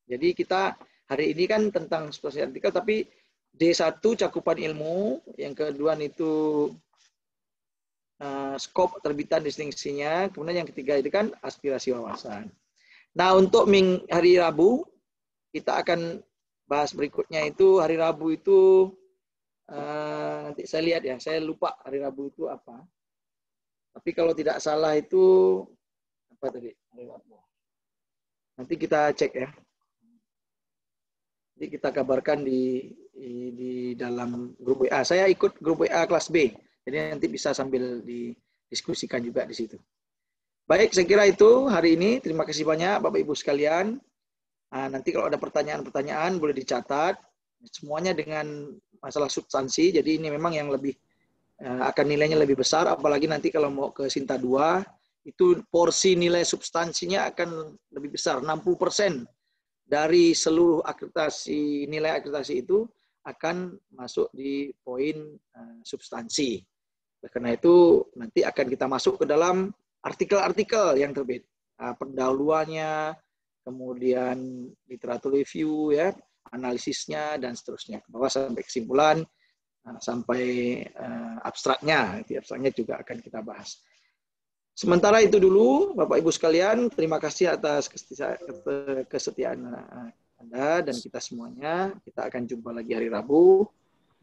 Jadi kita hari ini kan tentang substansi artikel, tapi D1 cakupan ilmu, yang kedua itu skop terbitan distingsinya. Kemudian yang ketiga itu kan aspirasi wawasan. Nah, untuk hari Rabu, kita akan bahas berikutnya itu hari Rabu itu, nanti saya lihat ya, saya lupa hari Rabu itu apa. Tapi kalau tidak salah itu, apa tadi? Nanti kita cek ya. Nanti kita kabarkan di dalam grup WA. Saya ikut grup WA kelas B, jadi nanti bisa sambil didiskusikan juga di situ. Baik, saya kira itu hari ini. Terima kasih banyak Bapak Ibu sekalian. Nah, nanti kalau ada pertanyaan-pertanyaan boleh dicatat. Semuanya dengan masalah substansi. Jadi ini memang yang lebih akan nilainya lebih besar. Apalagi nanti kalau mau ke Sinta 2, itu porsi nilai substansinya akan lebih besar. 60% dari seluruh akreditasi, nilai akreditasi itu akan masuk di poin substansi. Karena itu nanti akan kita masuk ke dalam artikel-artikel yang terbit, pendahuluannya, kemudian literatur review, ya, analisisnya, dan seterusnya. Ke bawah sampai kesimpulan, sampai abstraknya. Abstraknya juga akan kita bahas. Sementara itu dulu, Bapak Ibu sekalian, terima kasih atas kesetiaan Anda dan kita semuanya. Kita akan jumpa lagi hari Rabu,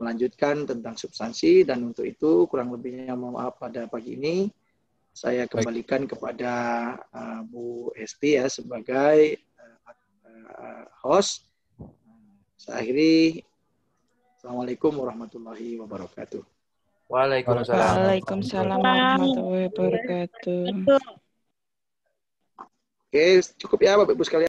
melanjutkan tentang substansi, dan untuk itu kurang lebihnya mohon maaf pada pagi ini. Saya kembalikan kepada Bu Hesti ya sebagai host. Saya akhiri. Assalamualaikum warahmatullahi wabarakatuh. Waalaikumsalam. Waalaikumsalam warahmatullahi wabarakatuh. Oke, cukup ya Bapak Ibu sekalian.